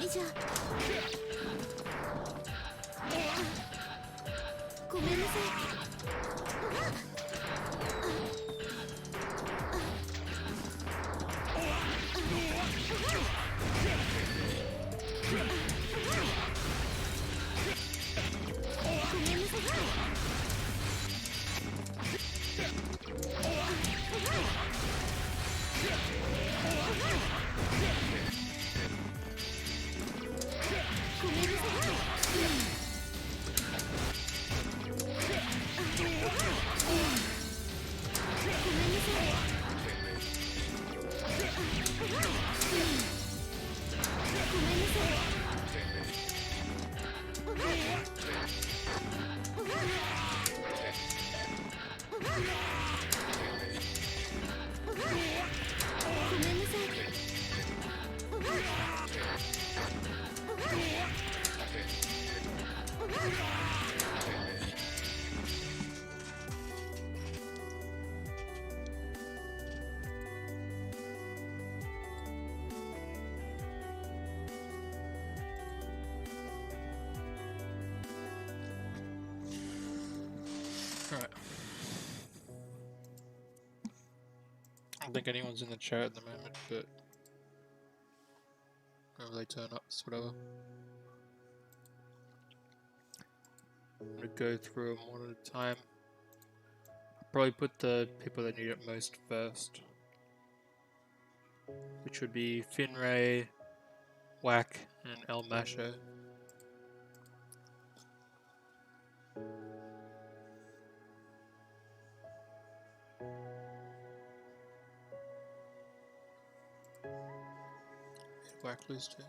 じゃ。ごめんなさい。Alright. I don't think anyone's in the chat at the moment, but whenever they turn up, it's whatever. I'm gonna go through them one at a time. I'll probably put the people that need it most first, which would be Finray, Whack, and El Masho. Whack lose too.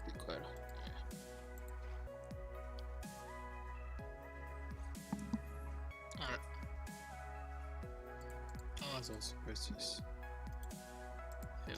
Be quiet. Alright. Oh, that's also versus. Yeah.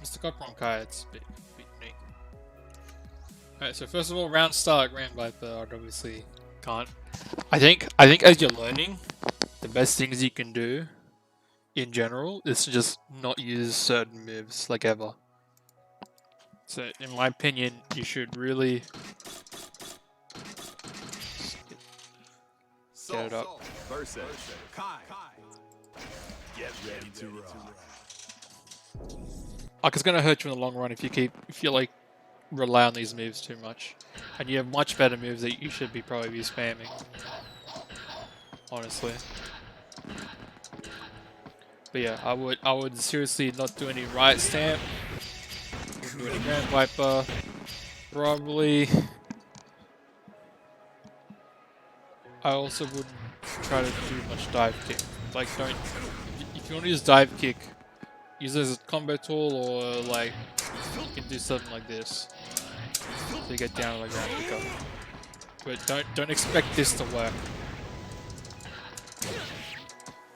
Mr. Cockronkai, it's a bit unique. Alright, so first of all, round start, Grand Viper, I obviously can't. I think as you're learning, the best things you can do in general is to just not use certain moves, like ever. So in my opinion, you should really get it up. Get ready to rock. Like, it's gonna hurt you in the long run if you like rely on these moves too much, and you have much better moves that you should probably be spamming. Honestly, but yeah, I would seriously not do any right stamp, wouldn't do any Grand Viper, probably. I also wouldn't try to do much dive kick. Like, don't, if you want to use dive kick, use it as a combo tool, or like you can do something like this to get down like that pickup. But don't expect this to work.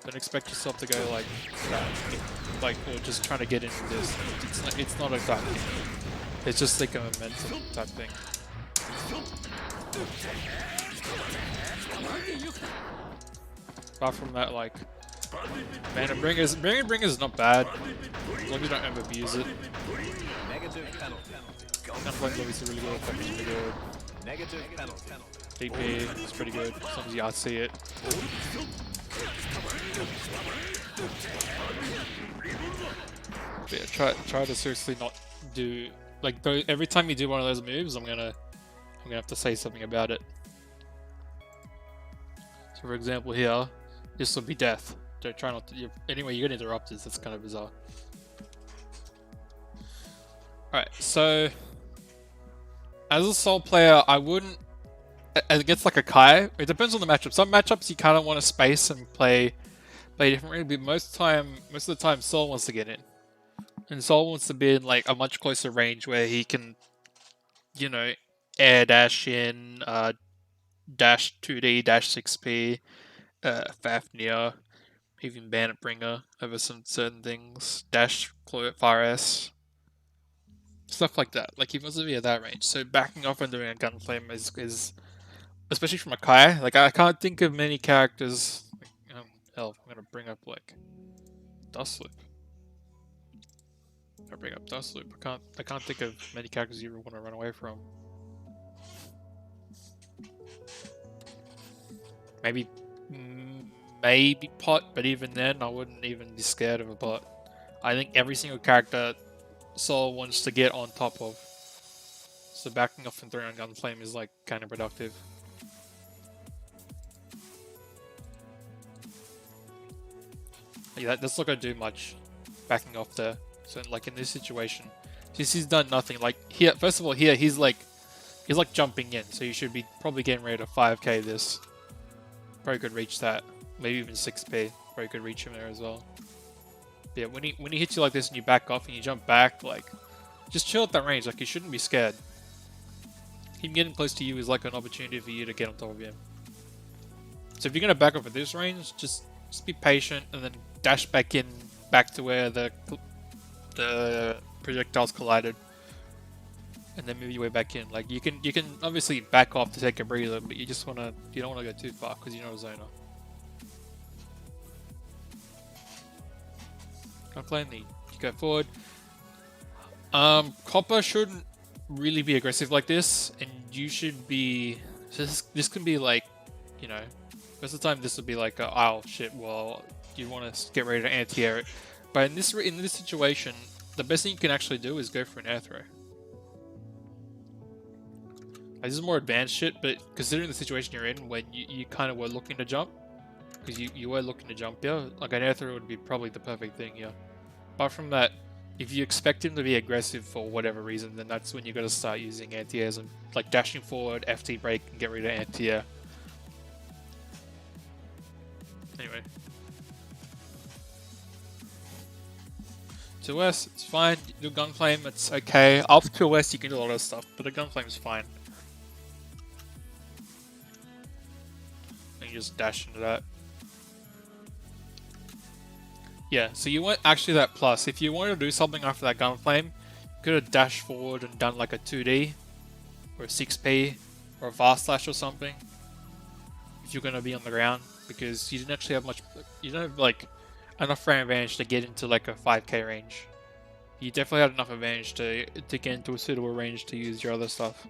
Don't expect yourself to go like that, like, or just trying to get into this. It's not a dive kick. It's just like a momentum type thing. Apart from that, like, Mana Bringer's is not bad, as long as you don't ever abuse it. Counterpoint obviously really good, effect is really good. DP is pretty good, as long as you RC it. But yeah, try to seriously not do like every time you do one of those moves, I'm gonna have to say something about it. So for example here, this will be death. Don't try not to. Anyway, you're gonna interrupt this. That's kind of bizarre. All right, so as a soul player, I wouldn't. Against like a Kai, it depends on the matchup. Some matchups you kind of want to space and play differently, but most of the time, Soul wants to get in, and Soul wants to be in like a much closer range where he can, you know, air dash in, dash 2D, dash 6P, Fafnir, even Bandit Bringer over some certain things, dash Fire S, stuff like that. Like he wants to be at that range. So backing off and doing a gunflame is especially from a Kai. Like I can't think of many characters. Like, hell, I'm gonna bring up like Dustloop. I bring up Dustloop. I can't think of many characters you ever want to run away from. Maybe Pot, but even then, I wouldn't even be scared of a Pot. I think every single character Soul wants to get on top of. So backing off and throwing on Gunflame is like kind of productive. Yeah, that's not gonna do much. Backing off there. So like in this situation, since he's done nothing, like here, first of all, here he's like jumping in, so you should be probably getting ready to 5k this. Probably could reach that, maybe even 6p. Probably could reach him there as well. But yeah, when he hits you like this and you back off and you jump back, like just chill at that range. Like you shouldn't be scared. Him getting close to you is like an opportunity for you to get on top of him. So if you're gonna back off at this range, just be patient and then dash back in, back to where the projectiles collided, and then move your way back in. Like you can obviously back off to take a breather, but you don't wanna go too far because you're not a zoner. I'm playing the you go forward. Copper shouldn't really be aggressive like this, and you should be. So this can be like, you know, most of the time this would be like, oh shit, well you want to get ready to anti-air it, but in this situation, the best thing you can actually do is go for an air throw. This is more advanced shit, but considering the situation you're in, when you kind of were looking to jump, because you were looking to jump here, like an air throw would be probably the perfect thing here. Apart from that, if you expect him to be aggressive for whatever reason, then that's when you got to start using anti-airs and like dashing forward, FT break, and get rid of anti-air. Anyway. 2S, it's fine. You do Gunflame, it's okay. After 2S, you can do a lot of stuff, but the Gunflame is fine. And you just dash into that. Yeah, so you want actually that plus. If you wanted to do something after that Gunflame, you could have dashed forward and done like a 2D, or a 6P, or a Fast Slash or something. If you're going to be on the ground, because you didn't actually have much, you don't have like enough frame advantage to get into like a 5k range. You definitely had enough advantage to get into a suitable range to use your other stuff.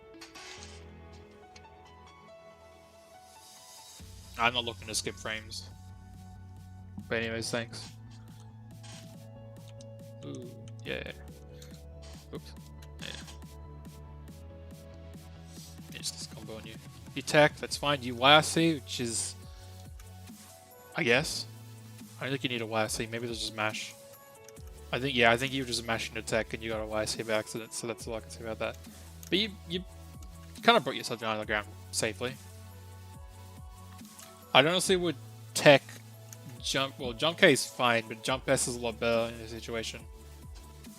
I'm not looking to skip frames. But anyways, thanks. Ooh, yeah. Oops. Yeah. Finish this combo on you. You attack, that's fine. You YRC, which is, I guess. I don't think you need a YRC. Maybe there's just mash. I think you were just mashing attack and you got a YRC by accident, so that's all I can say about that. But you kind of brought yourself down on the ground safely. I honestly would tech jump. Well, jump K is fine, but jump S is a lot better in this situation.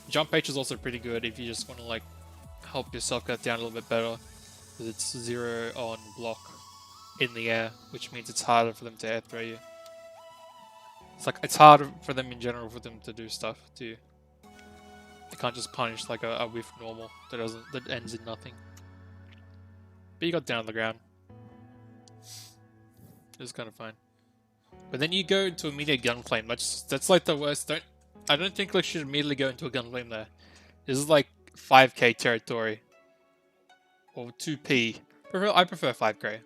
Jump H is also pretty good if you just want to like help yourself get down a little bit better, because it's 0 on block in the air, which means it's harder for them to air throw you. It's harder for them in general for them to do stuff to you. They can't just punish like a whiff normal that ends in nothing. But you got down on the ground. It was kind of fine. But then you go into immediate gunflame. That's like the worst. I don't think you should immediately go into a gunflame there. This is like 5k territory. Or 2p. I prefer 5k.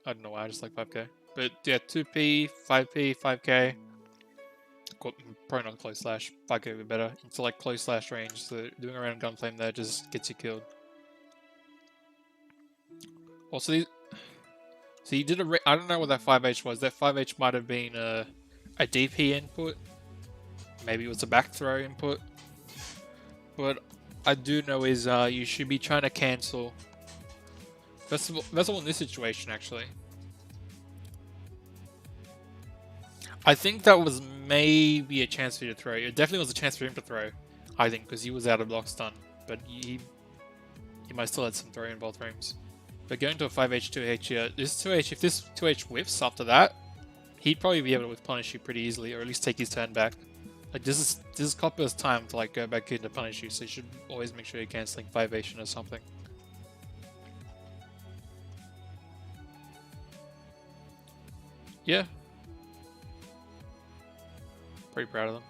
I don't know why, I just like 5k. But yeah, 2p, 5p, 5k. probably not close slash, but get a bit better. Into like close slash range, so doing a random gun flame there just gets you killed. Also, so you did I don't know what that 5H was. That 5H might have been a DP input. Maybe it was a back throw input. But I do know is you should be trying to cancel. First of all, in this situation, actually. I think that was maybe a chance for you to throw. It definitely was a chance for him to throw, I think, because he was out of block stun. But he might still had some throw in both frames. But going to a 5H, 2H here, this 2H, if this 2H whiffs after that, he'd probably be able to punish you pretty easily, or at least take his turn back. Like this is Copper's time to like go back in to punish you, so you should always make sure you're cancelling 5H or something. Yeah. Pretty proud of them.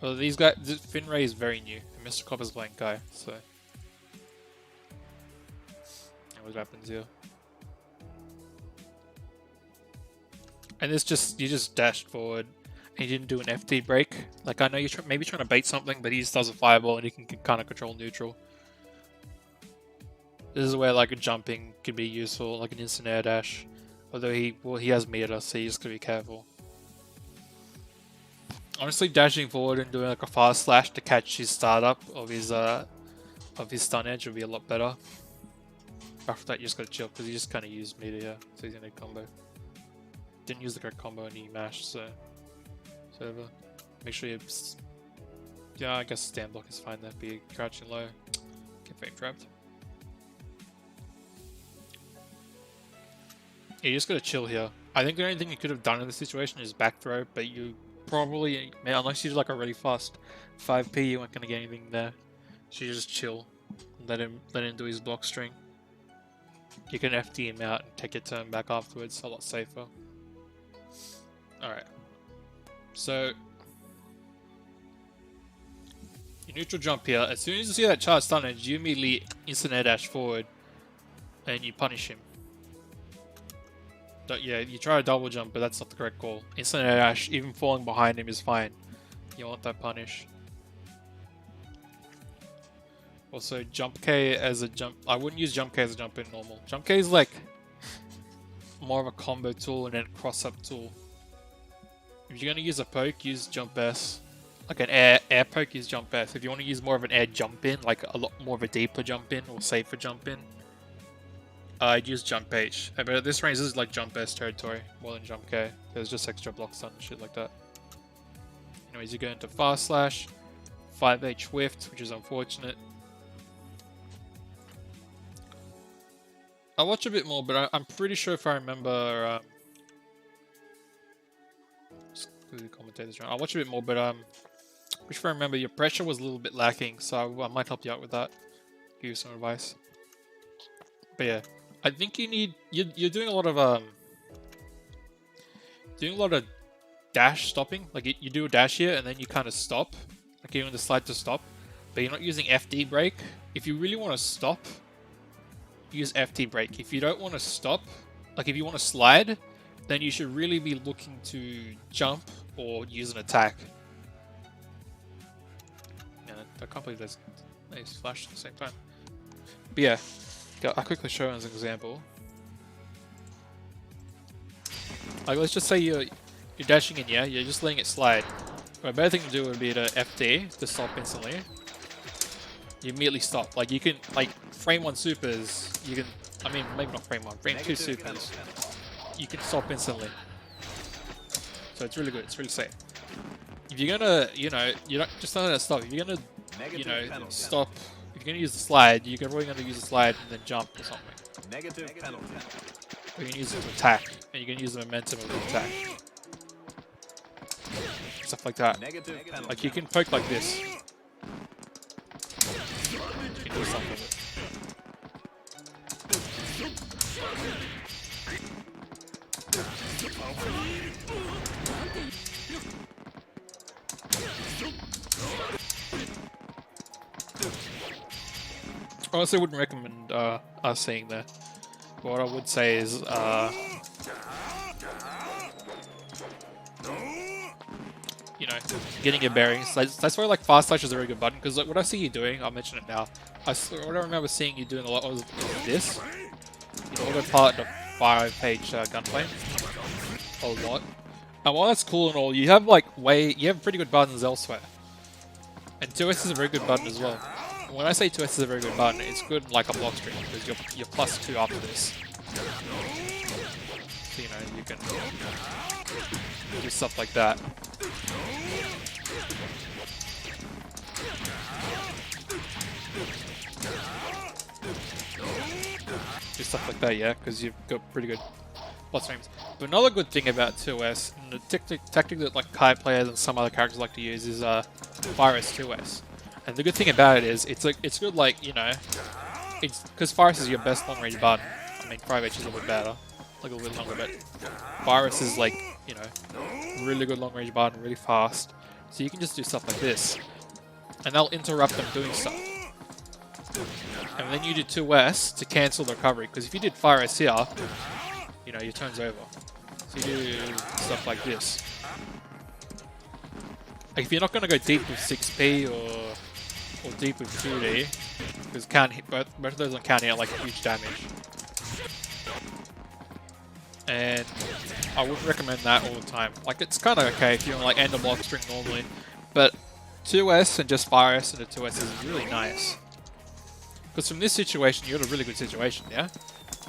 Well, these guys, Finray is very new, and Mr. Copper's blank guy, so. And what happens here? And this you just dashed forward, and you didn't do an FD break. Like, I know you're maybe trying to bait something, but he just does a fireball, and he can kind of control neutral. This is where, like, a jumping can be useful, like an instant air dash. Although he has meter, so you just gotta be careful. Honestly, dashing forward and doing like a fast slash to catch his startup of his stun edge would be a lot better. After that, you just gotta chill because he just kind of used meter here, so he's gonna combo. Didn't use the correct combo and he mashed, so make sure you. Yeah, I guess stand block is fine. That'd be crouching low. Get fake trapped. Yeah, you just gotta chill here. I think the only thing you could have done in this situation is back throw, but you probably, unless you do like a really fast 5p, you weren't gonna get anything there. So you just chill, let him do his block string. You can FD him out and take your turn back afterwards, a lot safer. Alright. So you neutral jump here. As soon as you see that charge stun edge, you immediately instant air dash forward and you punish him. Yeah, you try a double jump, but that's not the correct call. Instant air dash, even falling behind him is fine. You want that punish. Also, jump K as a jump. I wouldn't use jump K as a jump in normal. Jump K is like more of a combo tool and then cross up tool. If you're gonna use a poke, use jump S. Like an air poke, use jump S. If you want to use more of an air jump in, like a lot more of a deeper jump in or safer jump in, I'd use jump H. But at this range, this is like jump S territory more than jump K. There's just extra block stun and shit like that. Anyways, you go into fast slash, 5H whiffed, which is unfortunate. I'll watch a bit more, but I'm pretty sure if I remember, just commentate this round. I'll watch a bit more, but if I remember, your pressure was a little bit lacking, so I might help you out with that. Give you some advice. But yeah, I think you're doing a lot of dash stopping. Like you do a dash here and then you kind of stop, like you're doing the slide to stop, but you're not using FD break. If you really want to stop, use FD break. If you don't want to stop, like if you want to slide, then you should really be looking to jump or use an attack. Yeah, I can't believe there's nice flash at the same time. But yeah. I'll quickly show as an example. Like, let's just say you're dashing in, yeah? You're just letting it slide. But a better thing to do would be to FD, to stop instantly. You immediately stop. Like, you can, like, frame 1 supers, you can, I mean, maybe not frame 1, frame 2 supers, you can stop instantly. So it's really good, it's really safe. If you're gonna, you don't just let it stop. If you're gonna, stop. If you're going to use the slide, you're probably going to use the slide and then jump or something. Negative penalty. Or you can use it to attack, and you can use the momentum of the attack. Stuff like that. Like you can poke like this. You can do something with it. Honestly, I wouldn't recommend us seeing that. But what I would say is, you know, getting your bearings. That's why like fast slash is a very good button because like what I see you doing, I'll mention it now. What I remember seeing you doing a lot was this. You know, autopilot the 5-page gunplay a lot. And while that's cool and all, you have like you have pretty good buttons elsewhere. And 2S is a very good button as well. And when I say 2S is a very good button, it's good like a block string because you're +2 after this. So you know you can do stuff like that. Do stuff like that, yeah, because you've got pretty good plus frames. But another good thing about 2S, and the tactic that like Kai players and some other characters like to use is Virus 2S. And the good thing about it is it's good like, you know, it's because Virus is your best long range button. I mean 5H is a little bit better, like a little bit longer, but Virus is like, you know, really good long range button, really fast. So you can just do stuff like this. And they'll interrupt them doing stuff. And then you do 2S to cancel the recovery, because if you did Virus here, you know, your turn's over. So you do stuff like this. Like if you're not going to go deep with 6P or deep with 2D, because both of those on counting out like huge damage. And I would recommend that all the time. Like it's kind of okay if you want like end a block string normally, but 2S and just Virus into 2S is really nice. Because from this situation, you're in a really good situation, yeah?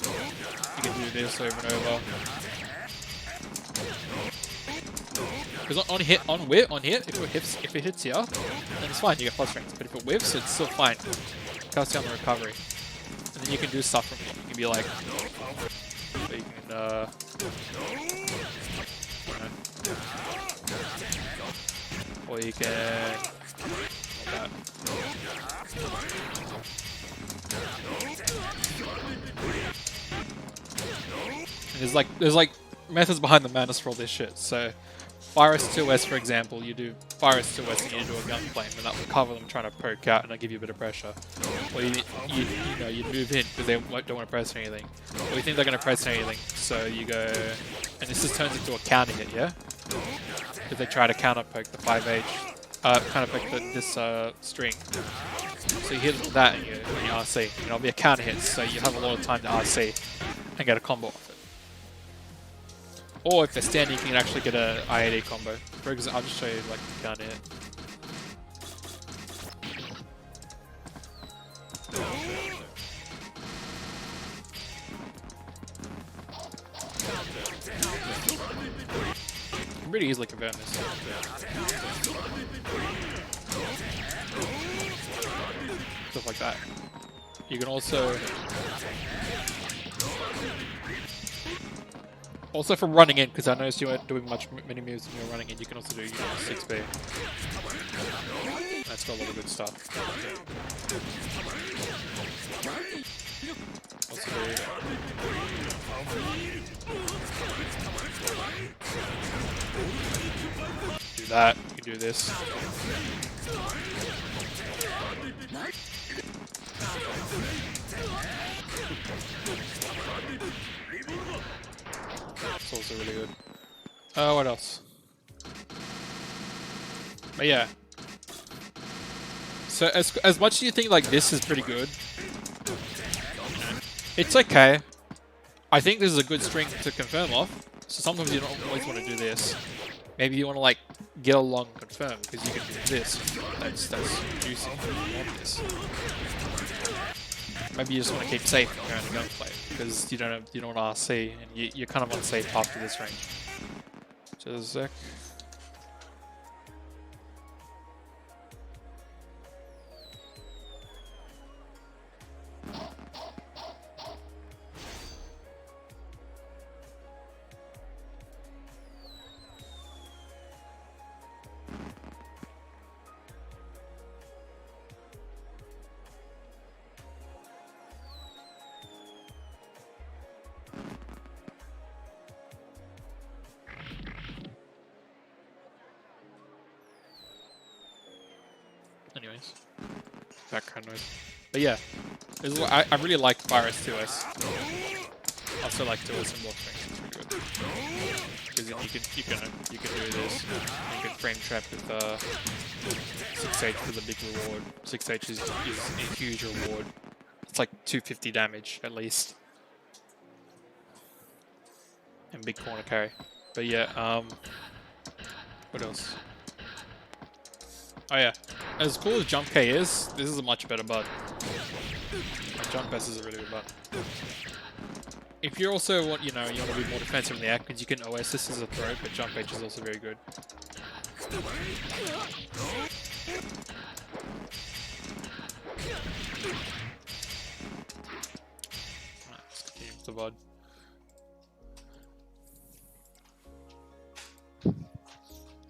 You can do this over and over. Because on hit, if it hits here, then it's fine, you get plus strength. But if it whiffs, it's still fine. It cuts down the recovery. And then you can do stuff from here. You can be like, so you can, or you can, like that. And there's like methods behind the madness for all this shit. So Virus 2S, for example, you do Virus 2S and you do a gunplay, and that will cover them trying to poke out and give you a bit of pressure. Or you move in because they don't want to press anything. Or you think they're going to press anything, so you go, and this just turns into a counter hit, yeah? Because they try to counter poke the 5H, counter poke this string. So you hit that and you RC, and it'll be a counter hit, so you have a lot of time to RC and get a combo off it. Or if they're standing, you can actually get a I-80 combo. For example, I'll just show you like the counter hit. You can pretty easily convert this. Stuff like that. You can also from running in, because I noticed you weren't doing many moves when you were running in, you can also do 6B. That's got a lot of good stuff. Also do that, you can do this. It's also really good. What else? But yeah. So as much as you think like this is pretty good, it's okay. I think this is a good string to confirm off. So sometimes you don't always want to do this. Maybe you want to like get along and confirm because you can do this. That's juicy. You want this. Maybe you just want to keep safe around the gunplay because you don't want to RC and you're kind of unsafe after this range. Just a sec. Anyways, background noise. But yeah, I really like Virus 2S. Also like 2S and block strings, it's pretty good. Because then you can do this. You can frame trap with 6H for the big reward. 6H is a huge reward. It's like 250 damage at least. And big corner carry. But yeah, what else? Oh yeah, as cool as Jump K is, this is a much better button. Like, Jump S is a really good button. If you also want, you want to be more defensive in the act, because you can OS this as a throw, but Jump H is also very good. Let's continue with the VOD.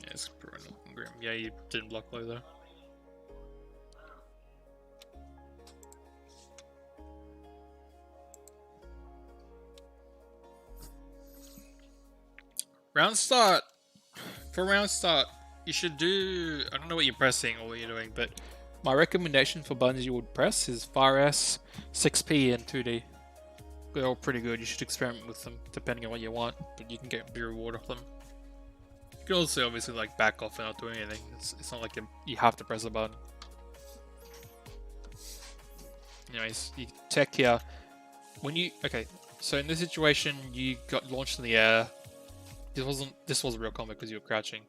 Yeah, it's pretty grim. Yeah, you didn't block low though. Round start. For round start, you should do... I don't know what you're pressing or what you're doing, but my recommendation for buttons you would press is Fire S, 6P, and 2D. They're all pretty good. You should experiment with them, depending on what you want, but you can get big reward off them. You can also obviously like back off and not do anything. It's not like you have to press a button. Anyways, you tech here. When you... Okay, so in this situation, you got launched in the air. This was a real combo because you were crouching.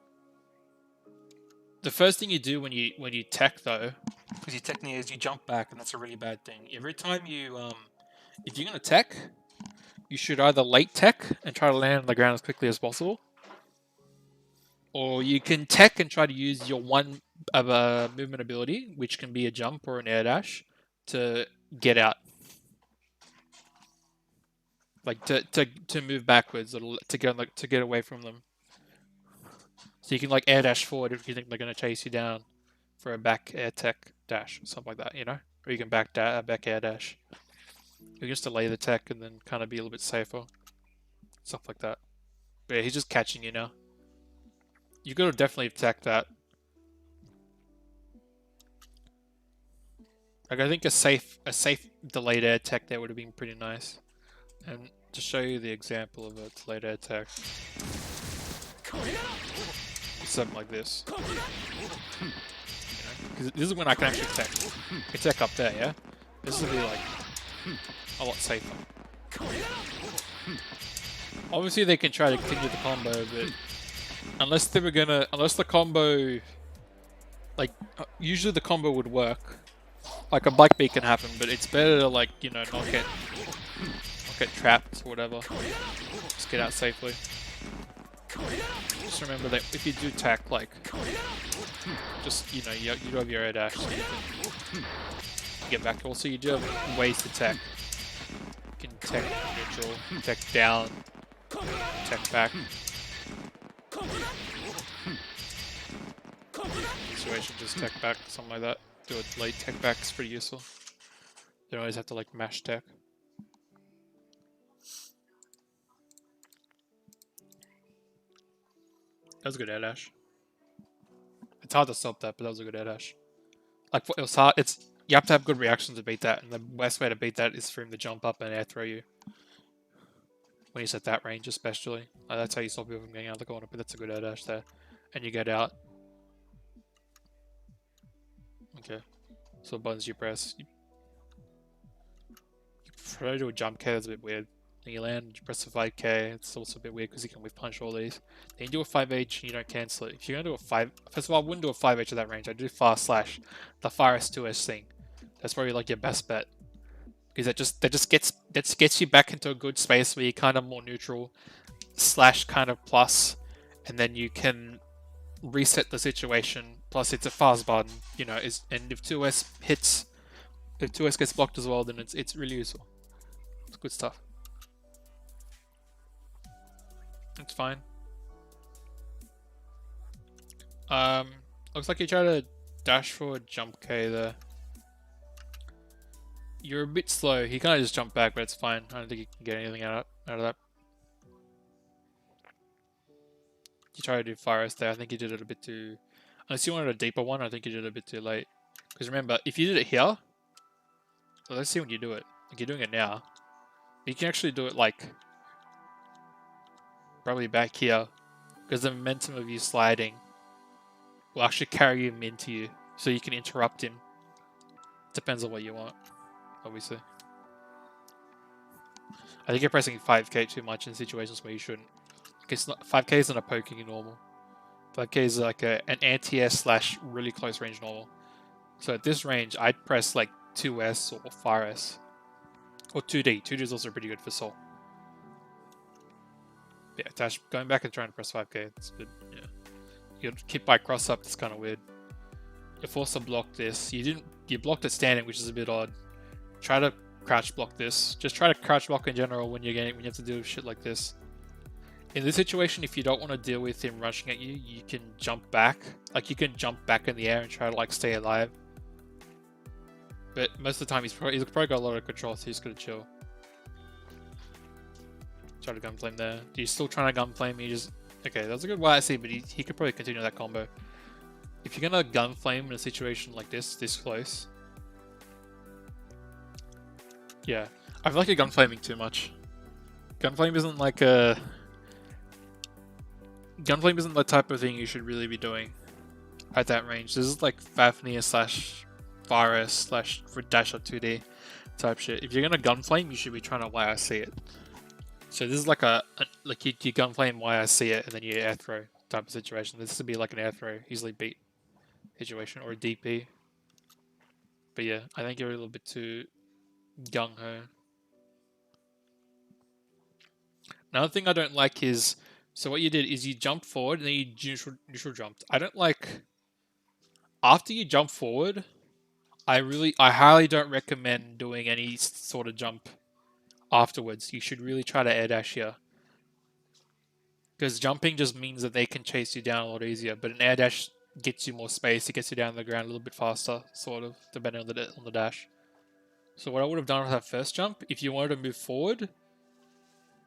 The first thing you do when you tech though, because you tech near, is you jump back, and that's a really bad thing. Every time you if you're gonna tech, you should either late tech and try to land on the ground as quickly as possible, or you can tech and try to use your one movement ability, which can be a jump or an air dash, to get out. Like to move backwards or to get away from them. So you can like air dash forward if you think they're gonna chase you down for a back air tech dash or something like that, Or you can back air dash. You can just delay the tech and then kind of be a little bit safer. Stuff like that. But yeah, he's just catching you now. You gotta definitely tech that. Like I think a safe delayed air tech there would have been pretty nice. And to show you the example of a delayed air tech, something like this. Because this is when I can actually tech. I tech up there, yeah? This will be like a lot safer. Obviously they can try to continue the combo, but unless the combo, like, usually the combo would work. Like a black beat can happen, but it's better to like, not get trapped or whatever. Just get out safely. Just remember that if you do tech, like, just, you do have your air dash, so you can get back. Also, you do have ways to tech. You can tech neutral, tech down, tech back. Situation, just tech back, something like that. Do a late tech back, it's pretty useful. You don't always have to, like, mash tech. That was a good air dash. It's hard to stop that, but that was a good air dash. Like, it was hard. You have to have good reactions to beat that, and the best way to beat that is for him to jump up and air throw you. When he's at that range, especially. Like, that's how you stop people from getting out of the corner, but that's a good air dash there. And you get out. Okay. So buttons you press. You try to do a jump K, that's a bit weird. Then you land, you press the 5K, it's also a bit weird because you can whiff punch all these. Then you do a 5H and you don't cancel it. If you're going to do a 5... First of all, I wouldn't do a 5H at that range. I'd do fast slash, the Fire S2S thing. That's probably like your best bet. Because that just gets you back into a good space where you're kind of more neutral, slash kind of plus, and then you can reset the situation. Plus it's a fast button, and if 2S hits... If 2S gets blocked as well, then it's really useful. It's good stuff. It's fine. Looks like you try to dash forward, jump K there. You're a bit slow. He kind of just jumped back, but it's fine. I don't think you can get anything out of that. You try to do Fire S there. I think you did it a bit too... Unless you wanted a deeper one, I think you did it a bit too late. Because remember, if you did it here... Well, let's see when you do it. Like, you're doing it now. You can actually do it like... probably back here, because the momentum of you sliding will actually carry him into you, so you can interrupt him. Depends on what you want, obviously. I think you're pressing 5k too much in situations where you shouldn't. It's not 5k isn't a poking normal. 5k is like an anti-S / really close range normal. So at this range, I'd press like 2S or 5S. Or 2D. 2D is also pretty good for Soul. Yeah, dash, going back and trying to press 5k, that's good. Yeah. You keep by cross up, that's kind of weird. You're forced to block this. You blocked it standing, which is a bit odd. Try to crouch block this. Just try to crouch block in general when you have to do shit like this. In this situation, if you don't want to deal with him rushing at you, you can jump back. Like, you can jump back in the air and try to, like, stay alive. But most of the time, he's probably got a lot of control, so he's gonna chill. Try to gunflame there. You're still trying to gunflame, you just... Okay, that's a good YSC, but he could probably continue that combo. If you're gonna gunflame in a situation like this close... Yeah. I feel like you're gunflaming too much. Gunflame isn't like a... Gunflame isn't the type of thing you should really be doing at that range. This is like Fafnir / Virus / for dash up 2D type shit. If you're gonna gunflame, you should be trying to YRC it. So this is like like you gunflame YRC it and then you air throw type of situation. This would be like an air throw, easily beat situation, or a DP. But yeah, I think you're a little bit too gung-ho. Another thing I don't like is, so what you did is you jumped forward and then you neutral jumped. I don't like, after you jump forward, I highly don't recommend doing any sort of jump afterwards. You should really try to air dash here. Because jumping just means that they can chase you down a lot easier, but an air dash gets you more space, it gets you down on the ground a little bit faster, sort of, depending on the dash. So what I would have done with that first jump, if you wanted to move forward,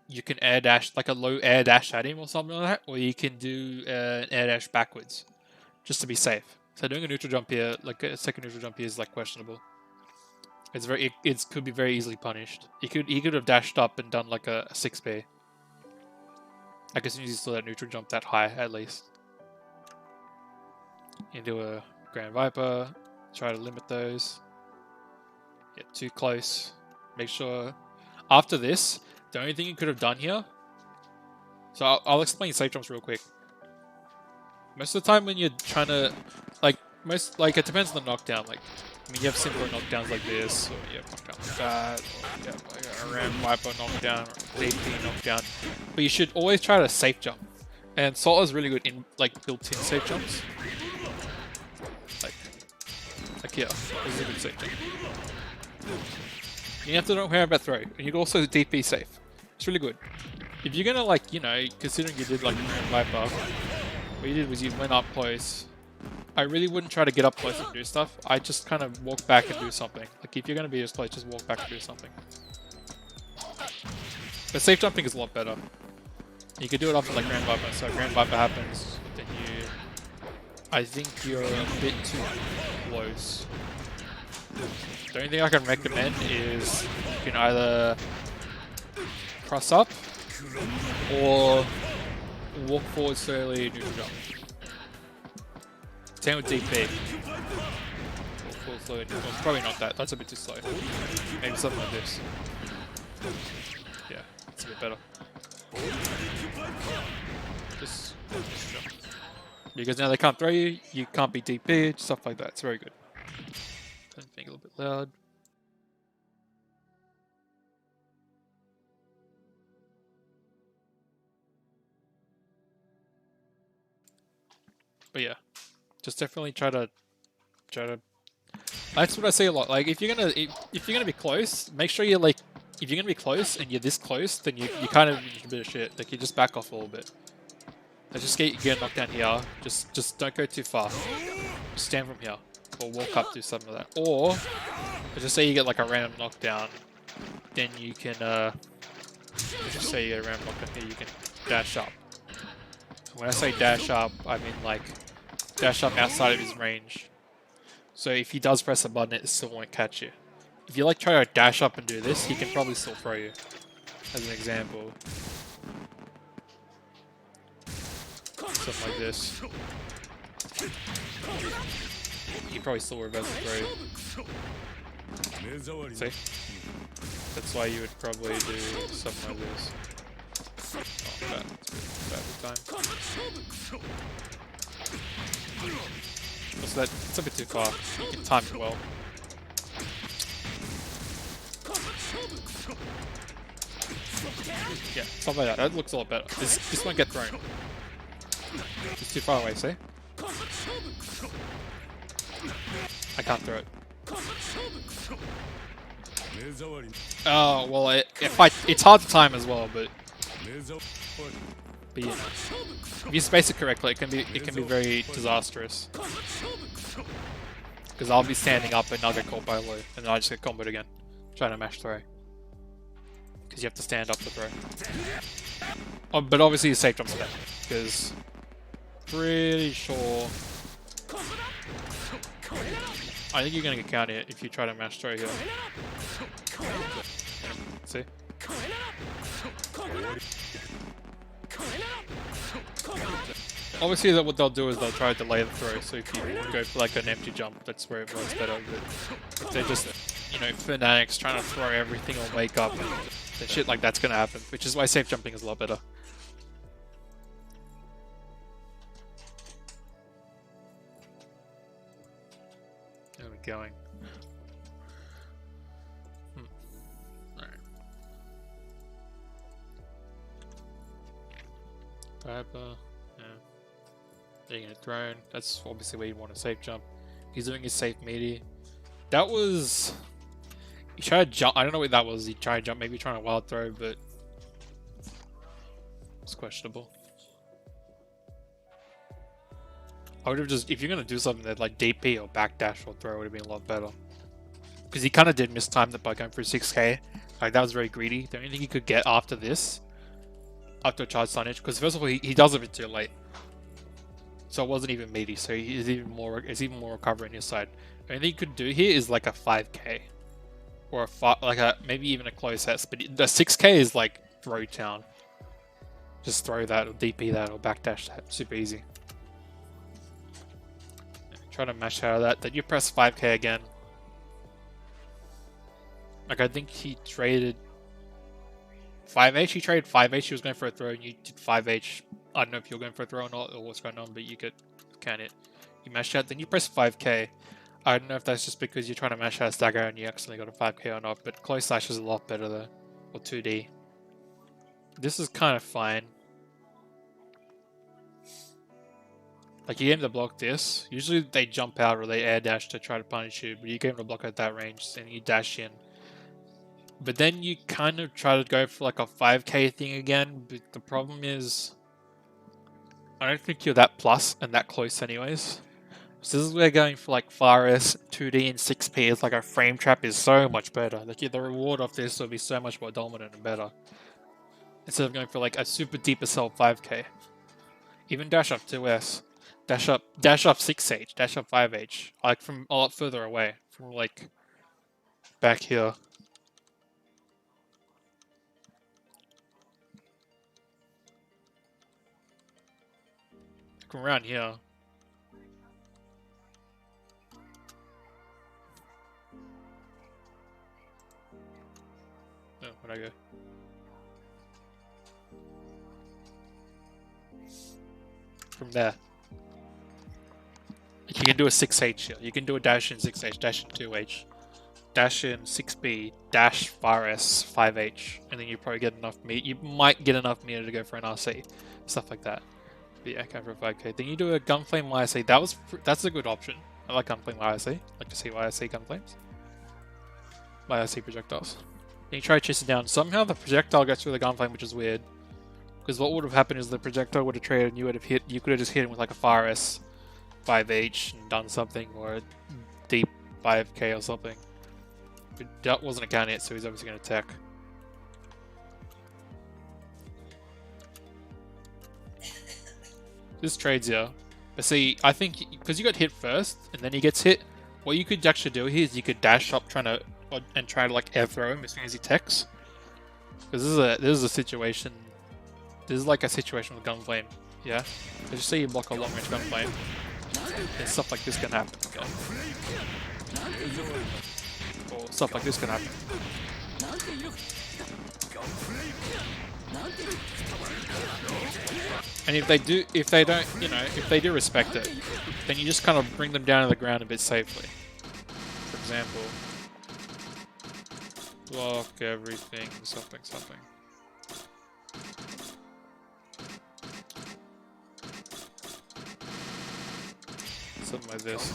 you can air dash, like a low air dash at him or something like that, or you can do an air dash backwards, just to be safe. So doing a neutral jump here, like a second neutral jump here, is like questionable. It could be very easily punished. He could have dashed up and done like a 6p. Like as soon as you saw that neutral jump that high, at least. You do a Grand Viper, try to limit those. Get too close. Make sure after this, the only thing you could have done here. So I'll explain safe jumps real quick. Most of the time when you're trying to, it depends on the knockdown. Like, I mean, you have simpler knockdowns like this, or you have knockdowns like that, or you have like a Ram Viper knockdown, or DP knockdown. But you should always try to safe jump. And Salt is really good in like built-in safe jumps. Like here, this is a good safe jump. You have to don't care about throw, and you can also DP safe. It's really good. If you're gonna considering you did like Ram Viper, what you did was you went up close. I really wouldn't try to get up close and do stuff. I just kind of walk back and do something. Like if you're going to be this close, just walk back and do something. But safe jumping is a lot better. You could do it after like Grand Viper. So Grand Viper happens, then I think you're a bit too close. The only thing I can recommend is you can either cross up or walk forward slowly and neutral jump. Same with DP. Full fluid. Well, probably not that. That's a bit too slow. Maybe something like this. Yeah, it's a bit better. Just jump. Because now they can't throw you, you can't be DP, stuff like that. It's very good. Turn thing a little bit loud. But yeah. Just definitely try to. That's what I say a lot. Like if you're gonna be close, make sure you're like, if you're gonna be close and you're this close, then you kind of need a bit of shit. Like you just back off a little bit. Like just get knocked down here. Just don't go too far. Just stand from here or walk up, do something like that. Or just say you get like a random knockdown, then you can let's just say you get a random knockdown here, you can dash up. When I say dash up, I mean like dash up outside of his range. So if he does press a button, it still won't catch you. If you like try to dash up and do this, he can probably still throw you. As an example. something like this. You probably still reverse the throw. See? That's why you would probably do something like this. Oh, bad. Bad time. So that's a bit too far. You can time it well. Yeah, stuff like that. That looks a lot better. This won't get thrown. It's too far away, see? I can't throw it. Oh, well, it's hard to time as well, but you know, if you space it correctly, it can be very disastrous. Because I'll be standing up and I'll get caught by a low, and then I just get comboed again, trying to mash throw. Because you have to stand up to throw. Oh, but obviously you safe jumps better, because pretty sure. I think you're gonna get counted if you try to mash throw here. See? Obviously, what they'll do is they'll try to delay the throw. So if you go for like an empty jump, that's where it works better. But if they're just, you know, fanatics trying to throw everything or wake up, then shit like that's gonna happen. Which is why safe jumping is a lot better. Where are we going? Alright. Viper. Yeah. Getting it thrown. That's obviously where you want to safe jump. He's doing his safe meaty. That was... He tried to jump. I don't know what that was. He tried to jump, maybe trying to wild throw, but... It's questionable. I would have just... If you're going to do something that like DP or backdash or throw would have been a lot better. Because he kind of did mistime it by going for 6k. Like, that was very greedy. The only thing he could get after this... After a charge signage, because first of all, he does it a bit too late. So it wasn't even meaty, so he's even more recovery on his side. The only thing you could do here is like a 5k. Or maybe even a close S, but the 6k is like throw town. Just throw that, or DP that, or backdash that. Super easy. Try to mash out of that. Then you press 5k again. Like, I think he traded 5H. He traded 5H. He was going for a throw, and you did 5H. I don't know if you're going for a throw or not, or what's going on, but you could count it. You mash out, then you press 5k. I don't know if that's just because you're trying to mash out a stagger and you accidentally got a 5k or not, but close slash is a lot better though. Or 2D. This is kind of fine. Like, you aim to block this. Usually they jump out or they air dash to try to punish you, but you aim to block at that range and you dash in. But then you kind of try to go for like a 5k thing again, but the problem is... I don't think you're that plus and that close anyways. So this is where going for like far S, 2D and 6p is like a frame trap is so much better. Like, the reward of this will be so much more dominant and better. Instead of going for like a super deep assault 5k. Even dash up 2S. Dash up 6H, dash up 5H. Like, from a lot further away. From like back here. From around here. Oh, where'd I go? From there. You can do a 6H here. You can do a dash in 6H, dash in 2H, dash in 6B, dash far S, 5H, and then you probably get enough meat. You might get enough meter to go for an RC, stuff like that. But yeah, go for a 5k. Then you do a Gunflame YSC. That's a good option. I like Gunflame YSC. I like to see YSC Gunflames. YSC projectiles. Then you try to chase it down. Somehow the projectile gets through the Gunflame, which is weird. Because what would have happened is the projectile would have traded and you would have hit. You could have just hit him with like a far S, 5H and done something, or a deep 5k or something. But that wasn't a count yet, so he's obviously going to attack. This trades here. But see, I think because you got hit first and then he gets hit, what you could actually do here is you could dash up try to like air throw him as soon as he techs. Because this is a situation. This is like a situation with Gunflame. Yeah? So just say you block a long range gunplay, and stuff like this can happen, okay? Or stuff like this can happen. And if they don't, you know, if they do respect it, then you just kind of bring them down to the ground a bit safely. For example, block everything, something. Something like this.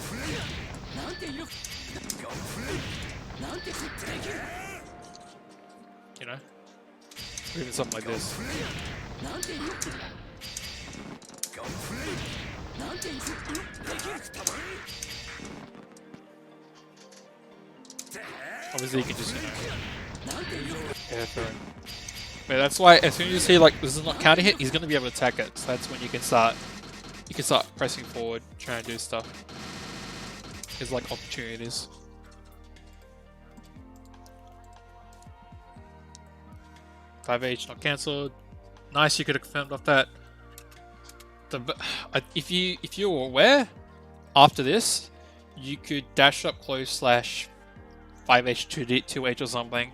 You know? Or even something like this. Obviously you can just, you know, yeah, throw him. But that's why as soon as you see like this is not counter hit, he's gonna be able to attack it. So that's when you can start pressing forward, trying to do stuff. There's like opportunities. H not cancelled. Nice, you could have confirmed off that. If you were aware, after this, you could dash up close / 5H 2H or something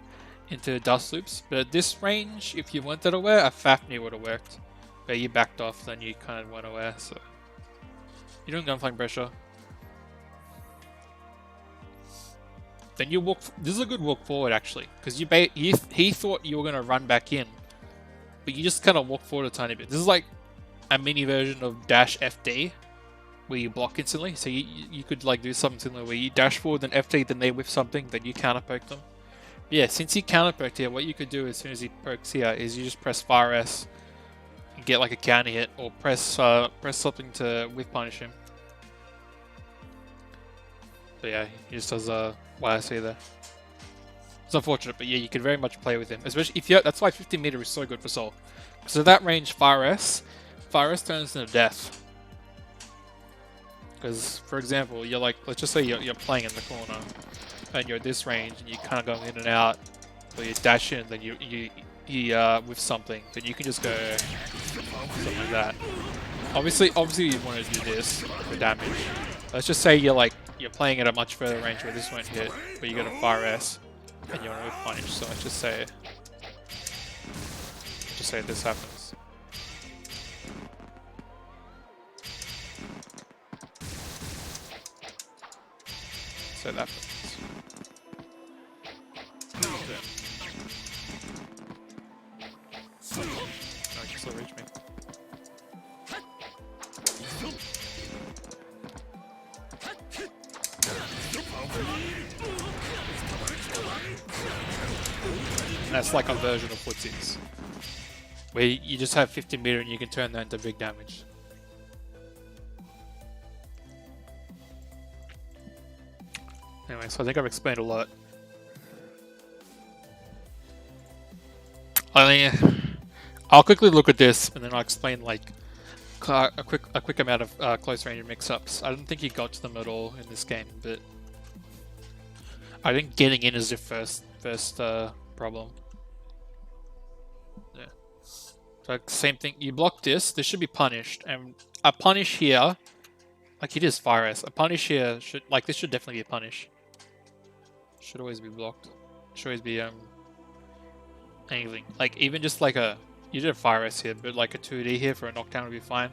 into dust loops. But at this range, if you weren't that aware, a Fafnir would have worked. But you backed off, then you kind of weren't aware. So you're doing gunflank pressure. Then you walk. This is a good walk forward actually, because he thought you were gonna run back in, but you just kind of walk forward a tiny bit. This is like a mini version of dash FD, where you block instantly. So you could like do something similar where you dash forward, then FD, then they whip something, then you counter poke them. But yeah, since he counter poked here, what you could do as soon as he pokes here is you just press fire S and get like a counter hit, or press something to whip punish him. But yeah, he just does YSC there. It's unfortunate, but yeah, you can very much play with him. Especially if you that's why 50 meter is so good for Soul. So that range Fire S turns into death. Because for example, you're like, let's just say you're playing in the corner and you're at this range and you kind of going in and out, or you dash in, then you with something, then you can just go something like that. Obviously you want to do this for damage. Let's just say you're playing at a much further range where this won't hit, but you got a Fire S and you want to whip punish. So let's just say this happens. So that happens. No, you can still reach me. And that's like a version of footsies, where you just have 50 meter and you can turn that into big damage. Anyway, so I think I've explained a lot. I'll quickly look at this and then I'll explain like a quick amount of close range mix-ups. I don't think he got to them at all in this game, but I think getting in is the first problem. Yeah. So same thing. You block this. This should be punished, and a punish here, like it is Fire S. A punish here should this should definitely be a punish. Should always be blocked. Should always be anything. Like even just like you did a Fire S here, but like a 2D here for a knockdown would be fine.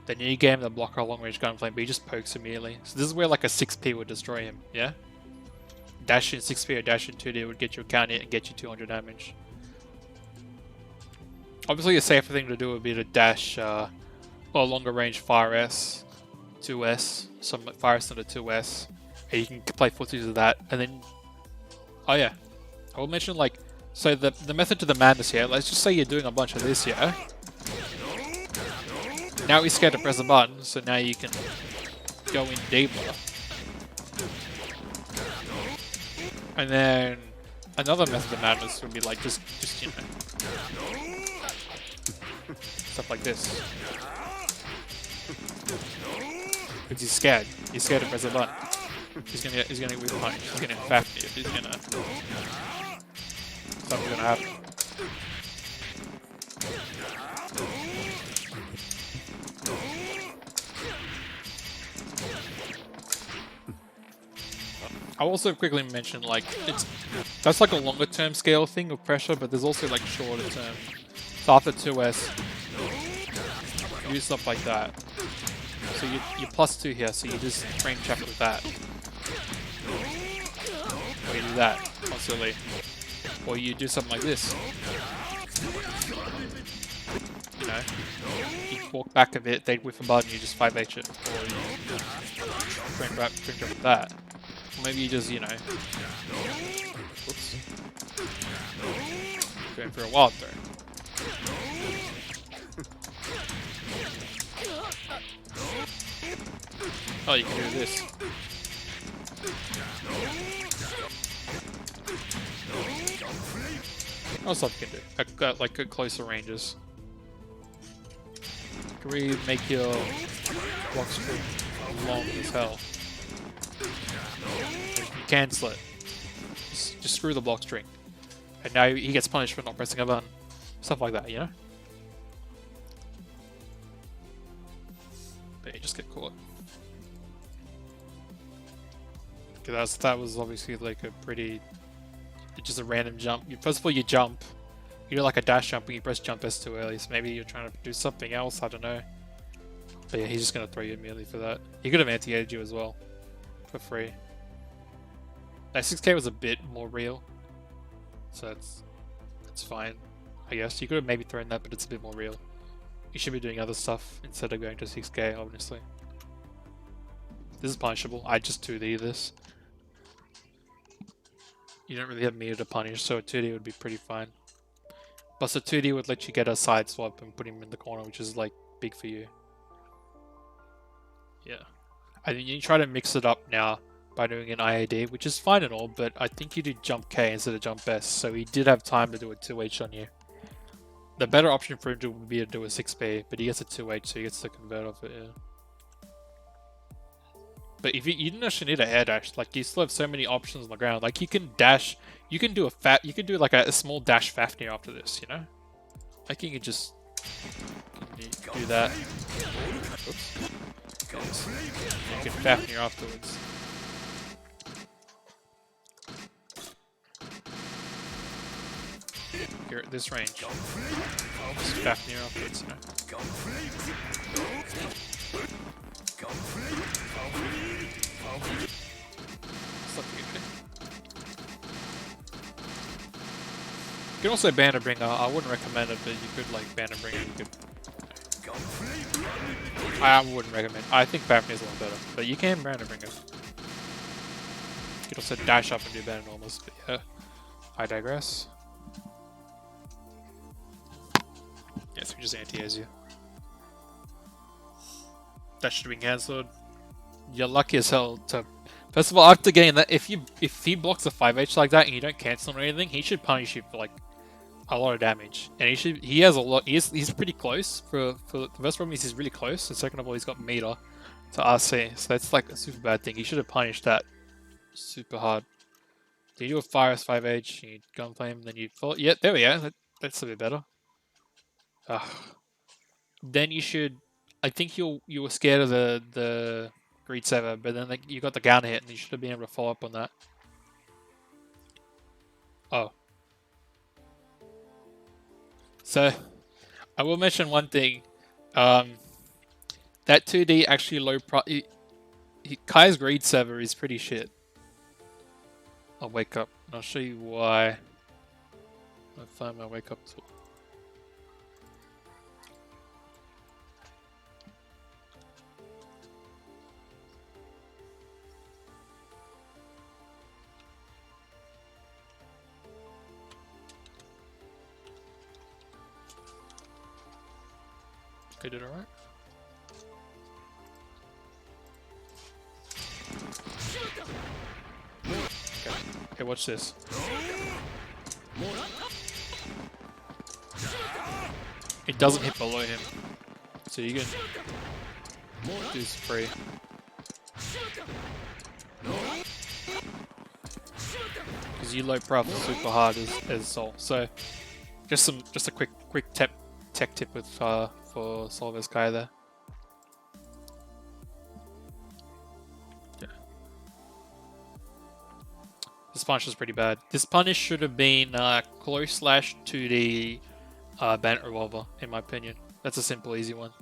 Then you game the blocker long range gunflame, but he just pokes immediately. So this is where like a 6P would destroy him. Yeah. Dash in 6P or dash in 2D would get you a counter and get you 200 damage. Obviously, a safer thing to do would be to dash or longer range Fire S, 2S, some Fire S into 2S, and you can play footsies with that. And then, oh yeah, I will mention like, so the method to the madness here. Let's just say you're doing a bunch of this here. Now he's scared to press the button, so now you can go in deeper. And then another method of madness would be like just you know, stuff like this. Because he's scared. He's scared to press the button. He's gonna whip punch. He's gonna faff you. He's gonna something's gonna happen. I'll also quickly mention like that's like a longer term scale thing of pressure, but there's also like shorter term. So after 2S, you do stuff like that. So you're +2 here, so you just frame check with that. Or you do that constantly. Or you do something like this. You know? You walk back a bit, they whiff a button, you just 5H it. Or you frame back with that. Or maybe you just, you know. Whoops. Going for a wild throw. Oh, you can do this. What else stuff you can do? At like at closer ranges. Can we make your block string long as hell? You cancel it. Just screw the block string. And now he gets punished for not pressing a button. Stuff like that, you know? But you just get caught. Okay, that was obviously like a pretty... just a random jump. First of all, you jump. You do like a dash jump and you press jump S too early, so maybe you're trying to do something else, I don't know. But yeah, he's just going to throw you immediately for that. He could have anti-aided you as well. For free. That 6k was a bit more real. So that's fine. I guess. You could have maybe thrown that, but it's a bit more real. You should be doing other stuff instead of going to 6k, obviously. This is punishable. I just 2D this. You don't really have meter to punish, so a 2D would be pretty fine. Plus a 2D would let you get a side swap and put him in the corner, which is like big for you. Yeah. I think you try to mix it up now by doing an IAD, which is fine and all, but I think you did jump K instead of jump S, so he did have time to do a 2H on you. The better option for him would be to do a 6B, but he gets a 2H, so he gets to convert off it, yeah. But if you didn't actually need an air dash, like you still have so many options on the ground. Like you can dash, you can do like a small dash Fafnir after this, you know? Like you can just do that. Oops. You can Fafnir afterwards. Here at this range. Just Fafnir afterwards, you know? You can also ban a bringer. I wouldn't recommend it, but you could like ban a bringer. You could. I wouldn't recommend. I think Fafnir is a lot better, but you can ban a bringer. You could also dash up and do ban enormous, but yeah, I digress. Yes, we just anti-airs you. That should have been cancelled. You're lucky as hell to... First of all, after getting that, if he blocks a 5H like that and you don't cancel or anything, he should punish you for like a lot of damage. And he has a lot. He's pretty close. For the first problem is he's really close. And second of all, he's got meter to RC, so that's like a super bad thing. He should have punished that super hard. You do a fire as 5H, you gun flame, then you fall. Yeah, there we go. That's a bit better. Then you should. I think you were scared of the Greed Saver, but then you got the counter hit, and you should have been able to follow up on that. Oh. So, I will mention one thing. That 2D actually low pro... Kai's Greed Saver is pretty shit. I'll wake up, and I'll show you why. I'll find my wake up tool. I did alright. Okay. Hey, watch this. It doesn't hit below him, so you can do this free. Because you low prof super hard as Soul. So just a quick tech tip with for Solver's Kai there. Yeah. This punish is pretty bad. This punish should have been close slash 2D Bandit Revolver, in my opinion. That's a simple, easy one.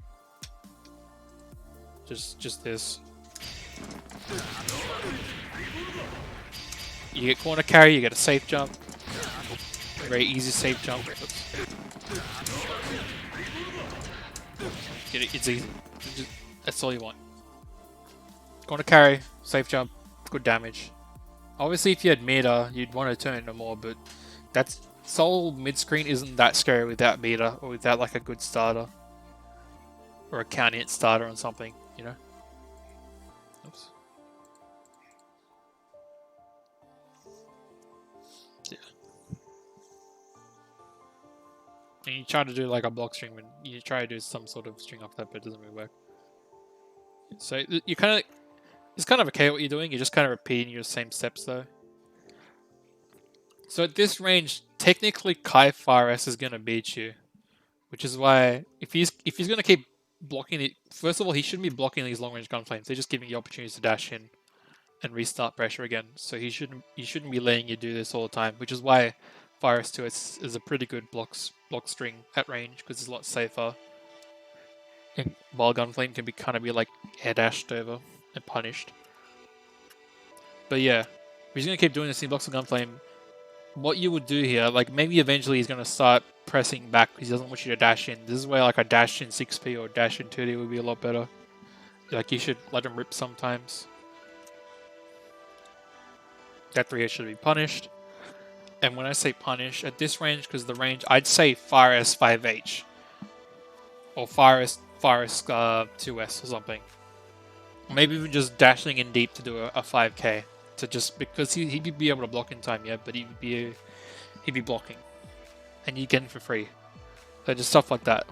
Just this. You get corner carry, you get a safe jump. Very easy safe jump. Oops. Get it, it's easy. That's all you want. Corner carry, safe jump, good damage. Obviously, if you had meter, you'd want to turn into more, but that's Soul mid screen isn't that scary without meter or without like a good starter or a counter hit starter on something, you know. Oops. Yeah. And you try to do like a block string when you try to do some sort of string off that, but it doesn't really work. So you kind of, it's kind of okay what you're doing. You're just kind of repeating your same steps though. So at this range, technically Kai Fire S is gonna beat you, which is why if he's gonna keep blocking it, first of all he shouldn't be blocking these long range gun flames. They're just giving you opportunities to dash in and restart pressure again. So he shouldn't be letting you do this all the time, which is why Fire S2 is a pretty good block string at range because it's a lot safer. And while Gunflame can kind of be like air dashed over and punished. But yeah, if he's gonna keep doing this, he blocks the Gunflame. What you would do here, like maybe eventually he's gonna start pressing back because he doesn't want you to dash in. This is where like a dash in 6P or dash in 2D would be a lot better. Like you should let him rip sometimes. That 3H should be punished. And when I say punish, at this range, because the range, I'd say Fire S 5H. Or Fire S 2S or something. Maybe even just dashing in deep to do a 5k. To just, because he'd be able to block in time, yeah, but he'd be blocking. And you get him for free. So just stuff like that.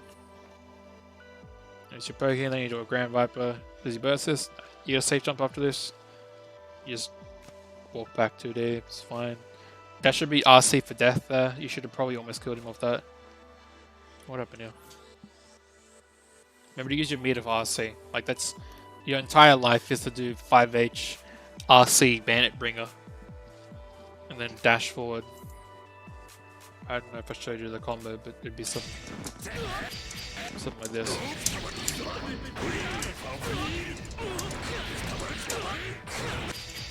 There's your poking, then you do a Grand Viper. Does he burst this? You get a safe jump after this. You just walk back 2D, it's fine. That should be RC for death there. You should have probably almost killed him off that. What happened here? Remember to use your meter for RC. Like that's your entire life is to do 5H RC Bandit Bringer. And then dash forward. I don't know if I showed you the combo, but it'd be something like this.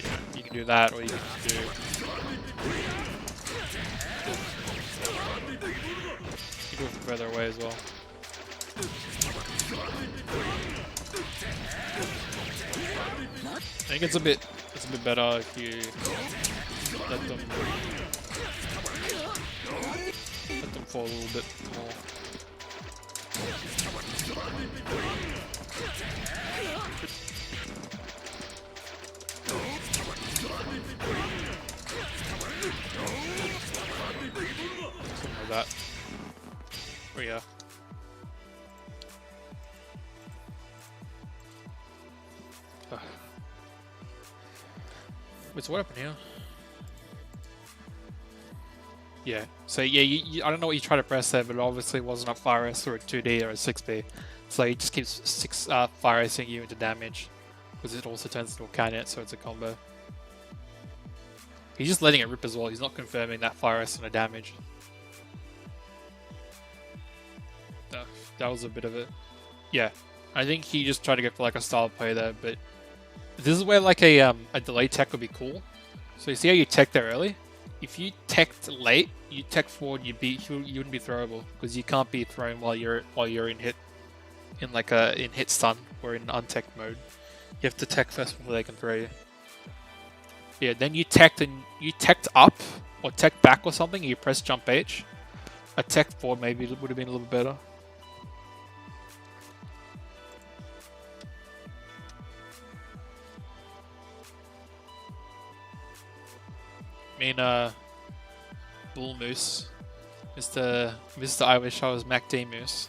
Yeah, you can do that, or you can do. You can do it from further away as well. I think it's a bit better if you let them fall a little bit more. Something like that. Oh yeah. Wait, so what happened here? Yeah, so yeah, I don't know what you try to press there, but it obviously wasn't a Fire S or a 2D or a 6B. So he just keeps Fire S-ing you into damage, because it also turns into a Canet, so it's a combo. He's just letting it rip as well, he's not confirming that Fire S and a damage. That was a bit of it. Yeah, I think he just tried to go for like a style play there, but this is where like a delay tech would be cool. So you see how you tech there early? If you teched late, you tech forward, you wouldn't be throwable because you can't be thrown while you're in hit, in hit stun or in untech mode. You have to tech first before they can throw you. Yeah, then you teched up or tech back or something. And you press jump H. A tech forward maybe would have been a little better. I mean, Bull Moose, Mr. I wish I was Mac D Moose.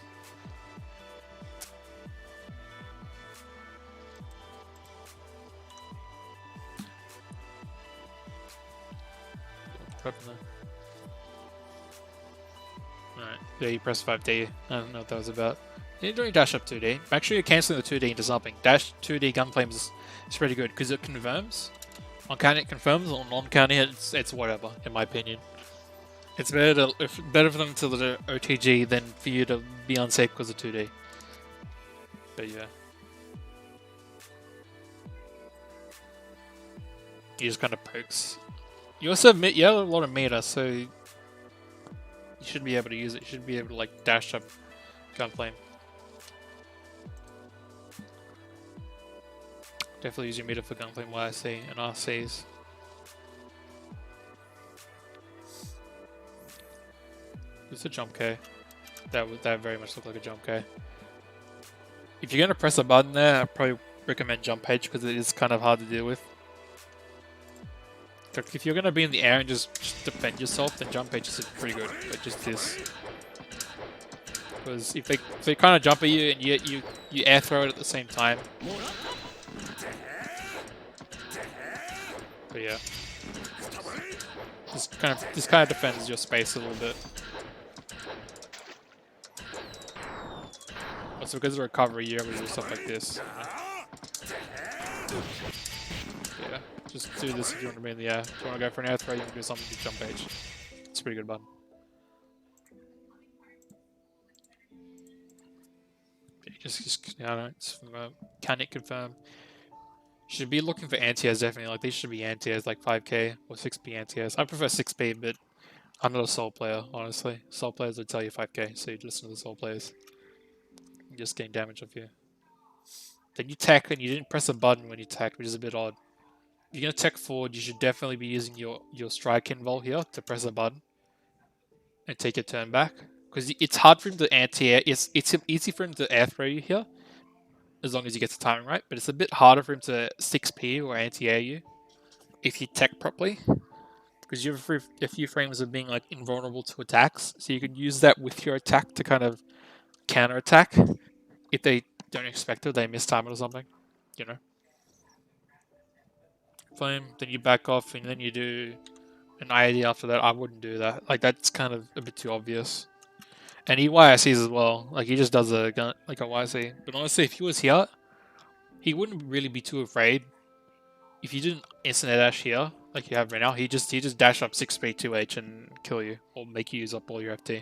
Alright, yeah, you press 5D. I don't know what that was about. You're doing dash up 2D. Make sure you're cancelling the 2D into something. Dash 2D Gunflames is pretty good because it confirms. On counting it confirms, on non-counting it, it's whatever, in my opinion. It's better for them to the OTG than for you to be unsafe because of 2D. But yeah. You just kind of pokes. You also have a lot of meter, so you should be able to use it. You should be able to like dash up Gunflame. Definitely use your meter for Gunflame YC and RCs. It's a jump K. That very much looked like a jump K. If you're gonna press a button there, I'd probably recommend jump H because it is kind of hard to deal with. Like if you're gonna be in the air and just defend yourself, then jump H is pretty good. But just this, because if they kind of jump at you and you air throw it at the same time. But yeah, this kind of defends your space a little bit. Also, because of recovery, you're able to do stuff like this. Yeah, just do this if you want to be in the air. If you want to go for an air throw, you can do something with jump H. It's a pretty good button. Just I don't know, it's can it confirm? Should be looking for anti-airs definitely. Like these should be anti-airs like 5k or 6p anti-airs. I prefer 6p, but I'm not a soul player, honestly. Soul players would tell you 5k, so you listen to the soul players. You're just getting damage off you. Then you tech and you didn't press a button when you tech, which is a bit odd. If you're gonna tech forward, you should definitely be using your strike invol here to press a button and take your turn back. Because it's hard for him to anti-air. It's easy for him to air throw you here, as long as you get the timing right, but it's a bit harder for him to 6p or anti-air you if you tech properly, because you have a few frames of being like invulnerable to attacks, so you can use that with your attack to kind of counter attack if they don't expect it, they mistime it or something, you know. Flame, then you back off, and then you do an IAD after that. I wouldn't do that. Like that's kind of a bit too obvious. And he YSCs as well. Like he just does a gun like a YSC. But honestly, if he was here, he wouldn't really be too afraid. If you didn't instant dash here, like you have right now, he just dash up 6p 2h and kill you, or make you use up all your FT.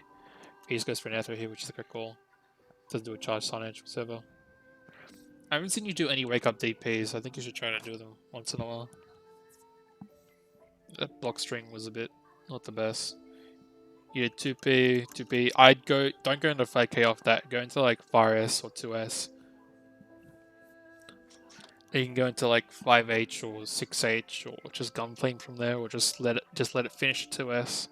He just goes for an air throw here, which is like a cool. Doesn't do a charge signage, whatever. I haven't seen you do any wake up DPs. I think you should try to do them once in a while. That block string was a bit not the best. You did 2p, 2p. Don't go into 5k off that. Go into like 5s or 2s. You can go into like 5h or 6h or just gunflame from there, or just let it finish at 2s.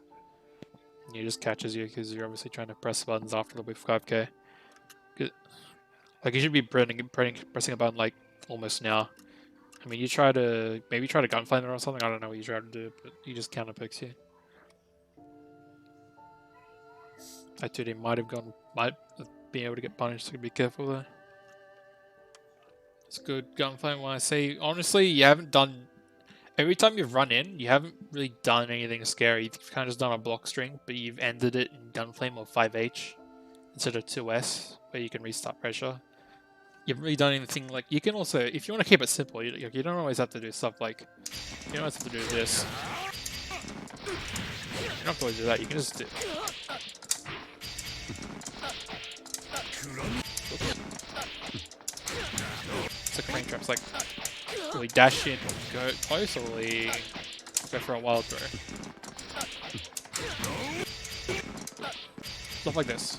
And he just catches you because you're obviously trying to press buttons after the with 5k. Good. Like you should be pressing a button like almost now. I mean, maybe try to gunflame it or something. I don't know what you try to do, but he just counter picks you. I 2D might be able to get punished, so be careful there. It's good gunflame. When I say honestly, you haven't done. Every time you've run in, you haven't really done anything scary. You've kind of just done a block string, but you've ended it in gunflame or 5h instead of 2s, where you can restart pressure. You haven't really done anything like. You can also, if you want to keep it simple, you don't always have to do stuff like. You don't have to do this. You don't have to always do that. You can just do. It's a crane trap. It's like, will he dash in and go close, or will he go for a wild throw? Stuff like this.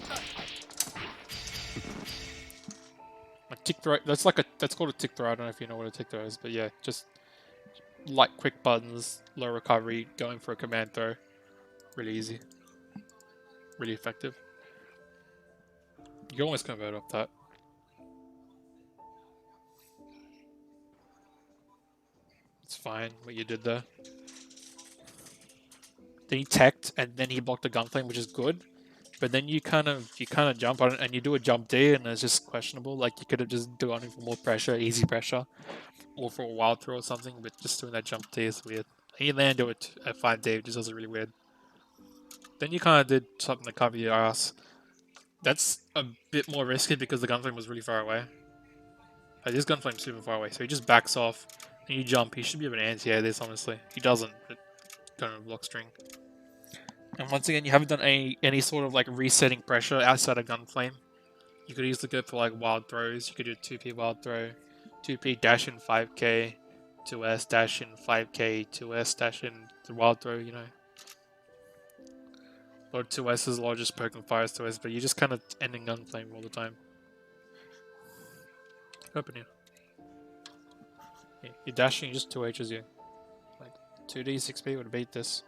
A tick throw. That's called a tick throw. I don't know if you know what a tick throw is, but yeah, just like quick buttons, low recovery, going for a command throw. Really easy. Really effective. You can almost convert off that. It's fine what you did there. Then he teched and then he blocked the gunflame, which is good. But then you kind of jump on it and you do a jump D and it's just questionable. Like you could have just done it for more pressure, easy pressure, or for a wild throw or something. But just doing that jump D is weird. And you land to it at 5D, which just does it really weird. Then you kind of did something to cover your ass. That's a bit more risky because the gunflame was really far away. Like, this gunflame's super far away, so he just backs off and you jump, he should be able to anti-air this, honestly. He doesn't, but don't have block string. And once again, you haven't done any sort of like resetting pressure outside of Gunflame. You could easily go for like wild throws. You could do 2p wild throw, 2p dash in 5k, 2s dash in 5k, 2s dash in the wild throw, you know. Or 2s's, or just poking fires 2s, but you're just kind of ending Gunflame all the time. Open here. Yeah, you're dashing, just 2h's you. Like 2d, 6p would beat this.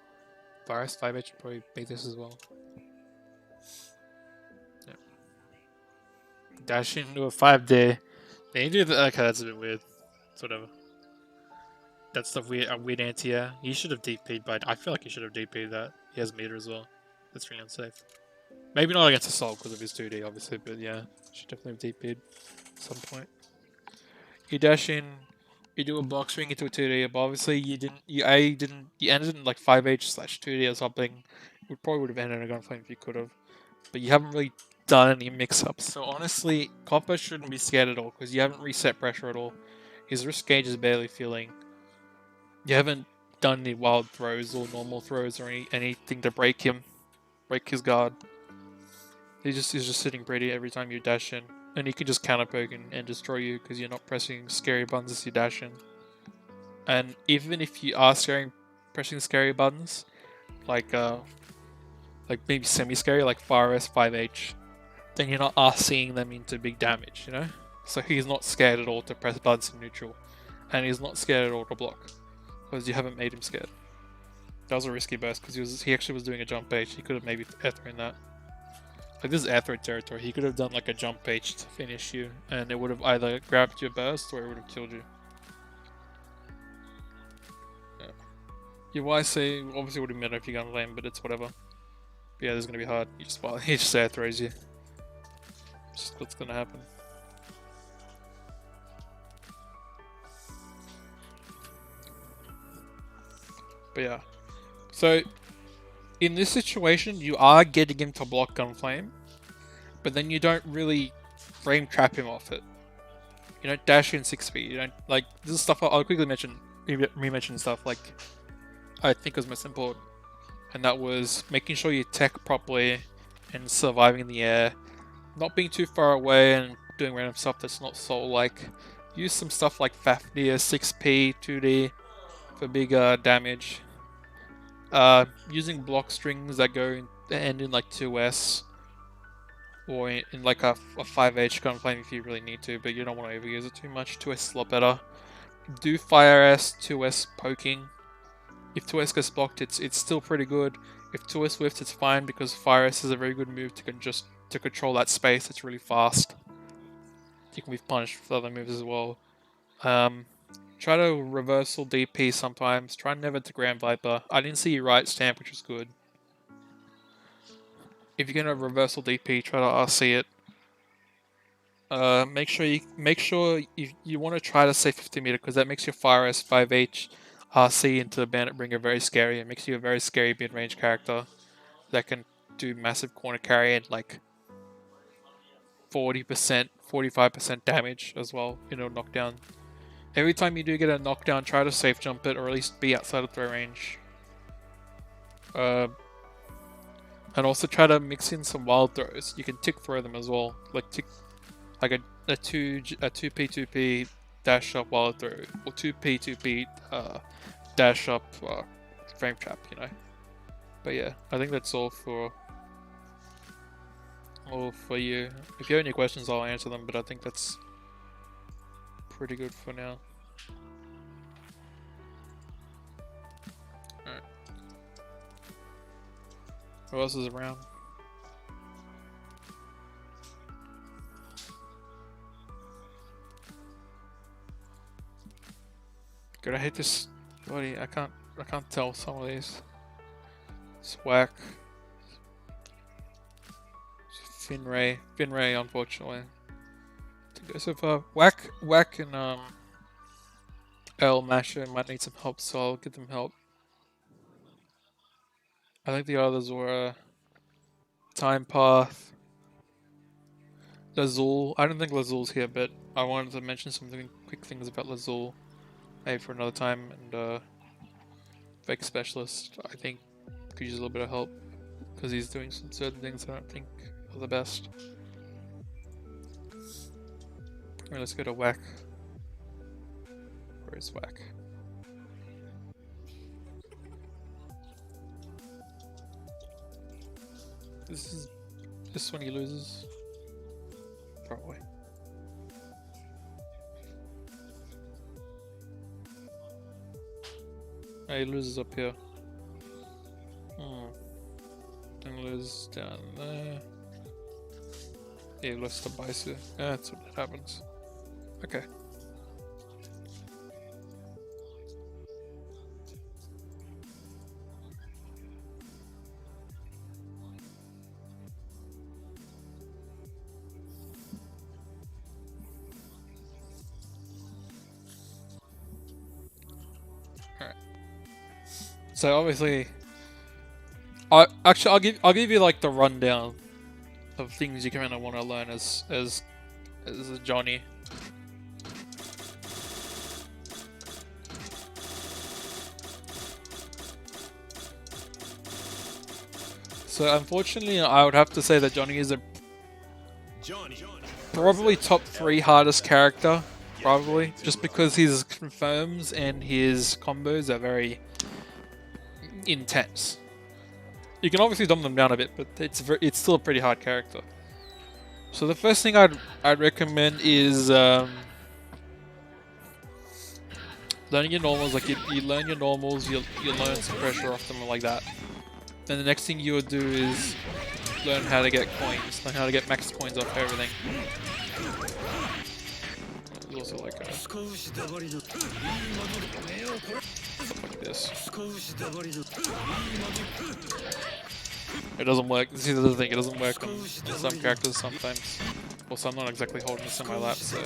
Virus 5h would probably beat this as well. Yeah. Dash into a 5 there. Then you do the. Okay, that's a bit weird. It's whatever. That's the weird anti-air. He should have DP'd, but I feel like he should have DP'd that. He has meter as well. That's really unsafe. Maybe not against Assault because of his 2D, obviously, but yeah, should definitely have DP'd at some point. You dash in, you do a block swing into a 2D, but obviously you ended in like 5h/2D or something. You probably would have ended in a Gunflame if you could have, but you haven't really done any mix-ups. So honestly, Compo shouldn't be scared at all because you haven't reset pressure at all. His risk gauge is barely feeling. You haven't done any wild throws or normal throws or anything to break his guard. He's just sitting pretty every time you dash in, and he can just counter poke and destroy you because you're not pressing scary buttons as you dash in. And even if you are pressing scary buttons, like maybe semi-scary, like Fire S 5H, then you're not RCing them into big damage, you know? So he's not scared at all to press buttons in neutral, and he's not scared at all to block, because you haven't made him scared. That was a risky burst, because he actually was doing a jump H. He could have maybe air thrown that. Like, this is air throw territory. He could have done like a jump H to finish you, and it would have either grabbed your burst or it would have killed you. Yeah. Your YC obviously would have been better if you got lane, but it's whatever. But yeah, this is gonna be hard. He just air throws you. It's just what's gonna happen. But yeah. So, in this situation, you are getting him to block Gunflame, but then you don't really frame trap him off it. You don't dash in 6 speed. You don't, like, this is stuff I'll quickly mention, re-mention stuff, like, I think was most important. And that was making sure you tech properly and surviving in the air. Not being too far away and doing random stuff that's not soul-like. Use some stuff like Fafnir, 6p, 2D for bigger damage. Using block strings that end in like 2s or in like a 5h Gunflame if you really need to, but you don't want to overuse it too much. 2s is a lot better. Do Fire S, 2s poking. If 2s gets blocked, it's still pretty good. If 2s whiffs, it's fine because Fire S is a very good move to control that space. It's really fast. You can be punished with other moves as well. Try to reversal DP sometimes. Try never to Grand Viper. I didn't see you right stamp, which was good. If you're gonna reversal DP, try to RC it. Make sure you want to try to say 50 meter because that makes your Fire S 5H RC into the Bandit Bringer very scary. It makes you a very scary mid-range character that can do massive corner carry and like 40%, 45% damage as well in a knockdown. Every time you do get a knockdown, try to safe jump it or at least be outside of throw range. And also try to mix in some wild throws. You can tick throw them as well, like tick like a 2p dash up wild throw or 2p dash up frame trap, you know. But yeah, I think that's all for you. If you have any questions, I'll answer them. But I think that's pretty good for now. Alright. Who else is around? God, I hate this buddy. I can't tell some of these. Swack. Finray, unfortunately. To go so far. Whack and L Masher might need some help, so I'll give them help. I think the others were Time Path, Lazul. I don't think Lazul's here, but I wanted to mention some quick things about Lazul. maybe for another time. And fake specialist, I think, could use a little bit of help because he's doing some certain things I don't think are the best. Alright, let's go to whack. Where is whack? This one he loses. Probably. Oh, he loses up here. And loses down there. He lost to Baisu. Yeah, that's what happens. Okay. So obviously, I'll give you like the rundown of things you kind of want to learn as a Johnny. So unfortunately, I would have to say that Johnny is probably top 3 hardest character, probably, just because his confirms and his combos are very intense. You can obviously dumb them down a bit, but it's still a pretty hard character. So the first thing I'd recommend is learning your normals. Like you learn your normals, you learn some pressure off them like that. Then the next thing you would do is learn how to get coins, learn how to get max coins off everything. There's also like stuff like this. It doesn't work. This is the other thing. It doesn't work on some characters sometimes. Also, I'm not exactly holding this in my lap, so.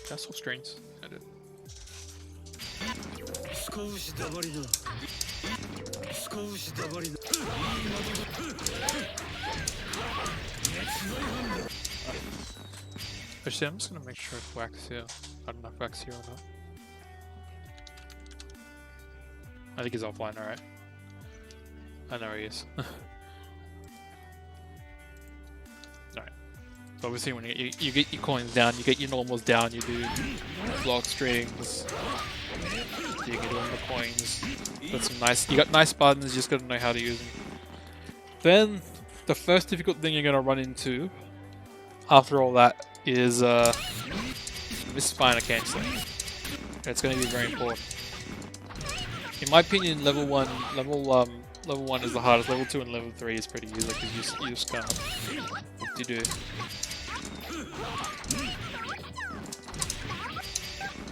That's all strings. I did. Actually, I'm just gonna make sure if Wax here. I don't know if Wax here or not. I think he's offline, alright. I know he is. Alright. So obviously when you get your coins down, you get your normals down, you do block strings, you get all the coins. Got some nice, you got nice buttons, you just gotta know how to use them. Then, the first difficult thing you're gonna run into after all that is misspiner cancelling. It's gonna be very important. In my opinion, level one is the hardest. Level 2 and level 3 is pretty easy because you just kind of what do you do.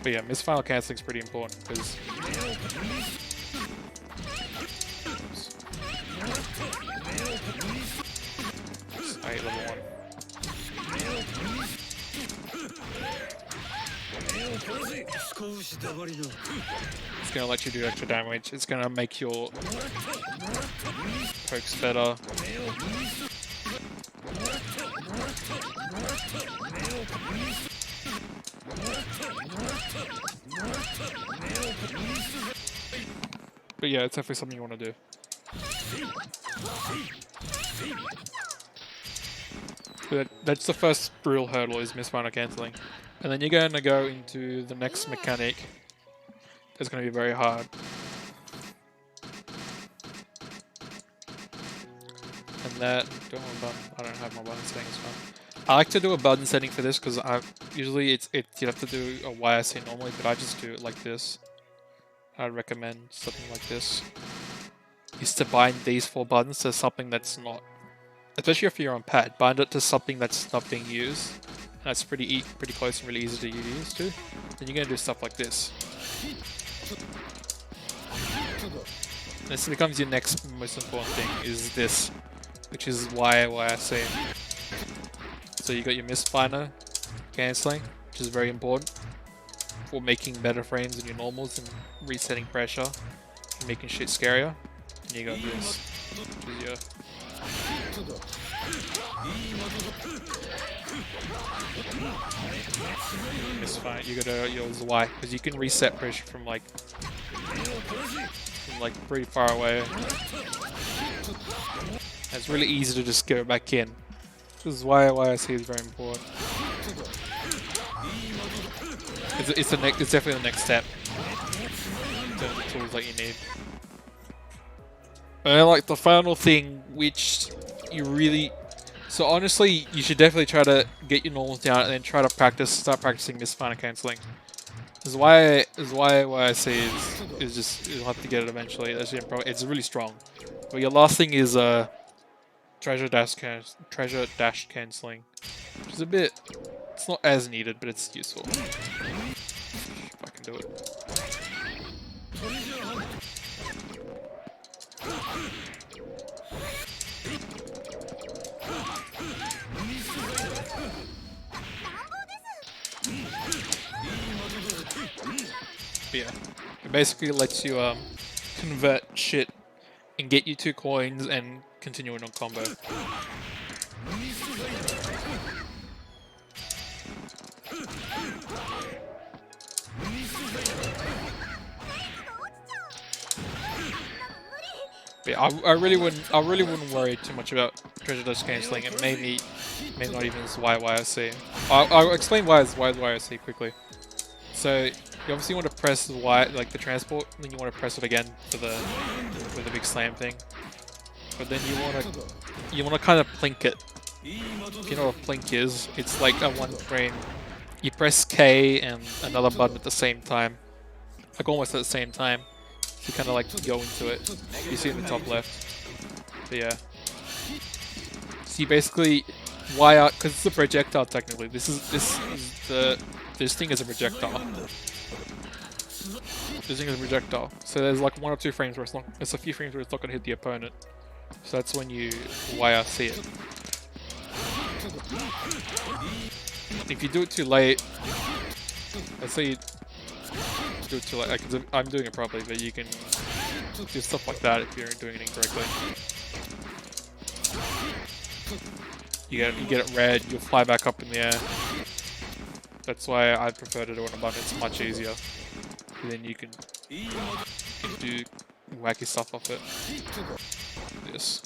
But yeah, misfire cancelling is pretty important because I hate level 1. It's gonna let you do extra damage. It's gonna make your pokes better. But yeah, it's definitely something you want to do. But that's the first real hurdle, is misspiner cancelling. And then you're going to go into the next mechanic. That's going to be very hard. And that, I don't have my button settings on. I like to do a button setting for this because usually you have to do a YSC normally, but I just do it like this. I'd recommend something like this. Is to bind these 4 buttons to something that's not, especially if you're on pad, bind it to something that's not being used. And that's pretty close and really easy to use too. Then you're gonna do stuff like this. This becomes your next most important thing, is this, which is YSC. So you got your misspiner cancelling, which is very important for making better frames in your normals and resetting pressure. making shit scarier. And you got this, which is your... misfire. You gotta use Y, because you can reset pressure from like pretty far away. And it's really easy to just go back in. This is why YRC is very important. It's definitely the next step in terms of tools that you need. And like the final thing, which you really... So honestly, you should definitely try to get your normals down and then try to start practicing misfire cancelling. This is why I say is just you'll have to get it eventually. It's really strong. But your last thing is treasure dash cancelling, which is a bit. It's not as needed, but it's useful. If I can do it. But yeah, it basically lets you convert shit and get you 2 coins and continue on combo. But yeah, I really wouldn't worry too much about treasure dash cancelling, and maybe not even as YYRC. I'll explain why it's YYRC quickly. So you obviously want to press Y, like the transport, and then you want to press it again for the big slam thing. But then you want to kind of plink it. If you know what a plink is, it's like a 1 frame. You press K and another button at the same time, like almost at the same time. So you kind of like go into it. You see in the top left. But yeah. So you basically because it's a projectile technically. This thing is a projectile. This thing is a projectile. So there's like 1 or 2 frames where it's a few frames where it's not gonna hit the opponent. So that's when you YRC it. If you do it too late, let's say you do it too late, I'm doing it properly, but you can do stuff like that if you're doing it incorrectly. You get it red, you'll fly back up in the air. That's why I prefer to do it on a button, it's much easier. And then you can do wacky stuff off it. This.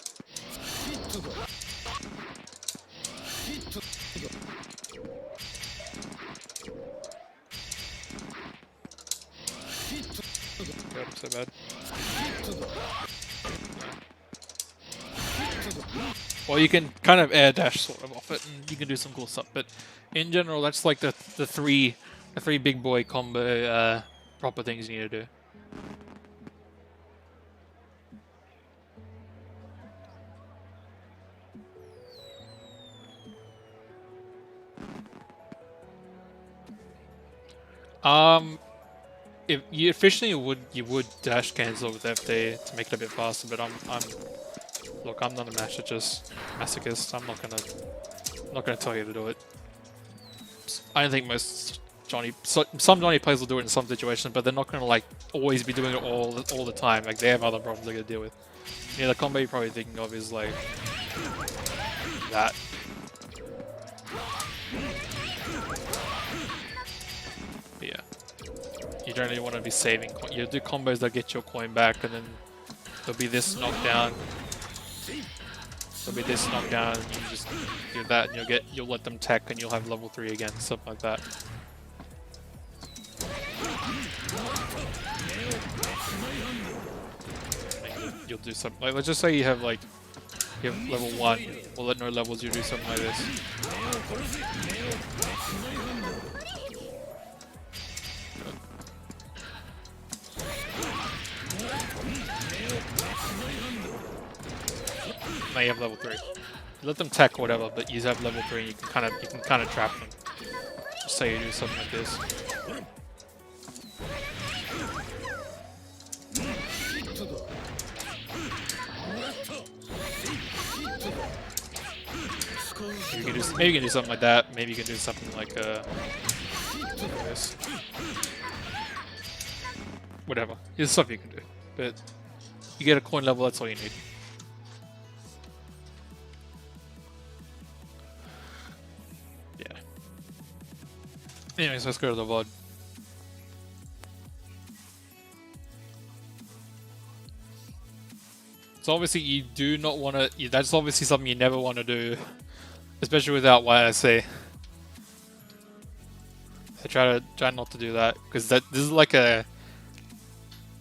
God, I'm so bad. Well, you can kind of air dash sort of off it, and you can do some cool stuff. But in general, that's like the three big boy combo proper things you need to do. If you efficiently you would dash cancel with FD to make it a bit faster, but I'm not a masochist. I'm not gonna tell you to do it. I don't think most some Johnny players will do it in some situations, but they're not gonna like always be doing it all the time. Like they have other problems they gotta deal with. Yeah, the combo you're probably thinking of is like that. But yeah, you don't really want to be saving. You do combos that get your coin back, and then there'll be this knockdown. There'll be this knockdown, and you just do that, and you'll let them tech, and you'll have level 3 again, something like that. You'll do something like, let's just say you have level 1, well at no levels you do something like this. Now you have level 3. You let them tech or whatever, but you have level 3 and you can kind of trap them. Just say you do something like this. Maybe you can do something like that. Maybe you can do something like this. Whatever. There's stuff you can do. but you get a coin level, that's all you need. Yeah. Anyways, let's go to the VOD. So obviously you do not want to, that's obviously something you never want to do, especially without YSA. So try not to do that, because this is like a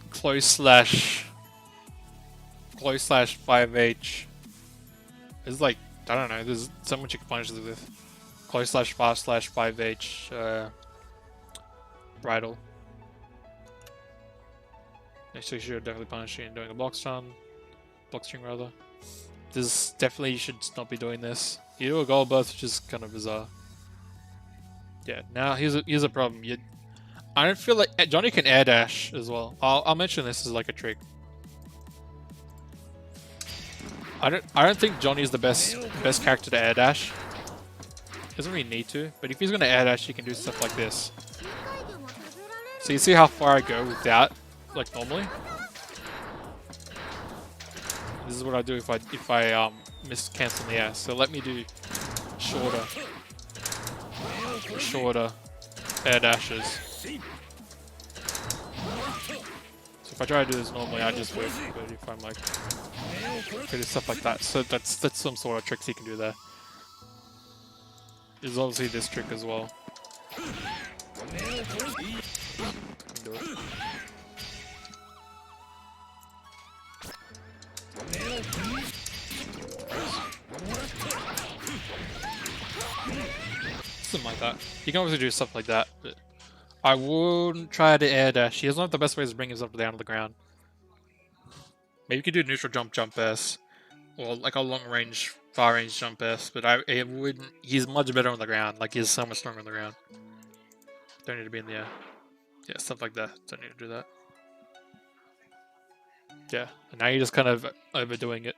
close slash 5H. It's like, I don't know, there's so much you can punish this with. Close slash fast slash 5H bridle. Next you should definitely punish you in doing a block string rather. This definitely, you should not be doing this. You do a gold burst, which is kind of bizarre. Yeah, now here's a problem. I don't feel like Johnny can air dash as well. I'll mention this as like a trick. I don't think Johnny is the best character to air dash. Doesn't really need to, but if he's gonna air dash, he can do stuff like this. So you see how far I go without, like normally. This is what I do if I miss cancel the air. So let me do shorter air dashes. So if I try to do this normally, I just whiff. But if I'm like, do stuff like that, so that's some sort of tricks you can do there. There's obviously this trick as well. Do it. Something like that. You can obviously do stuff like that, but I wouldn't try to air dash. He doesn't have the best ways to bring himself down to the ground. Maybe you could do neutral jump S, or like a long range, far range jump S, but I wouldn't. He's much better on the ground. Like he's so much stronger on the ground. Don't need to be in the air. Yeah, stuff like that. Don't need to do that. Yeah, and now you're just kind of overdoing it.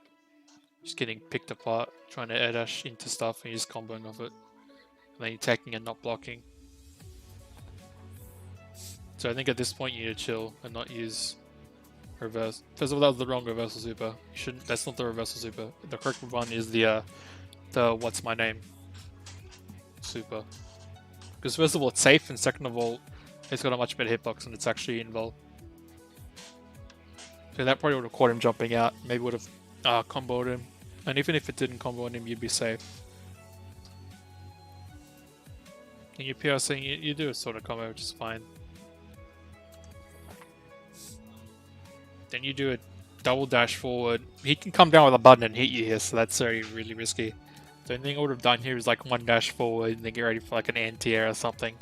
Just getting picked apart, trying to air dash into stuff, and you're just comboing off it. And then you're attacking and not blocking. So I think at this point you need to chill and not use reverse. First of all, that was the wrong reversal super. You shouldn't. That's not the reversal super. The correct one is the what's my name super. Because first of all, it's safe, and second of all, it's got a much better hitbox and it's actually involved. So that probably would have caught him jumping out. Maybe would have comboed him. And even if it didn't combo on him, you'd be safe. And your PRC, you do a sort of combo, which is fine. Then you do a double dash forward. He can come down with a button and hit you here, so that's really risky. The only thing I would have done here is like one dash forward and then get ready for like an anti-air or something.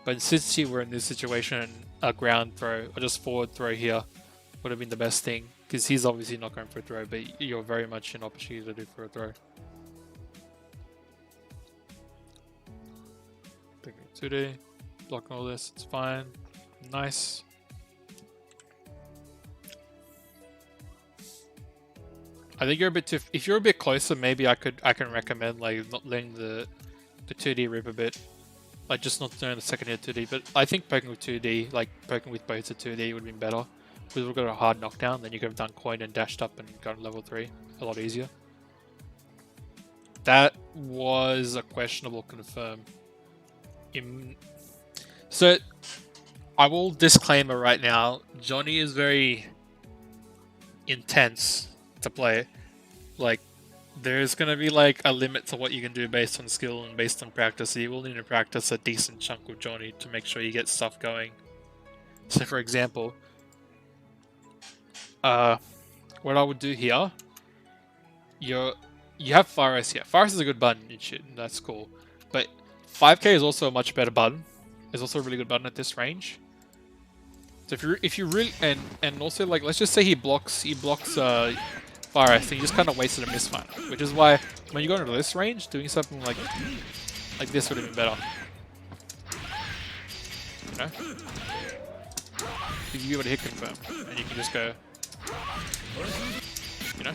But since you were in this situation, a ground throw or just forward throw here would have been the best thing, because he's obviously not going for a throw, but you're very much an opportunity to do for a throw. 2D, blocking all this, it's fine, nice. I think you're a bit too. If you're a bit closer, maybe I can recommend like not letting the 2D rip a bit, like just not doing the second hit 2D. But I think poking with 2D, like poking with both the 2D, would have been better. Because we've got a hard knockdown, then you could have done coin and dashed up and gone level 3 a lot easier. That was a questionable confirm. So I will disclaimer right now. Johnny is very intense to play. Like there's gonna be like a limit to what you can do based on skill and based on practice. So you will need to practice a decent chunk with Johnny to make sure you get stuff going. So for example, what I would do here, you have Faris here. Faris is a good button and shit, and that's cool. But 5k is also a much better button. It's also a really good button at this range. So if you really and also like let's just say he blocks Faris, and you just kind of wasted a misfire. Which is why when you go into this range, doing something like this would have been better. You know? You able to hit confirm, and you can just go. You know?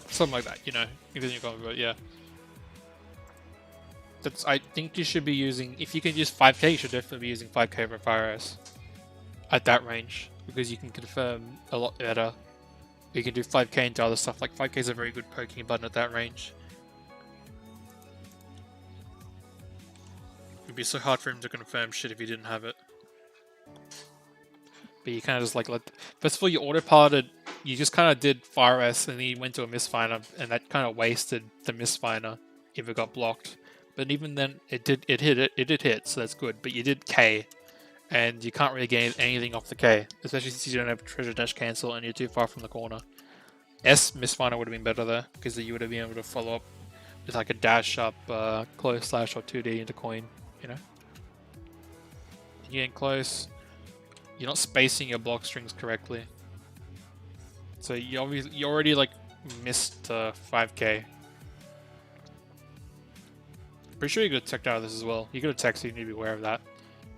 Something like that, you know, even you can't, but yeah. I think you should be using, if you can use 5k, you should definitely be using 5k for Fire S at that range, because you can confirm a lot better. You can do 5k into other stuff, like 5k is a very good poking button at that range. It'd be so hard for him to confirm shit if he didn't have it. But you kind of just like first of all, you autopiloted, you just kind of did Fire S and then you went to a Misfiner, and that kind of wasted the Misfiner if it got blocked. But even then, it did hit, so that's good. But you did K, and you can't really gain anything off the K, especially since you don't have Treasure Dash cancel and you're too far from the corner. S Misfiner would have been better there, because you would have been able to follow up with like a dash up, close slash or 2D into coin, you know? You're getting close. You're not spacing your block strings correctly. So you already like missed 5k. Pretty sure you could have teched out of this as well. You could have tech, so you need to be aware of that,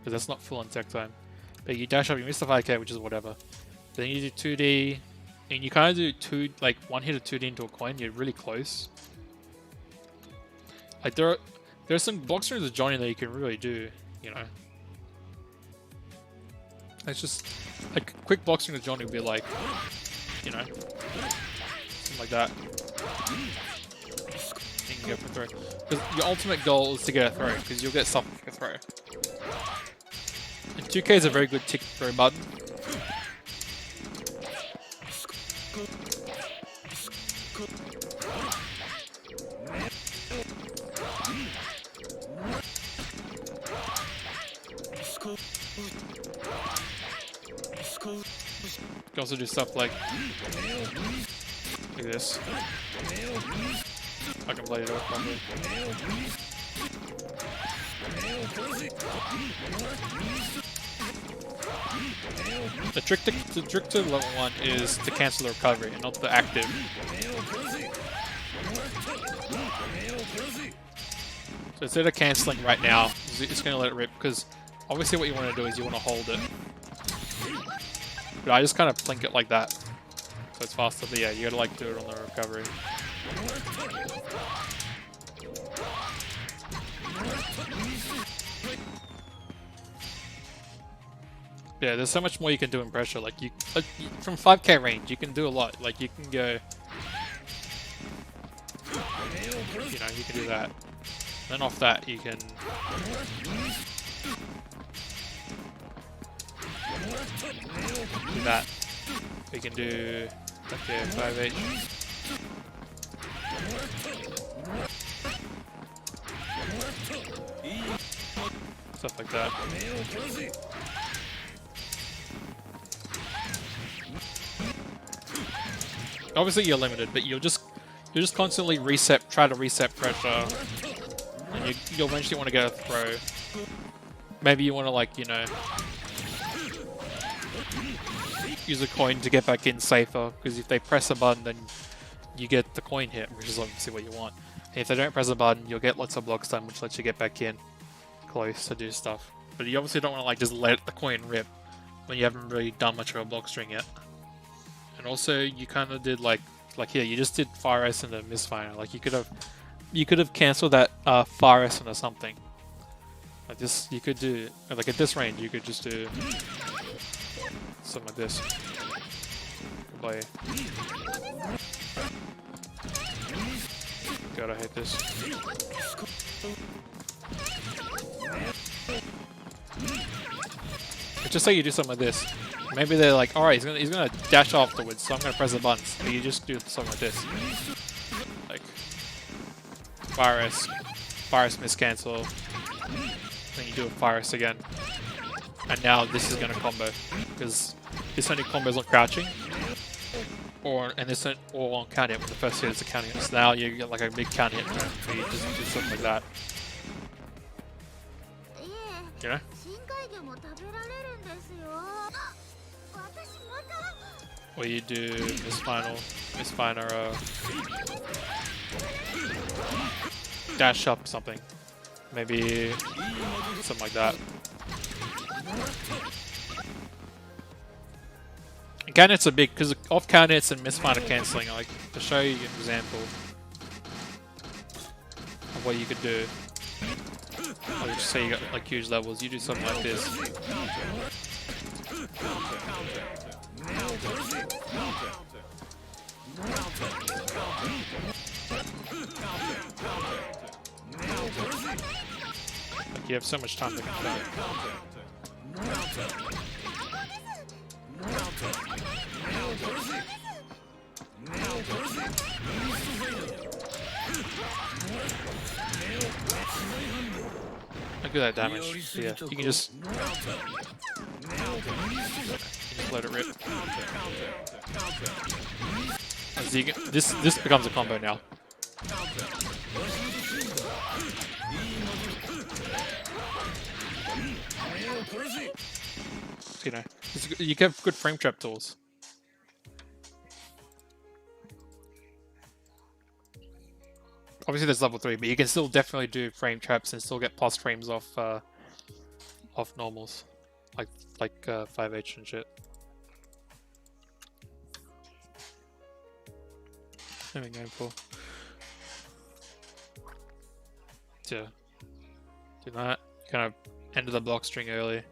because that's not full on tech time. But you dash up, you miss the 5k, which is whatever. Then you do 2D, and you kind of do one hit of 2D into a coin. You're really close. Like there's some block strings of Johnny that you can really do, you know. It's just like quick block string of Johnny would be like, you know, something like that. You can go for throw. Because your ultimate goal is to get a throw, because you'll get something for a throw. And 2k is a very good tick throw button. You can also do stuff like this. I can play it off properly. The trick to level 1 is to cancel the recovery and not the active. So instead of cancelling right now, it's going to let it rip, because obviously what you want to do is you want to hold it. But I just kind of plink it like that, so it's faster. But yeah, you gotta like do it on the recovery. Yeah, there's so much more you can do in pressure. Like from 5k range, you can do a lot. Like you can go, you know, you can do that. Then off that, you can. Do that. We can do okay, 5H. Stuff like that. Obviously you're limited, but you'll just constantly try to reset pressure. And you'll eventually want to get a throw. Maybe you want to, like, you know, use a coin to get back in safer, because if they press a button, then you get the coin hit, which is obviously what you want. And if they don't press a button, you'll get lots of blocks done, which lets you get back in close to do stuff. But you obviously don't want to like just let the coin rip when you haven't really done much of a block string yet. And also, you kind of did like here, you just did Fire S into Misfiner. Like you could have cancelled that Fire S into something. Like this, you could do like at this range, you could just do something like this. Play. God, I hate this. But just say you do something like this. Maybe they're like, alright, he's gonna dash afterwards, so I'm gonna press the buttons. But you just do something like this. Like Fire S miscancel. Then you do a Fire S again. And now this is gonna combo. Because this only combos on crouching. And this all on count hit when the first hit is a count hit. So now you get like a big count hit, so you just do something like that. You know? Or you do Misfiner, dash up something. Maybe something like that. And count hits are big, because off count hits and Misfiner cancelling, like, to show you an example of what you could do. Or just say you got like huge levels, you do something like this. Like you have so much time to confirm. Look at that damage. So yeah, you can just let it rip. So you can, this becomes a combo now. You know, you get good frame trap tools. Obviously, there's level 3, but you can still definitely do frame traps and still get plus frames off normals, like 5H and shit. What am I going for? Yeah, do that. Kind of end of the block string early.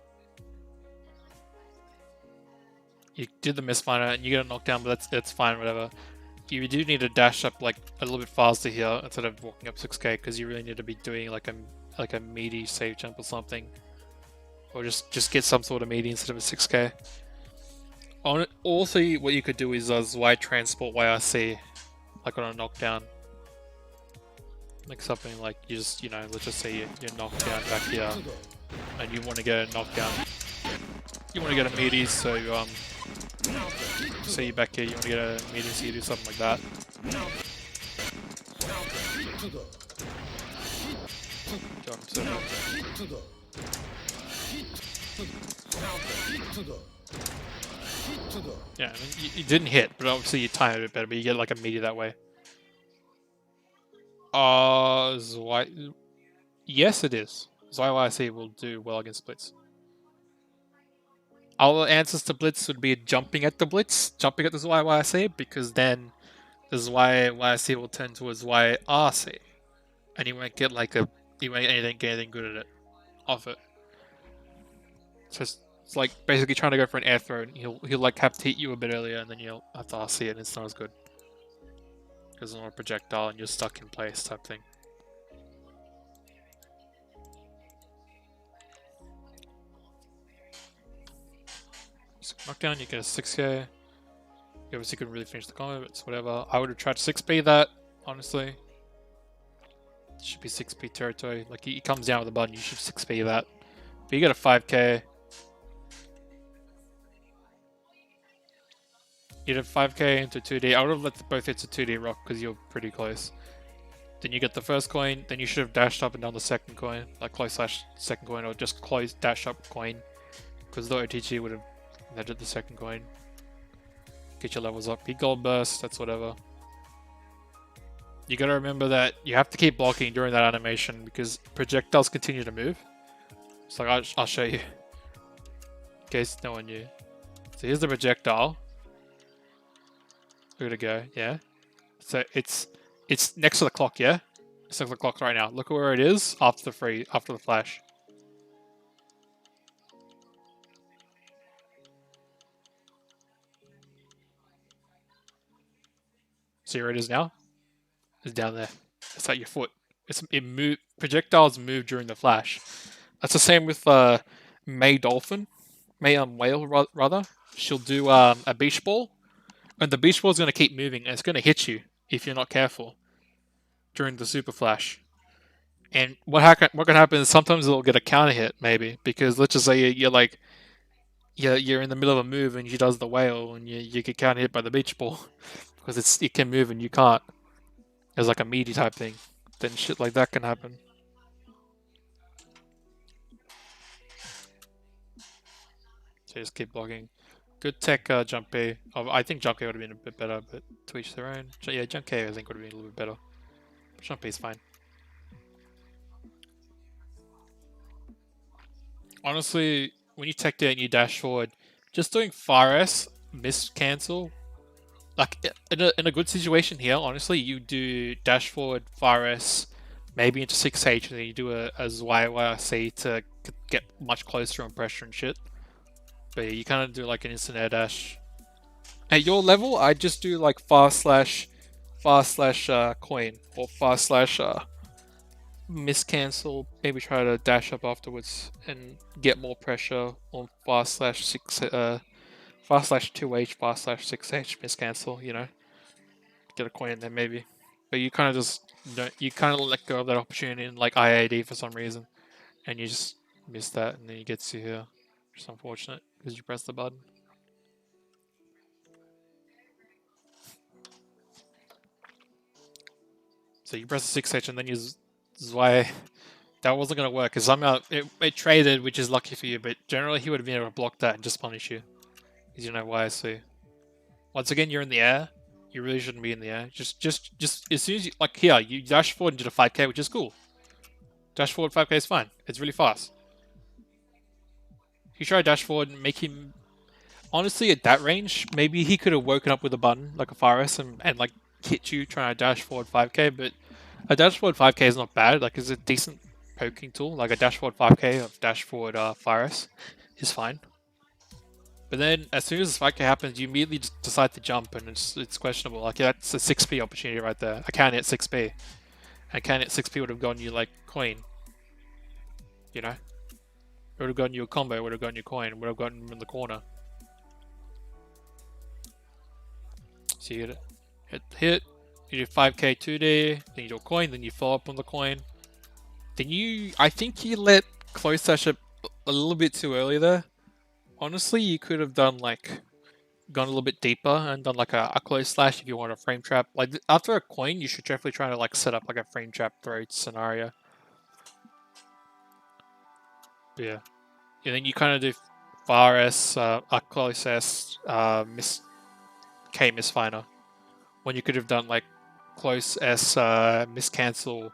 You did the misfinder and you get a knockdown, but that's fine, whatever. You do need to dash up like a little bit faster here instead of walking up 6k, because you really need to be doing like a meaty save jump or something, or just get some sort of meaty instead of a 6k. Also, what you could do is Y transport YRC, like on a knockdown, like something like you just, you know, let's just say you're knocked down back here, and you want to get a knockdown. You want to get a meaty, so say you're back here, you want to get a meeting, so you do something like that. Yeah, I mean, you didn't hit, but obviously you time it a bit better, but you get like a meaty that way. Yes, it is. ZYYC will do well against Blitz. Our answers to Blitz would be jumping at the Blitz, jumping at the ZYYC, because then the ZYYC will turn towards YRC, and you won't get like you won't get anything good at it off it. So it's like basically trying to go for an air throw, and he'll like have to hit you a bit earlier, and then you'll have to RC it, and it's not as good because it's not a projectile, and you're stuck in place type thing. Knockdown, you get a 6k. You obviously couldn't really finish the combo, but it's whatever. I would have tried to 6p that, honestly. It should be 6p territory. Like, he comes down with a button, you should 6p that. But you get a 5k. You did 5k into 2D. I would have let both hits a 2D rock because you're pretty close. Then you get the first coin, then you should have dashed up and done the second coin. Like close slash second coin, or just close dash up coin. Because the OTG would have netted the second coin. Get your levels up. He gold burst, that's whatever. You gotta remember that you have to keep blocking during that animation because projectiles continue to move. So like, I'll show you. In case no one knew. So here's the projectile. Look at it go, yeah. So it's next to the clock, yeah? It's next to the clock right now. Look at where it is after the flash. See where it is now? It's down there. It's at your foot. Projectiles move during the flash. That's the same with May Dolphin. May Whale rather. She'll do a beach ball. And the beach ball is going to keep moving, and it's going to hit you if you're not careful during the super flash. And what can happen is sometimes it'll get a counter hit, maybe, because let's just say you're in the middle of a move and she does the whale, and you get counter hit by the beach ball because it can move and you can't. It's like a meaty type thing. Then shit like that can happen. So just keep blocking. Good tech jump A. I think jump K would have been a bit better, but to each their own. Yeah, jump K I think would have been a little bit better. But jump A is fine. Honestly, when you tech there and you dash forward, just doing far S, miss cancel. Like in a good situation here, honestly, you do dash forward, far S, maybe into 6H, and then you do a YYC to get much closer on pressure and shit. But yeah, you kind of do like an instant air dash. At your level, I just do like fast slash coin, or fast slash miss cancel. Maybe try to dash up afterwards and get more pressure on fast slash 2H, fast slash 6H miss cancel. You know, get a coin in there maybe. But you kind of just don't. You kind of let go of that opportunity in like IAD for some reason, and you just miss that, and then you get to here. Which is unfortunate because you press the button. So you press the 6H and then this is why that wasn't going to work, because somehow it traded, which is lucky for you, but generally he would have been able to block that and just punish you. Because you know why, so... Once again, you're in the air. You really shouldn't be in the air. Just as soon as you... Like here, you dash forward and did a 5k, which is cool. Dash forward 5k is fine. It's really fast. If you try to dash forward and make him... Honestly, at that range, maybe he could have woken up with a button, like a Virus, and like hit you trying to dash forward 5k, but a dash forward 5k is not bad. Like, it's a decent poking tool. Like a dash forward 5k of dash forward Virus is fine. But then as soon as this 5k happens, you immediately just decide to jump, and it's questionable. Like, that's a 6p opportunity right there. I can't hit 6p. And can't hit 6p would have gotten you like coin. You know? It would have gotten you a combo, would have gotten you coin, would have gotten him in the corner. So you hit, you do 5k 2D, then you do a coin, then you follow up on the coin. Then I think you let close slash a little bit too early there. Honestly, you could have done like, gone a little bit deeper and done like a close slash if you want a frame trap. Like after a coin, you should definitely try to like set up like a frame trap throw scenario. But yeah. And then you kind of do far S, close S, misfiner. When you could have done like close S, miscancel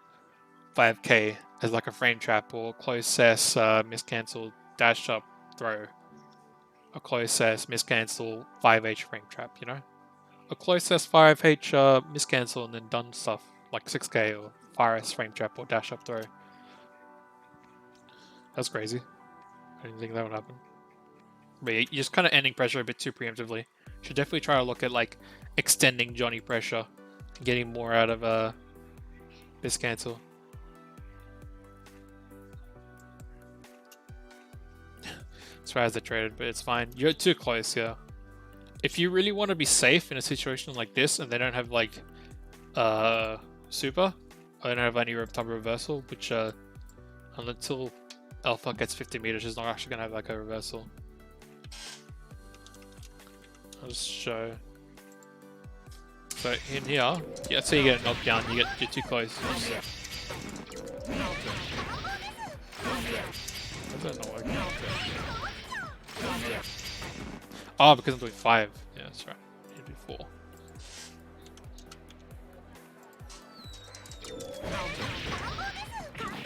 5k as like a frame trap, or close S, miscancel dash up throw. A close S, miscancel 5h frame trap, you know? A close S 5h miscancel and then done stuff like 6k or fire S frame trap or dash up throw. That's crazy. I didn't think that would happen. But you're just kind of ending pressure a bit too preemptively. Should definitely try to look at like extending Johnny pressure, getting more out of miscancel. As far as they traded, but it's fine. You're too close here. If you really want to be safe in a situation like this, and they don't have like super, or they don't have any top reversal, which until Alpha gets 50 meters, is not actually gonna have like a reversal. I'll just show. So in here, yeah, so you get knocked down. You're too close. How's that not working? Oh, because I'm doing 5. Yeah, that's right. You do 4.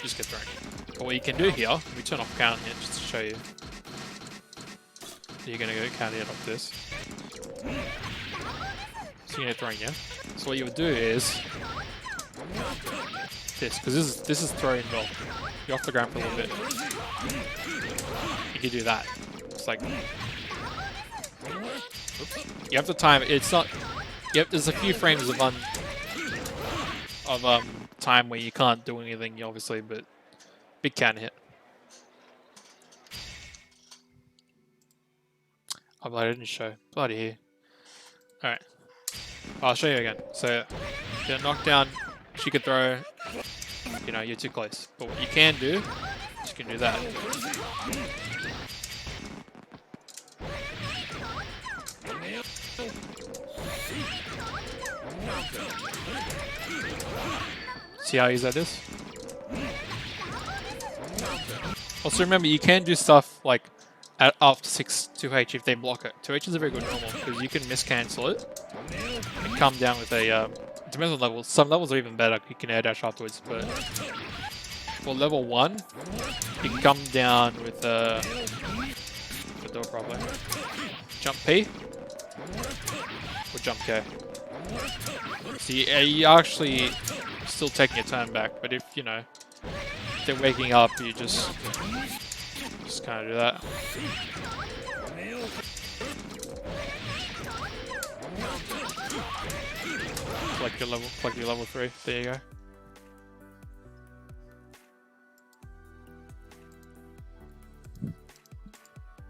Just get thrown. But what you can do here, we turn off count here just to show you. You're gonna go count it off this. So you're gonna throw, yeah. So what you would do is this, because this is throwing roll. You're off the ground for a little bit. You can do that. It's like, oops. You have to time it. It's not. Yep. There's a few frames of time where you can't do anything, obviously, but big can hit. Oh, but I didn't show. Bloody here. All right. I'll show you again. So, get a knockdown. She could throw. You know, you're too close. But what you can do is you can do that. See how easy that is? Also remember, you can do stuff like after 2H if they block it. 2H is a very good normal because you can miscancel it and come down with a... it depends on levels. Some levels are even better. You can air dash afterwards, but for level 1, you can come down with a... do it properly. Jump P or jump K. So you actually still taking your turn back. But if, you know, if they're waking up, you just kind of do that. Collect your level 3. There you go.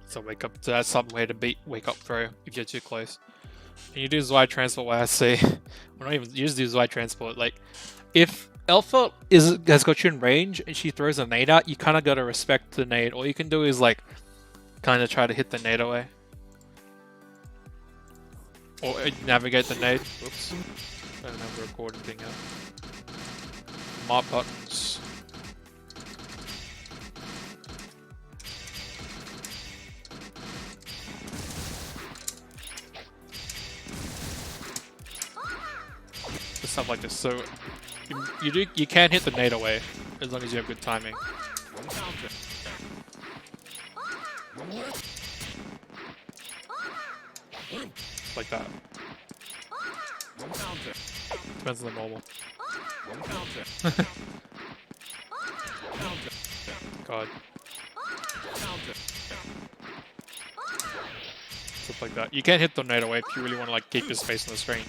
So wake up. So that's some way to wake up throw if you're too close. And you do Zwei transport YSC. Well, not even. You just do Zwei transport. Like, if Elfa has got you in range and she throws a nade out, you kind of gotta respect the nade. All you can do is like, kind of try to hit the nade away, or navigate the nade. Whoops. I don't have the recording thing up. Mark buttons. Stuff like this. So you can hit the nade away as long as you have good timing. Like that. Depends on the mobile. God. Stuff like that. You can hit the nade away if you really want to like keep your space on the screen.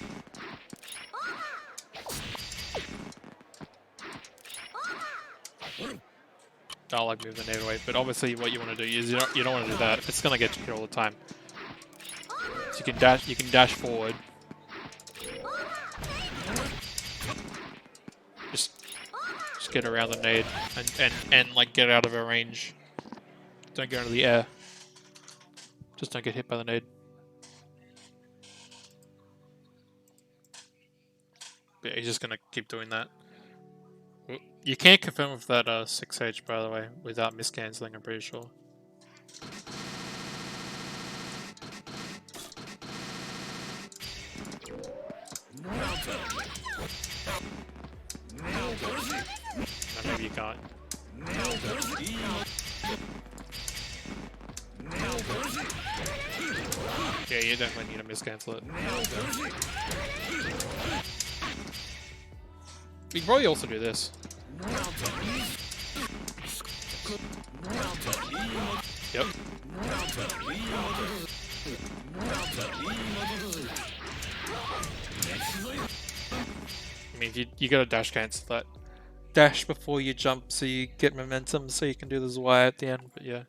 I'll like move the nade away, but obviously what you want to do is you don't want to do that. It's gonna get you hit all the time. So you can dash forward. Just get around the nade and like get out of her range. Don't go into the air. Just don't get hit by the nade. But yeah, he's just gonna keep doing that. You can't confirm with that 6H, by the way, without miscancelling, I'm pretty sure. No, maybe you can't. Yeah, you definitely need to miscancel it. You can probably also do this. Yep. I mean, you gotta dash cancel that. Dash before you jump so you get momentum so you can do the Zwei at the end, but yeah.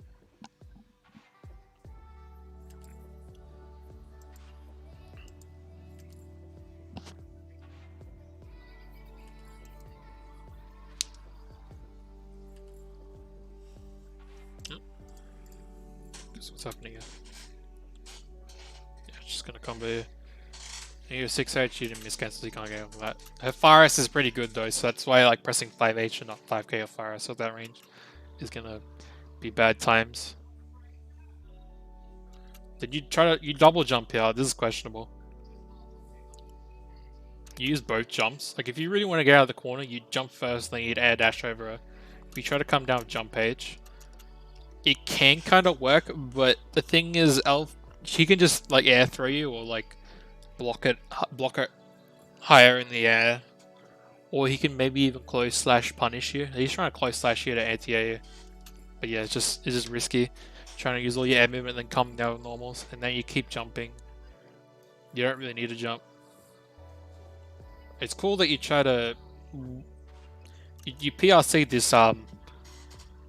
What's happening here? Yeah, just gonna combo here. And you're 6H, you didn't miscancel, so you can't get over that. Her Fire S is pretty good though, so that's why like pressing 5H and not 5K or Fire S at that range is gonna be bad times. Did you double jump here? This is questionable. You use both jumps. Like if you really want to get out of the corner, you jump first, then you'd air dash over her. If you try to come down with jump H, it can kind of work, but the thing is, she can just like air throw you or like block it higher in the air, or he can maybe even close slash punish you. He's trying to close slash you to anti-air you, but yeah, it's just risky. Trying to use all your air movement, then come down with normals, and then you keep jumping. You don't really need to jump. It's cool that you try to you PRC this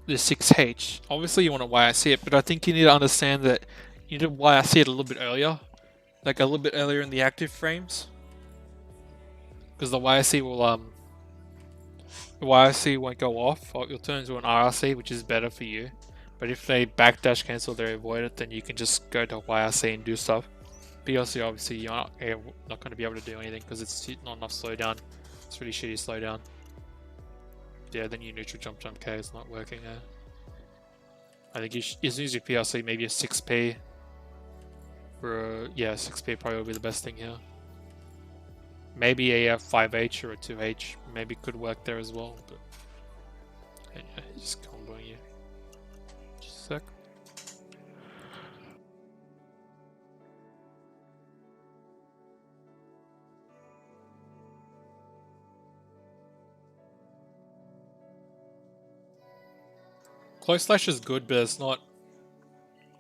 6H. Obviously you want to YRC it, but I think you need to understand that you need to YRC it a little bit earlier. Like a little bit earlier in the active frames. Because the YRC won't go off. You'll turn into an RRC, which is better for you. But if they backdash cancel their avoid it, then you can just go to YRC and do stuff. PRC obviously you're not going to be able to do anything because it's not enough slowdown. It's really shitty slowdown. Yeah, then you neutral jump K, it's not working there. I think you should use your PRC, maybe a 6P. Or yeah, 6P probably would be the best thing here. Maybe a 5H or a 2H maybe could work there as well. But yeah, just comboing you. Just a sec. Close slash is good, but it's not.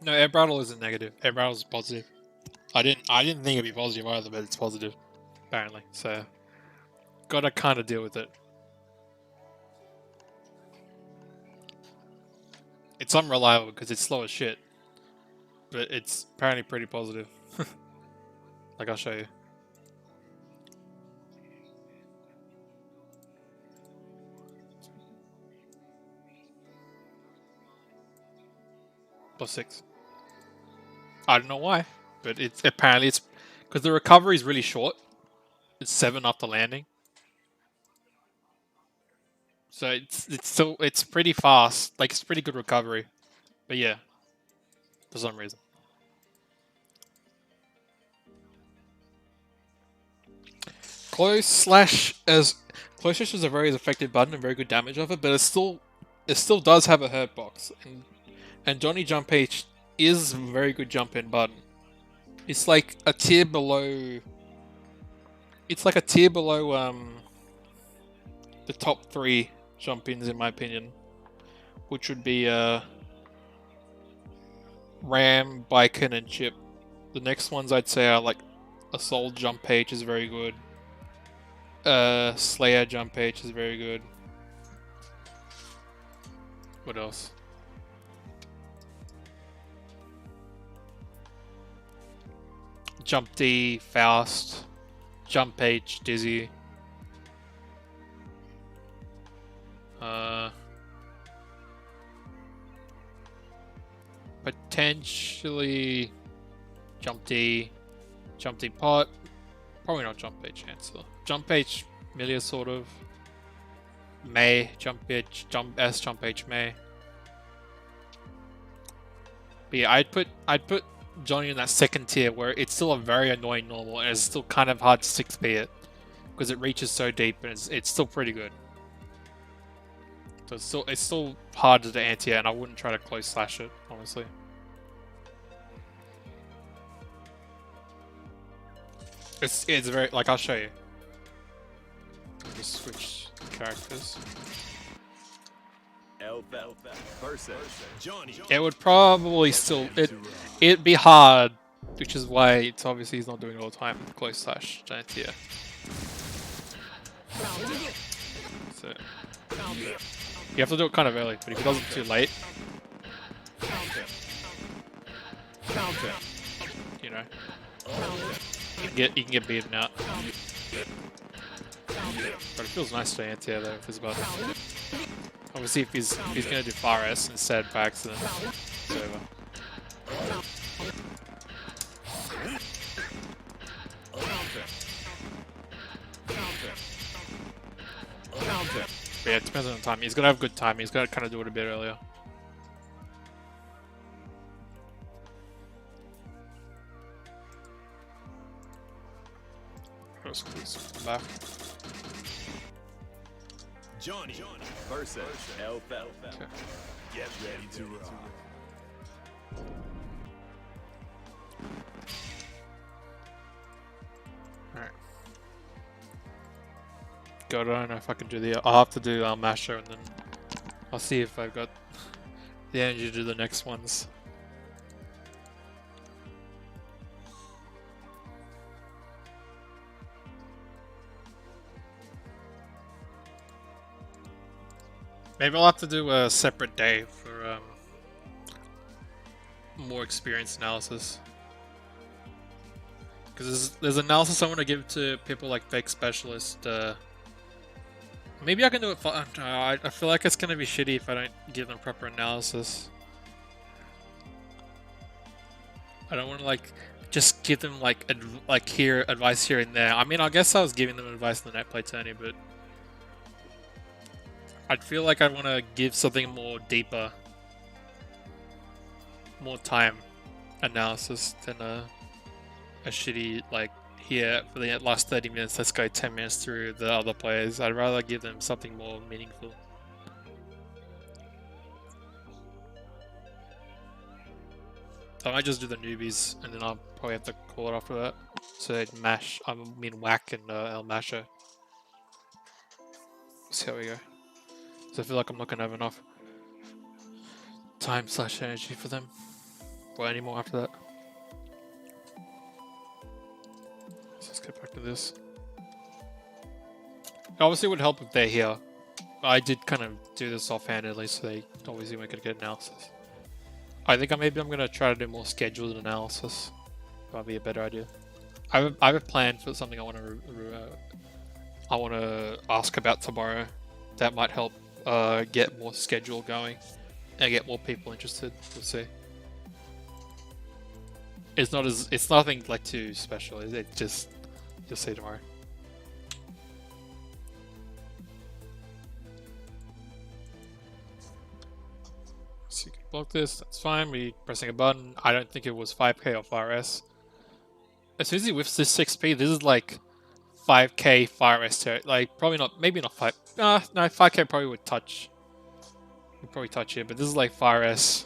No, air battle isn't negative. Air battle is positive. I didn't think it'd be positive either, but it's positive, apparently. So, gotta kind of deal with it. It's unreliable because it's slow as shit, but it's apparently pretty positive. Like I'll show you. +6. I don't know why, but it's apparently it's because the recovery is really short. It's 7 after landing, so it's pretty fast. Like it's pretty good recovery, but yeah, for some reason. Close slash is a very effective button and very good damage of it, but it still does have a hurt box, and Johnny Jump H is a very good jump in button. It's like a tier below. It's like a tier below the top 3 jump ins in my opinion, which would be Ram, Biken, and Chip. The next ones I'd say are like Assault Jump H is very good. Slayer Jump H is very good. What else? Jump D, Faust, Jump H, Dizzy. Potentially Jump D Pot. Probably not Jump H Answer. Jump H Milia sort of. May, Jump H, Jump S, Jump H May. But yeah, I'd put Johnny in that second tier where it's still a very annoying normal and it's still kind of hard to 6p it because it reaches so deep and it's still pretty good. So it's still harder to anti and I wouldn't try to close slash it, honestly. It's very like I'll show you. Just switch characters. It would probably still it'd be hard, which is why it's obviously he's not doing it all the time. Close slash giant tier. So you have to do it kind of early, but if he does it too late, you know, you can get beaten out. But it feels nice to anti-air though with his button. Obviously, if he's gonna do far S instead by accident, it's over. But yeah, it depends on the time. He's gonna have good time. He's gonna kind of do it a bit earlier. Let's squeeze back. Johnny versus El Fel. Okay. Get ready to rock. Alright. God, I don't know if I can do the. I'll have to do Masher and then I'll see if I've got the energy to do the next ones. Maybe I'll have to do a separate day for more experience analysis. Because there's analysis I want to give to people like Fake Specialist. Maybe I can do it. I feel like it's gonna be shitty if I don't give them proper analysis. I don't want to like just give them like advice here and there. I mean, I guess I was giving them advice in the Netplay tourney, but I'd feel like I want to give something more deeper, more time analysis than a shitty like here for the last 30 minutes. Let's go 10 minutes through the other players. I'd rather give them something more meaningful. So I might just do the newbies and then I'll probably have to call it after that. So mash, I mean whack and El Masher. See how we go. So I feel like I'm not gonna have enough. time / energy for them. Or any more after that. Let's get back to this. Obviously, it would help if they're here. I did kind of do this offhandedly, so they obviously weren't going to get analysis. I think maybe I'm going to try to do more scheduled analysis. That'd be a better idea. I have a plan for something I want to ask about tomorrow. That might help get more schedule going and get more people interested. We'll see. It's nothing like too special. It just you'll see tomorrow. So you can block this. That's fine. We pressing a button. I don't think it was 5k or 5S. As soon as he whiffs this 6p, this is like 5k 5S territory. Like probably not. Maybe not 5. No, 5k probably would touch. Would probably touch it, but this is like 5S.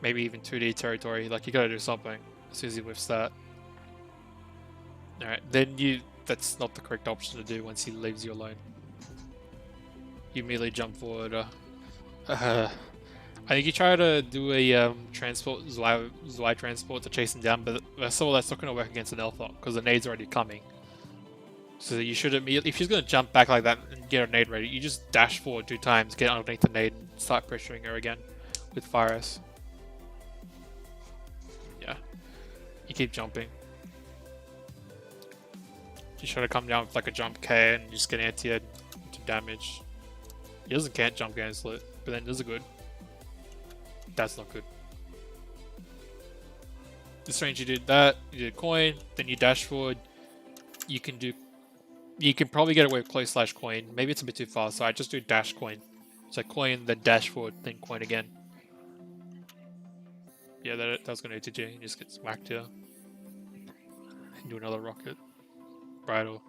Maybe even 2D territory. Like you gotta do something as soon as he whiffs that. Alright, then that's not the correct option to do once he leaves you alone. You immediately jump forward. I think you try to do a transport, Zwei transport to chase him down, but that's not going to work against an Alpha, because the nade's already coming. So you should immediately, if she's going to jump back like that and get her nade ready, you just dash forward 2 times, get underneath the nade, and start pressuring her again with Fire S. Yeah. You keep jumping. You try to come down with like a jump K and just get anti-ed into damage. He can't jump cancel it, but then this is good. That's not good. This range you did that, you did coin, then you dash forward. You can probably get away with close / coin. Maybe it's a bit too fast, so I just do dash coin. So coin, then dash forward, then coin again. Yeah, that was gonna ATG. He just gets whacked here. And do another rocket. Bridle.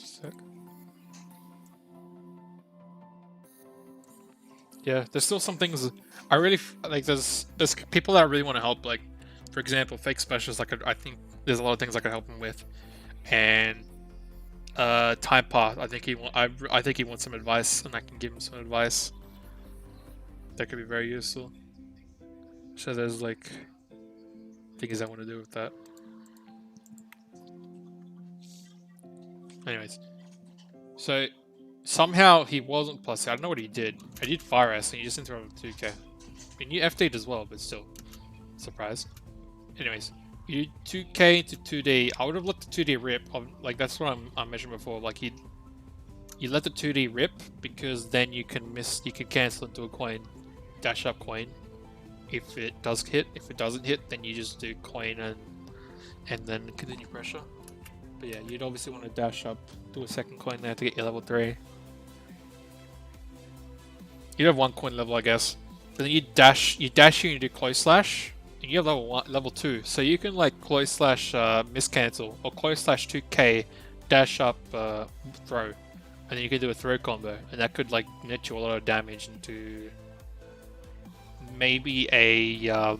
Sick. Yeah, there's still some things I really like. There's people that I really want to help. Like, for example, fake specials. I think there's a lot of things I could help him with, and time path. I think he wants some advice, and I can give him some advice. That could be very useful. So there's like things I want to do with that. Anyways, so somehow he wasn't plus. I don't know what he did. I did Fire S and he just interrupted 2k. I mean, you FD'd as well, but still, surprise. Anyways, you 2k into 2D. I would have let the 2D rip. Like that's what I mentioned before. Like you let the 2D rip because then you can cancel into a coin, dash up coin. If it does hit, if it doesn't hit, then you just do coin and then continue pressure. But yeah, you'd obviously want to dash up, do a second coin there to get your level 3. You'd have 1 coin level, I guess. But then you dash here and you do close slash, and you have level 2. So you can like close slash miscancel or close slash 2k, dash up throw, and then you can do a throw combo, and that could like net you a lot of damage into maybe a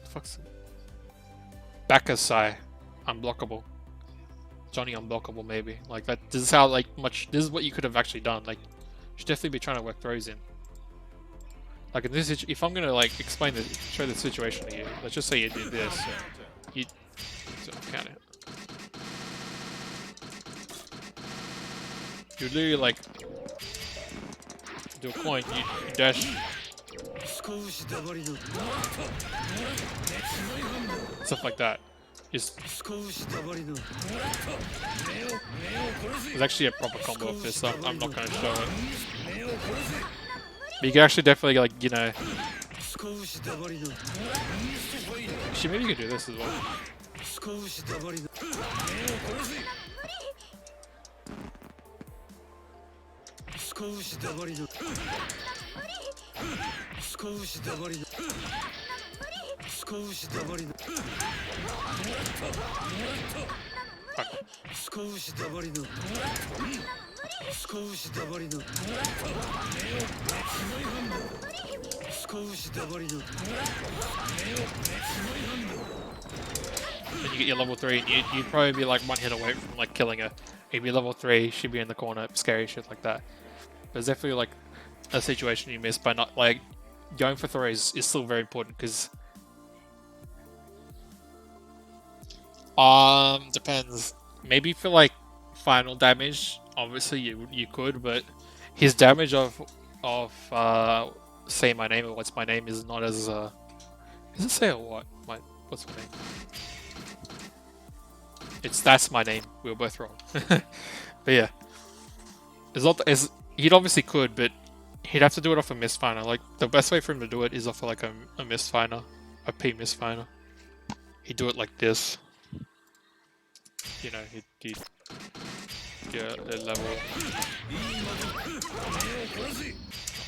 fuck's Bakasai unblockable. Johnny unblockable maybe. Like that this is how this is what you could have actually done. Like you should definitely be trying to work throws in. Like in this if I'm gonna like show the situation to you, let's just say you did this. So count it. You literally like do a coin, you dash. Stuff like that. Just there's actually a proper combo of this, so I'm not going to show it. But you can actually definitely like, you know. Actually, maybe you can do this as well. Then you get your level 3 and you'd probably be like 1 hit away from like killing her. He'd be level 3, she'd be in the corner, scary shit like that. There's definitely like a situation you miss by not like going for throws is still very important because depends. Maybe for like final damage, obviously you could, but his damage of say my name or what's my name is not as does it say or what? What's my name? It's that's my name. We were both wrong. But yeah. He'd obviously could, but he'd have to do it off a misfiner. Like the best way for him to do it is off of like a misfiner. A P misfiner. He'd do it like this. You know, he'd get a level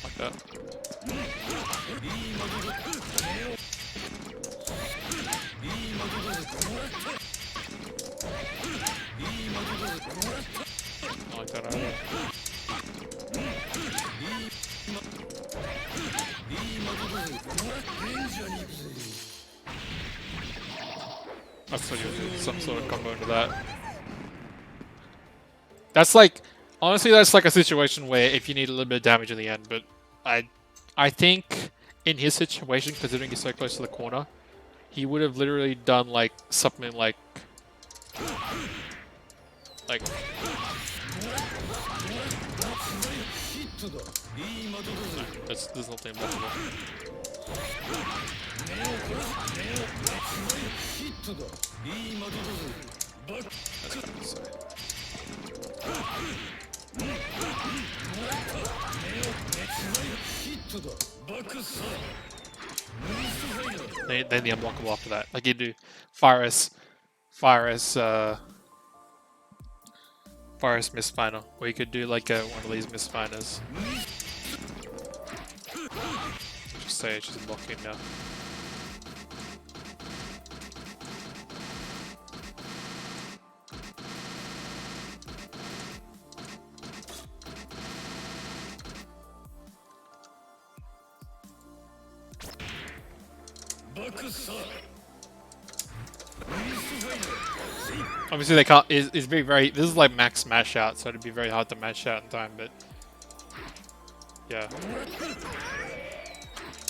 like that. Not like that either. That's what you'll do, some sort of combo into that. That's like, honestly, that's like a situation where if you need a little bit of damage in the end, but I think in his situation, considering he's so close to the corner, he would have literally done like something like there's nothing impossible. That's kind of insane. Then the unblockable after that. Like you do Fire-S misfiner, or you could do like one of these misfiners. Just say it's just blocking now. Obviously they can't, it's very, this is like max smash out, so it'd be very hard to mash out in time, but yeah.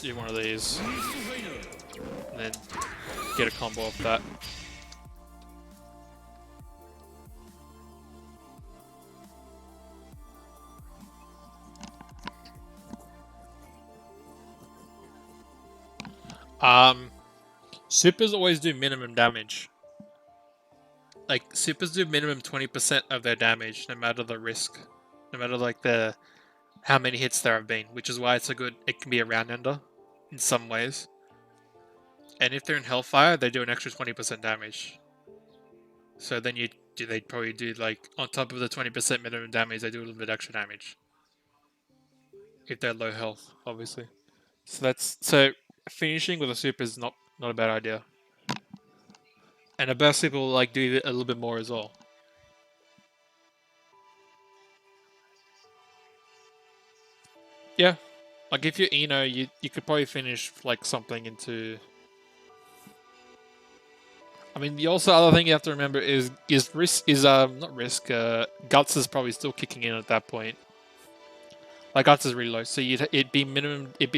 Do one of these, and then get a combo off that. Supers always do minimum damage. Like, supers do minimum 20% of their damage, no matter the risk. No matter, like, how many hits there have been. Which is why it's it can be a round ender, in some ways. And if they're in Hellfire, they do an extra 20% damage. So then they'd probably do, like, on top of the 20% minimum damage, they do a little bit extra damage. If they're low health, obviously. So finishing with a super is not a bad idea. And a burst super will like do a little bit more as well. Yeah. Like if you're Eno, you could probably finish like something into. I mean, the also other thing you have to remember is not risk. Guts is probably still kicking in at that point. Like Guts is really low, so it'd be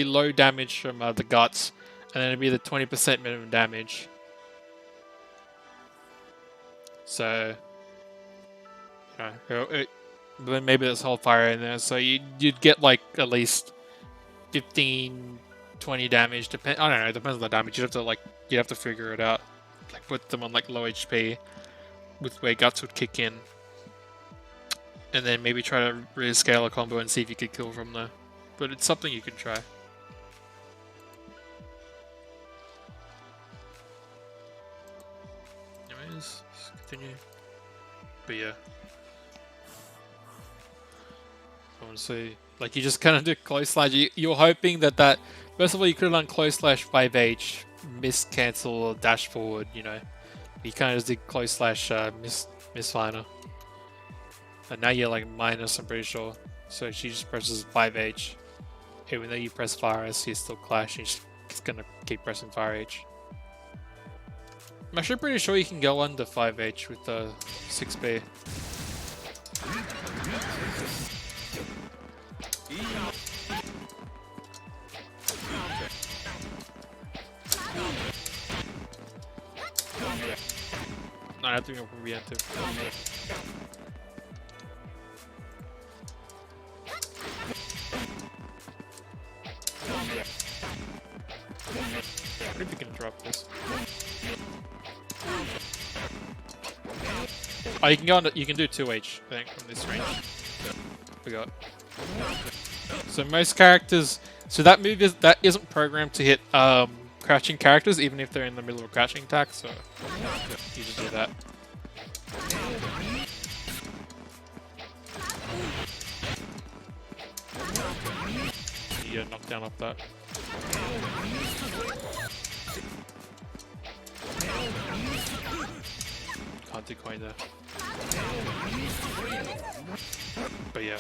low damage from the Guts, and then it'd be the 20% minimum damage. So, but then maybe there's Hellfire in there, so you'd get like at least 15, 20 damage. I don't know. It depends on the damage. You'd have to figure it out. Like put them on like low HP, with where Guts would kick in, and then maybe try to really scale a combo and see if you could kill from there. But it's something you can try. Anyways, let's continue. But yeah. I want to say, like, you just kind of do close slash. You're hoping that first of all, you could have done close slash 5H, miss cancel, dash forward, you know. You kind of just did close slash misfiner. And now you're like minus, I'm pretty sure. So she just presses 5H. Even though you press Fire-S, you're still clashing. She's gonna keep pressing Fire-H. I'm actually pretty sure you can go under 5H with the 6B. No, I have to go from VN too. What if you can drop this? Oh, you can go on. You can do 2H, I think, from this range. Forgot. So most characters. So that move isn't programmed to hit crouching characters, even if they're in the middle of a crouching attack. So you just do that. You get a knockdown off that. Can't do coin there. But yeah,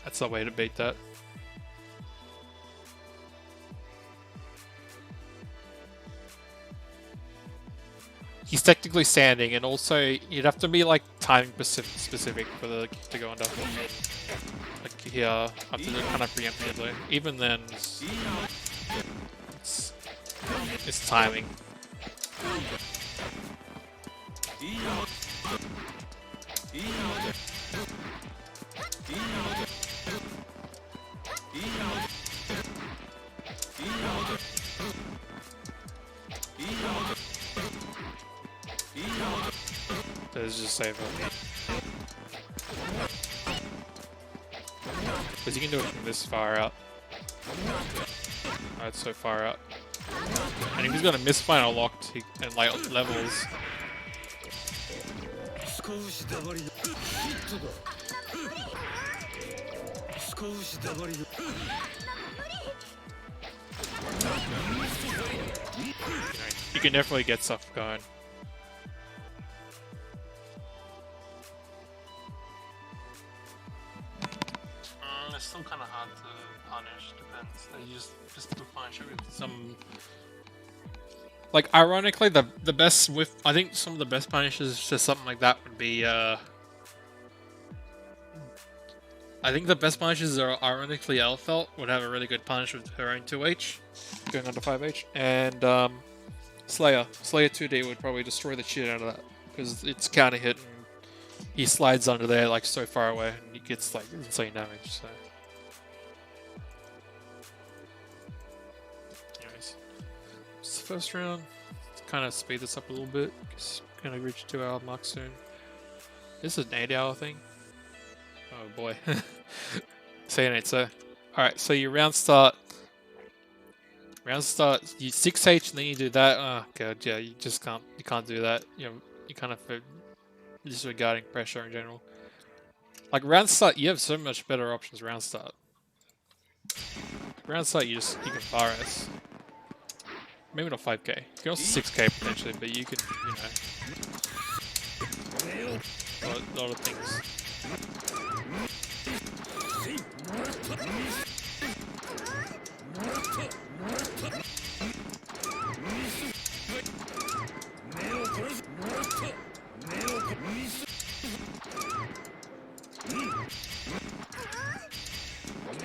that's the way to beat that. He's technically standing, and also you'd have to be like timing specific for the kick to go under. Like here, have to do it kind of preemptively. Even then, it's timing. Let's just save it. Because you can do it from this far out. Oh, it's so far out. And if he's gonna miss final locked and like levels. You can definitely get stuff going. It's still kind of hard to punish. Depends. You just do punish it with some. Like ironically, the best with I think some of the best punishes to something like that would be. I think the best punishes are ironically Elfelt would have a really good punish with her own 2H, going under 5H, and Slayer 2D would probably destroy the shit out of that because it's counter hit and he slides under there like so far away and he gets like insane damage. So, anyways, it's the first round. Let's kind of speed this up a little bit because we're gonna reach 2-hour mark soon. This is an 8-hour thing. Oh boy. Saying it, so alright, so your round start, you 6H and then you do that. Oh god, yeah, you can't do that. You kind of disregarding pressure in general. Like round start, you have so much better options round start. Round start, you can fire us. Maybe not 5k. You can also 6k potentially, but you can, a lot of things.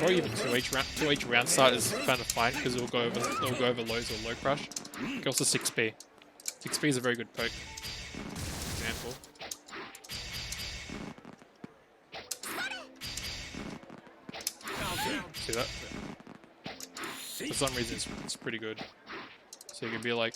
Or even 2H round start is kind of fine because it'll go over lows or low crush. You can also 6p. 6p is a very good poke example. See that? For some reason it's pretty good. So you can be like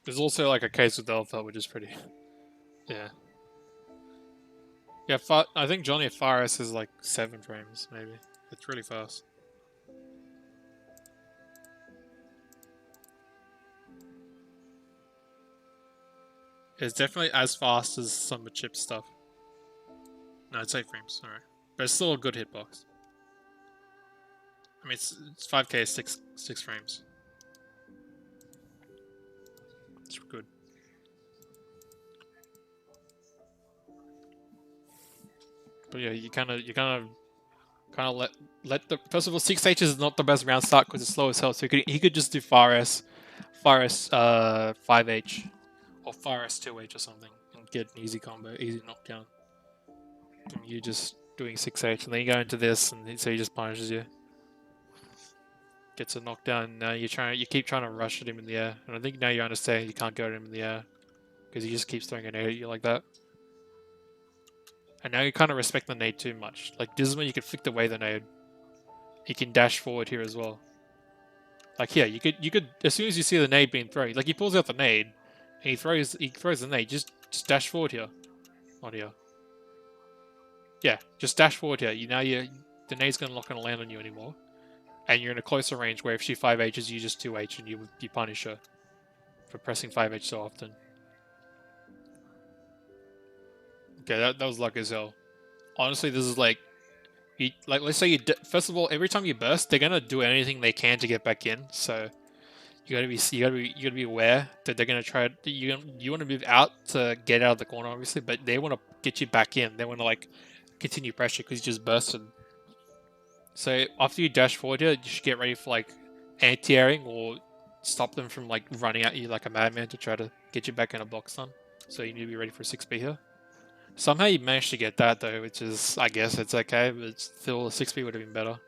there's also like a case with Alpha, which is pretty, yeah. Yeah, I think Johnny at Faris is like 7 frames, maybe. It's really fast. It's definitely as fast as some of the chip stuff. No, it's 8 frames, alright. But it's still a good hitbox. I mean, it's 5k, 6 frames. It's good. But yeah, you kind of let the first of all 6H is not the best round start because it's slow as hell. So he could just do Faris 5H or Faris 2H or something and get an easy combo, easy knockdown. And you're just doing 6H, and then you go into this, and so he just punishes you. Gets a knockdown. Now you keep trying to rush at him in the air, and I think now you understand you can't go at him in the air because he just keeps throwing a nade at you like that. And now you kind of respect the nade too much. Like this is when you can flick away the nade. You can dash forward here as well. Like here, you could as soon as you see the nade being thrown, like he pulls out the nade, and he throws the nade. Just dash forward here, on here. Yeah, just dash forward here. The nade's not gonna land on you anymore, and you're in a closer range where if she 5Hs, you just 2H and you punish her for pressing 5H so often. Okay, that was luck as hell. Honestly, this is like, let's say first of all, every time you burst, they're gonna do anything they can to get back in. So you gotta be aware that they're gonna try. You want to move out to get out of the corner, obviously, but they want to get you back in. They want to like continue pressure because you just bursted. So after you dash forward here, you should get ready for like anti-airing or stop them from like running at you like a madman to try to get you back in a box stun. So you need to be ready for 6B here. Somehow you managed to get that though, which is, I guess it's okay, but still a 6B would have been better.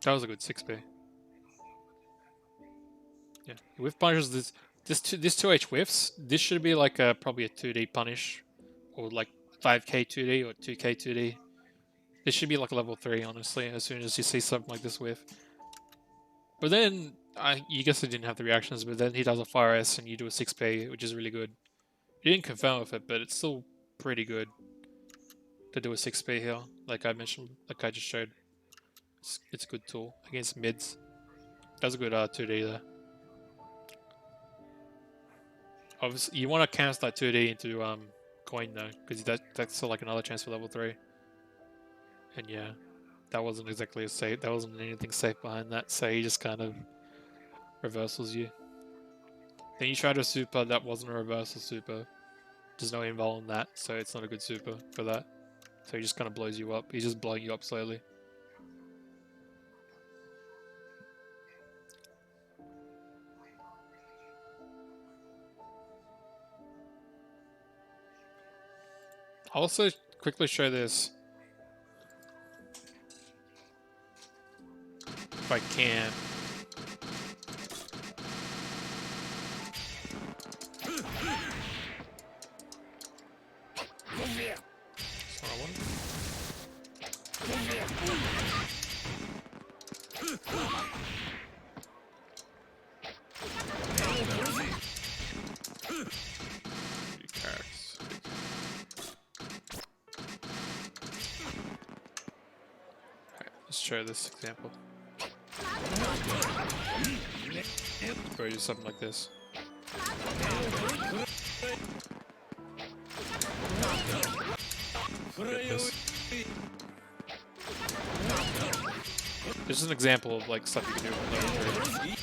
That was a good 6B. Yeah, whiff punishes this 2H whiffs. This should be like probably a 2D punish, or like 5k 2D or 2k 2D. This should be like level 3, honestly, as soon as you see something like this whiff. But then, you guess I didn't have the reactions, but then he does a Fire S and you do a 6p, which is really good. You didn't confirm with it, but it's still pretty good to do a 6p here, like I mentioned, like I just showed. It's a good tool against mids. Does a good 2D there. Obviously, you want to cancel that 2D into coin though, because that's still like another chance for level 3. And yeah, that wasn't exactly a safe. There wasn't anything safe behind that, so he just kind of reversals you. Then you try to super, that wasn't a reversal super. There's no invul in that, so it's not a good super for that. So he just kind of blows you up. He's just blowing you up slowly. I'll also quickly show this. If I can. That's what I wanted. Carrots. Alright, let's try this example. Probably do something like this. This is an example of like stuff you can do with level 3.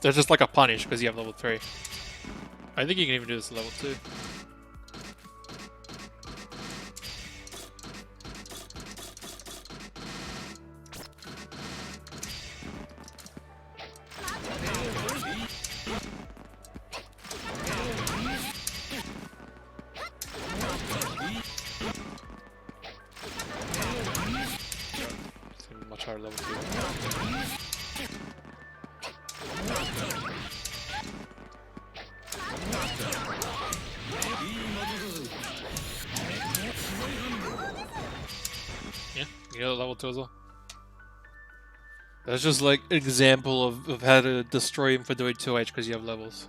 They're just like a punish because you have level 3. I think you can even do this at level 2. It's much higher level 2. Yeah, you get a level 2 as well. That's just like an example of how to destroy him for doing 2H because you have levels.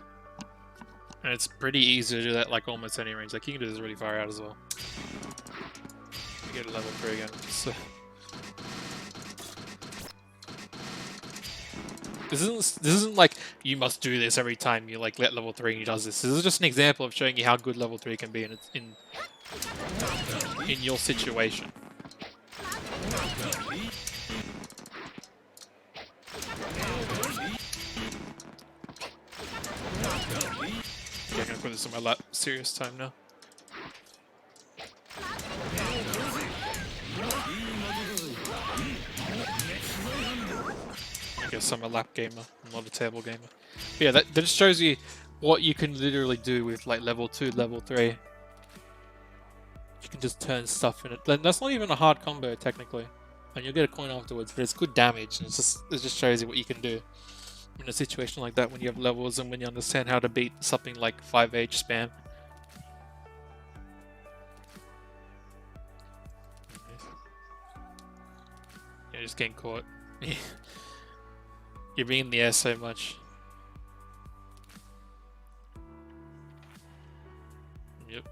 And it's pretty easy to do that like almost any range. Like you can do this really far out as well. You get a level 3 again. So this isn't like you must do this every time you like let level 3 and he does this. This is just an example of showing you how good level 3 can be in your situation. Okay, I'm gonna put this on my lap. Serious time now. I guess I'm a lap gamer, I'm not a table gamer. But yeah, that just shows you what you can literally do with like level 2, level 3. You can just turn stuff in it. That's not even a hard combo technically, and you'll get a coin afterwards. But it's good damage, and it just shows you what you can do in a situation like that when you have levels and when you understand how to beat something like 5H spam. You're just getting caught. You're being in the air so much. Yep.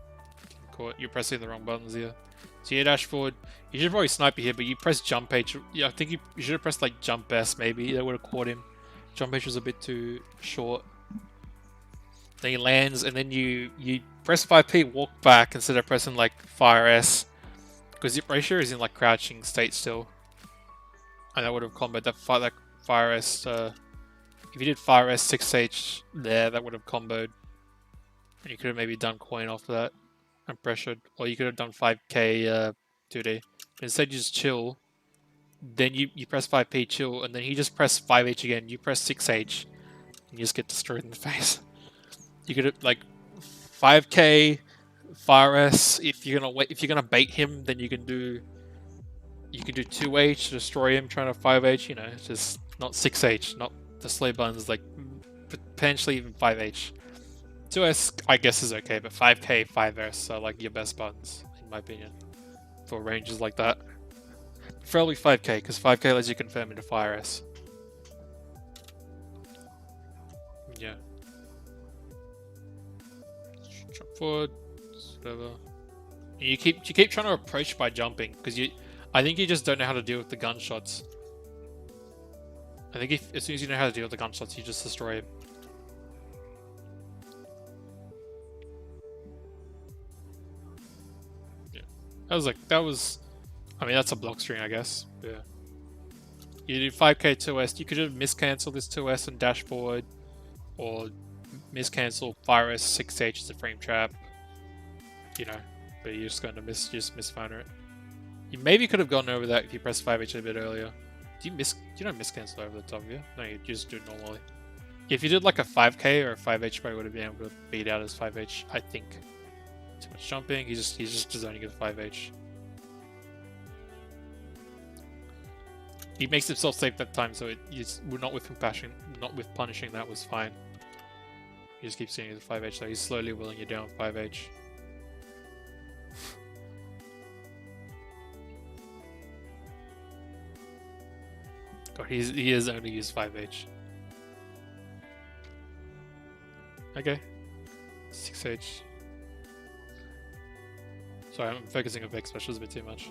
Getting caught. You're pressing the wrong buttons here. So you dash forward. You should probably snipe here, but you press jump H. Yeah, I think you should have pressed like jump S maybe. That would have caught him. Jump H was a bit too short. Then he lands, and then you press 5P, walk back instead of pressing like fire S, because your ratio is in like crouching state still, and that would have comboed that fire S. If you did fire S 6H there, that would have comboed, and you could have maybe done coin after that and pressured, or you could have done 5K 2D. But instead, you just chill. Then you press 5P chill, and then he just press 5H again. You press 6H, and you just get destroyed in the face. You could like 5K, Fire S. If you're gonna bait him, then you can do 2H to destroy him, trying to 5H. You know, just not 6H, not the slow buttons. Like potentially even 5H. 2S I guess is okay, but 5K, 5S are like your best buttons in my opinion for ranges like that. Preferably 5K, because 5K lets you confirm into Fire S. Yeah. Jump forward, whatever. And you keep trying to approach by jumping, because I think you just don't know how to deal with the gunshots. I think as soon as you know how to deal with the gunshots, you just destroy him. Yeah. I mean, that's a block string, I guess. Yeah. You did 5K 2S, you could have miscancel this 2S and dash forward, or miscancel Fire S 6H as a frame trap. You know, but you're just going to misfire it. You maybe could have gone over that if you pressed 5H a bit earlier. You don't miscancel over the top of you. No, you just do it normally. If you did like a 5K or a 5H, probably would have been able to beat out as 5H, I think. Too much jumping, he's just designing it 5H. He makes himself safe that time, so we're not with compassion, not with punishing. That was fine. He just keeps seeing it 5H, so he's slowly willing you down 5H. God, he has only used 5H. Okay, 6H. Sorry, I'm focusing on Vex specials a bit too much.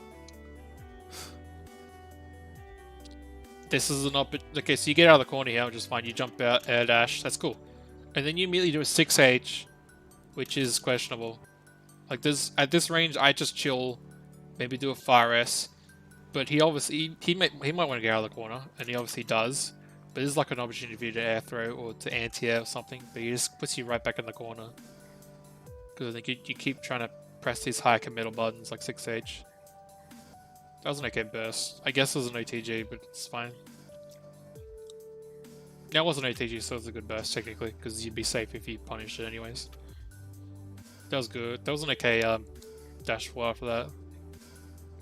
This is an okay, so you get out of the corner here, which is fine. You jump out, air dash, that's cool. And then you immediately do a 6H, which is questionable. Like this, at this range, I just chill, maybe do a Fire S. But he obviously, he might want to get out of the corner, and he obviously does. But this is like an opportunity for you to air throw or to anti-air or something, but he just puts you right back in the corner. Because I think you keep trying to press these high committal buttons like 6H. That was an okay burst. I guess it was an OTG, but it's fine. Yeah, it wasn't OTG, so it was a good burst technically, because you'd be safe if you punished it anyways. That was good. That was an okay dash 4 after that.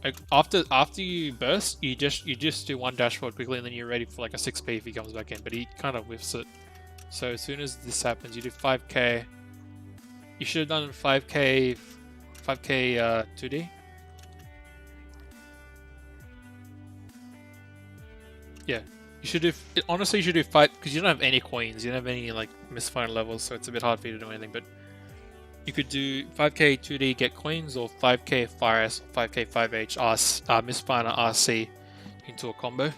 Like after you burst, you just do one dash forward quickly, and then you're ready for like a 6P if he comes back in. But he kind of whiffs it. So as soon as this happens, you do 5K. You should have done 5K 2D. Yeah, You should do. Honestly, you should do 5 because you don't have any coins. You don't have any like misfire levels, so it's a bit hard for you to do anything. But you could do 5k 2D get coins or 5k Fire S or 5k 5H misfire RC into a combo.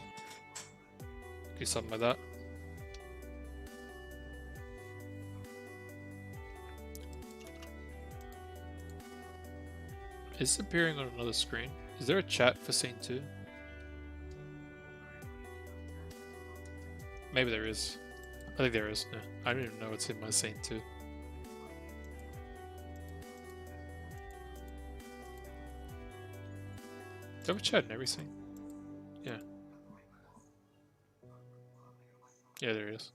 Do something like that. Is it appearing on another screen? Is there a chat for scene 2? Maybe there is. I think there is. No, I don't even know what's in my scene 2. Do I have a chat and everything? Yeah. Yeah, there is.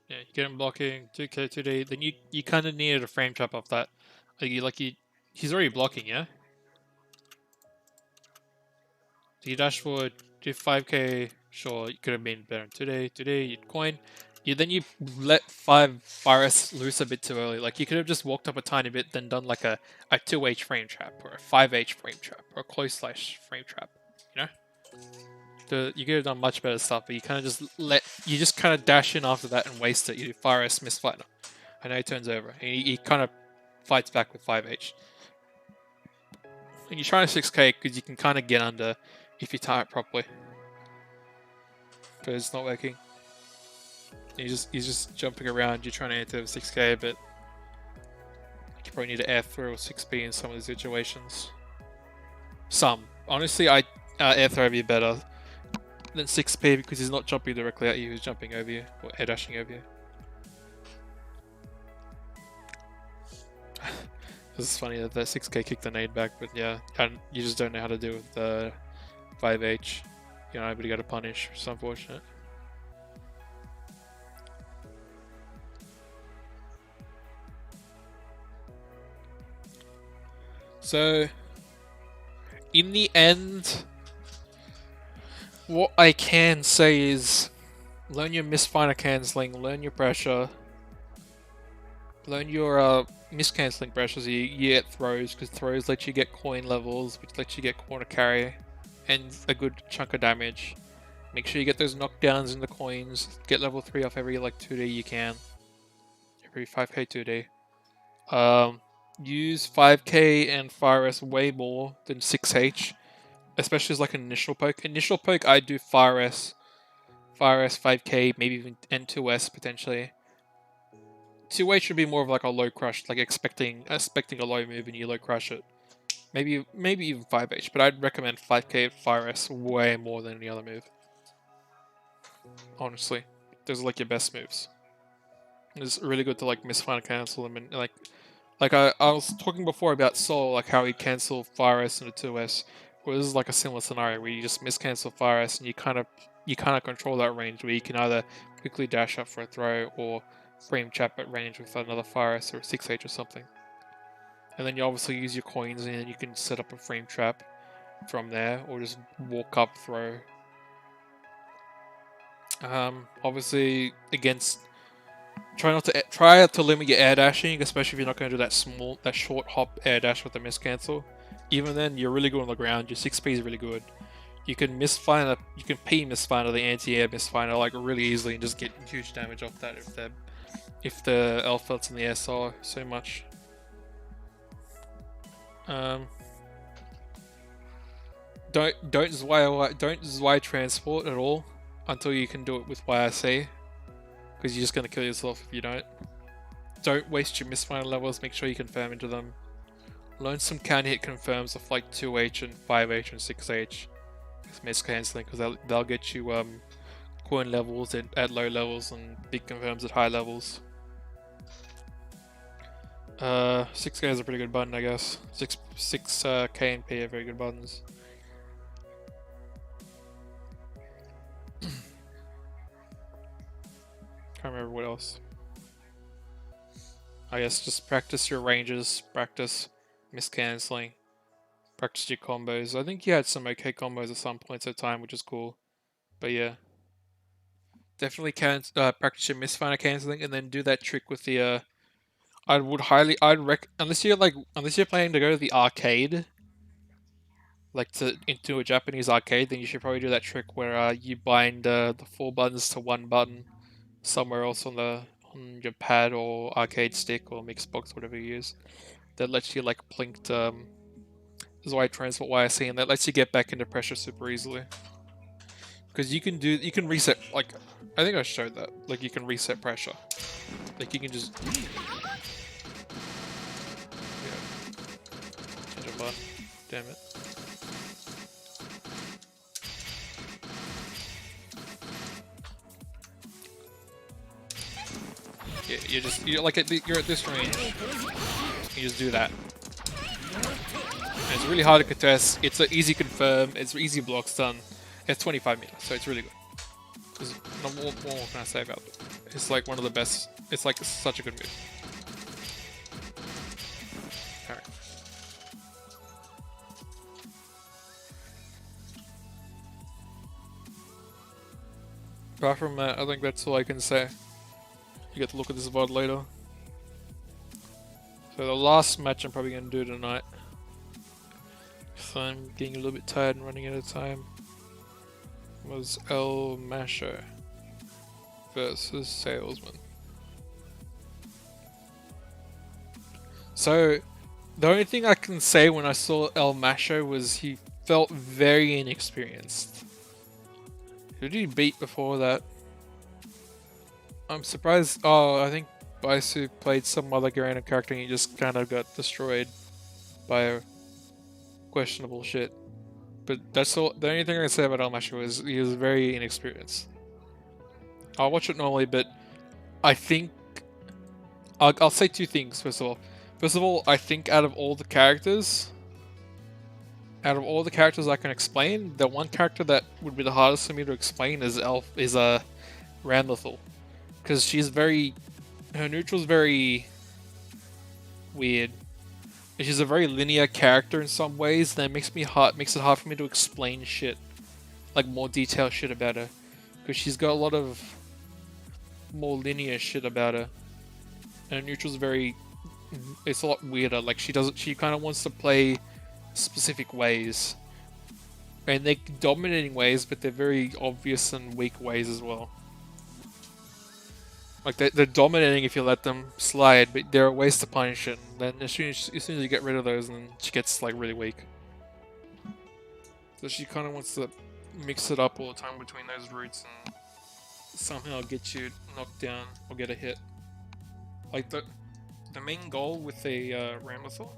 Yeah, you get him blocking 2k 2D. Then you kind of needed a frame trap off that. He's already blocking, yeah. So you dash forward, do 5k. Sure, you could have been better today. Today you'd coin. Then you let 5 virus loose a bit too early. Like you could have just walked up a tiny bit, then done like a 2h frame trap or a 5h frame trap or a close slash frame trap. You know. You could have done much better stuff, but you kind of just kind of dash in after that and waste it. You do Fire S misfighter. I know he turns over. And he kind of fights back with 5H. And you're trying to 6k because you can kind of get under if you time it properly. But it's not working. He's just jumping around. You're trying to enter 6k, but you probably need to air throw or 6p in some of the situations. Some. Honestly, I air throw would be better than 6p because he's not jumping directly at you, he's jumping over you or air dashing over you. This is funny that 6k kicked the nade back, but yeah, and you just don't know how to deal with the 5H. You're not able to get a punish, which is unfortunate. So, in the end, what I can say is learn your misfire cancelling, learn your pressure, learn your miscancelling pressures. You get throws, because throws let you get coin levels, which lets you get corner carry and a good chunk of damage. Make sure you get those knockdowns in the coins. Get level 3 off every like 2D you can. Every 5k 2D. Use 5k and Fire S way more than 6h. Especially as like an initial poke. Initial poke, I do Fire S 5k, maybe even N2S potentially. 2H should be more of like a low crush, like expecting a low move and you low crush it. Maybe even 5H, but I'd recommend 5k Fire S way more than any other move. Honestly, those are like your best moves. It's really good to like misfire cancel them and like I was talking before about Soul, like how he cancel Fire S into 2S. Well, this is like a similar scenario where you just miscancel Fire S and you kind of control that range where you can either quickly dash up for a throw or frame trap at range with another Fire S or a 6H or something. And then you obviously use your coins and you can set up a frame trap from there or just walk up throw. Obviously against try to limit your air dashing, especially if you're not going to do that short hop air dash with the miscancel. Even then, you're really good on the ground. Your 6p is really good. You can P misfire the anti-air misfire like really easily and just get huge damage off that if the Elfelt's in the air so much. Don't Zwei transport at all until you can do it with YRC. Because you're just going to kill yourself if you don't. Don't waste your misfire levels, make sure you confirm into them. Learn some counter hit confirms of like 2H and 5H and 6H. With miscancelling, because they'll get you coin levels at low levels and big confirms at high levels. 6k is a pretty good button, I guess. 6k and P are very good buttons. Can't remember what else. I guess just practice your ranges, practice miscancelling, practice your combos. I think you had some okay combos at some points of time, which is cool. But yeah. definitely can practice your misfire canceling, and then do that trick with the. Unless you're planning to go to the arcade, like into a Japanese arcade, then you should probably do that trick where you bind the 4 buttons to 1 button somewhere else on your pad or arcade stick or Mixbox, whatever you use. That lets you like plink. This is why I transport YSC, and that lets you get back into pressure super easily. Because you can reset, like, I think I showed that. Like, you can reset pressure. Like, you can just... Yeah. Change a button. Damn it. Yeah, you're at this range. You just do that. And it's really hard to contest. It's an easy confirm. It's easy blocks done. It's 25 meters, so it's really good. What more can I say about it? It's like one of the best. It's like such a good move. Alright. Apart from that, I think that's all I can say. You get to look at this VOD later. So the last match I'm probably going to do tonight. So I'm getting a little bit tired and running out of time. Was El Macho versus Salesman. So the only thing I can say when I saw El Macho was he felt very inexperienced. Who did he beat before that? I'm surprised. Oh, I think Baisu played some other random character and he just kind of got destroyed by questionable shit. But that's all. The only thing I can say about El Macho is he was very inexperienced. I'll watch it normally, but I think I'll say 2 things. First of all, I think out of all the characters I can explain, the one character that would be the hardest for me to explain is Ramlethal, because her neutral's very weird. She's a very linear character in some ways, and that makes it hard for me to explain shit, like more detailed shit about her, because she's got a lot of more linear shit about her, and her neutral's it's a lot weirder. Like she kind of wants to play specific ways, and they're dominating ways, but they're very obvious and weak ways as well. Like they're dominating if you let them slide, but there are ways to punish it. And then as soon as you get rid of those, then she gets like really weak. So she kind of wants to mix it up all the time between those routes and somehow get you knocked down or get a hit. Like the main goal with a Ramlethal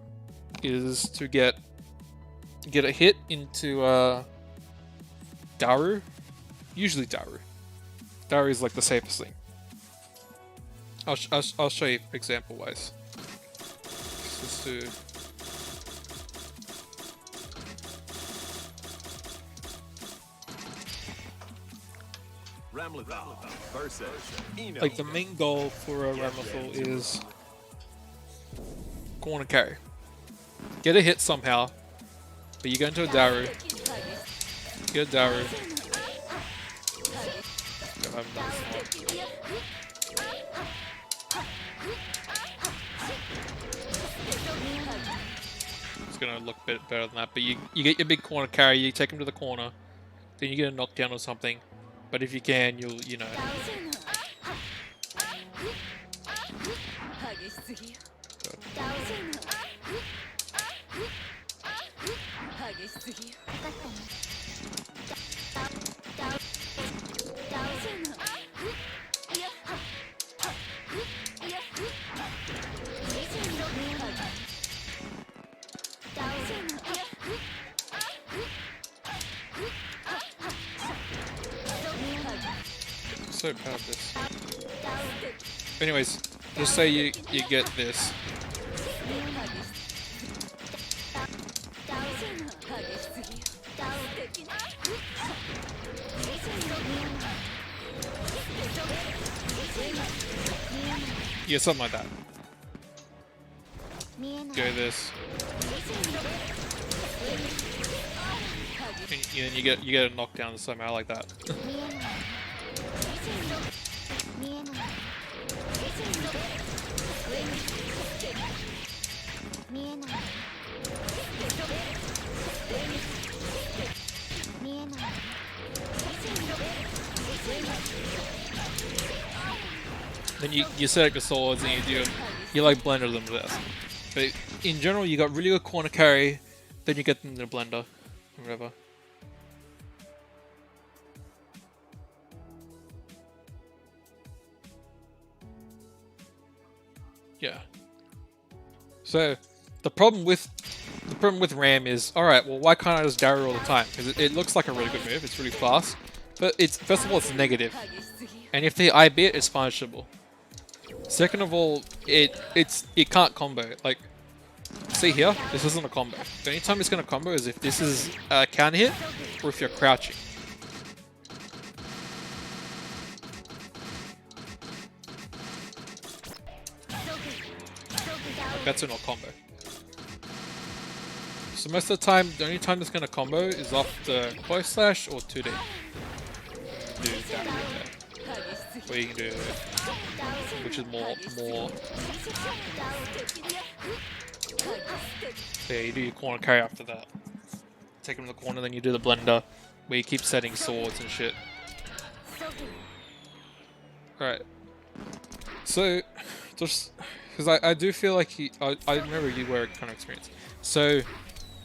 is to get a hit into Daru. Usually Daru. Daru is like the safest thing. I'll show you example wise. Just to like the main goal for a Ramlethal is corner carry. Get a hit somehow, but you go into a Daru. Get a Daru. It's gonna look a bit better than that, but you get your big corner carry, you take him to the corner, then you get a knockdown or something. But if you can, you know. So proud of this. Anyways, just say you get this. Yeah, something like that. Go this. And then you get a knockdown somehow like that. 見えない見えない Then you select the swords and you like blender them to death. But in general, you got really good corner carry, then you get them in the blender, or whatever. Yeah. So the problem with Ram is, all right, well, why can't I just Darrow all the time? Because it looks like a really good move. It's really fast, but it's first of all it's negative, and if they IB it, it's punishable. Second of all, it can't combo. Like, see here, this isn't a combo. The only time it's gonna combo is if this is a counter hit or if you're crouching. Like, that's not combo. So most of the time, the only time it's gonna combo is off the close slash or 2D. Do that right there. Or you can do, which is more. So yeah, you do your corner carry after that. Take him to the corner, then you do the blender, where you keep setting swords and shit. Alright. So, just because I do feel like I remember you were kind of experienced. So,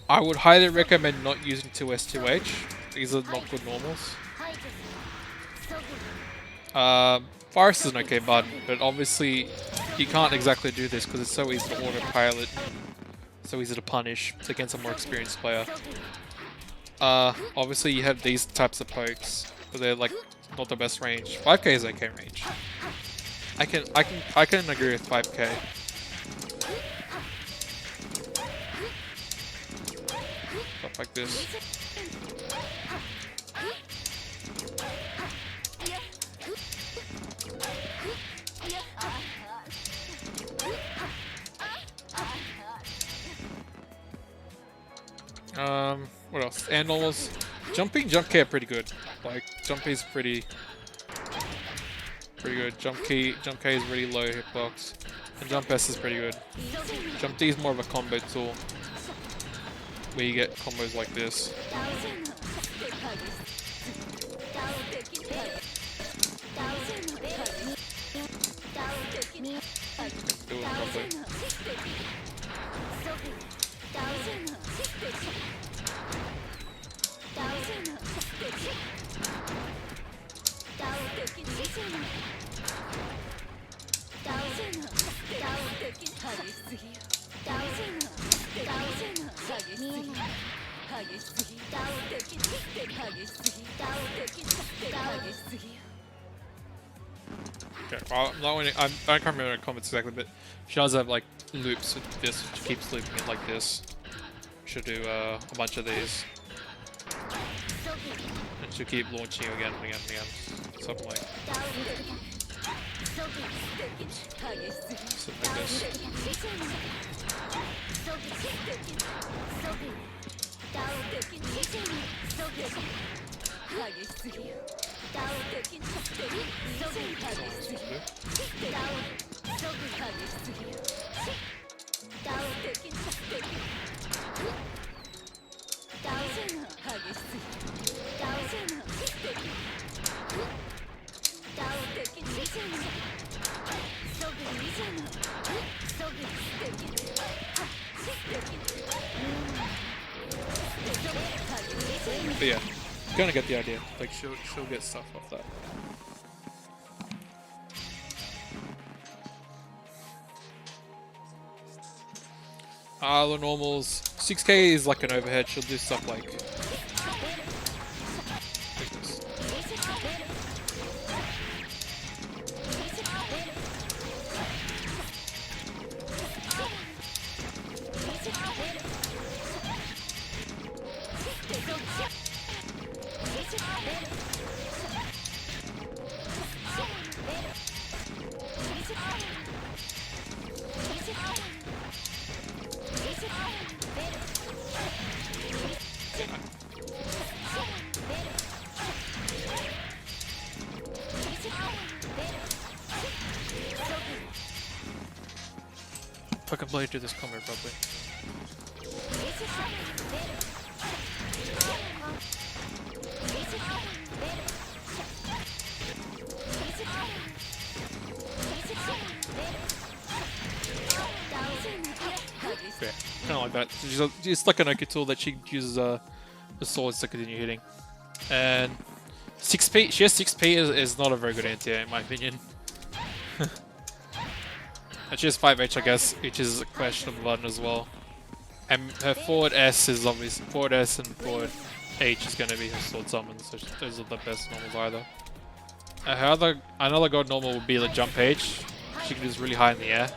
I would highly recommend not using 2S2H. These are not good normals. Virus is an okay button, but obviously you can't exactly do this because it's so easy to autopilot, so easy to punish against a more experienced player. Obviously you have these types of pokes, but they're like not the best range. 5k is okay range. I can agree with 5k. Stuff like this. What else? And normals. Jumping, jump K are pretty good. Like, jump K is pretty good. Jump K is really low hitbox. And jump S is pretty good. Jump D is more of a combo tool. Where you get combos like this. Do it properly. Okay, well, I can't remember the comments exactly, but she does have like loops with this. She keeps looping it like this. She'll do a bunch of these. And she'll keep launching again and again and again. Something like, something like this. But yeah, you kind of get the idea. Like she'll get stuff off that. The normals. 6k is like an overhead. She'll do stuff like this. completely do this combo properly. Yeah, kind of like that. It's like an Oki tool that she uses the swords to continue hitting. And 6p, she has 6p is not a very good anti-air in my opinion. And she has 5h I guess, which is a questionable button as well. And her forward S is obviously, forward S and forward H is going to be her sword summons, so those are the best normals either. Another god normal would be the jump H. She can do this really high in the air.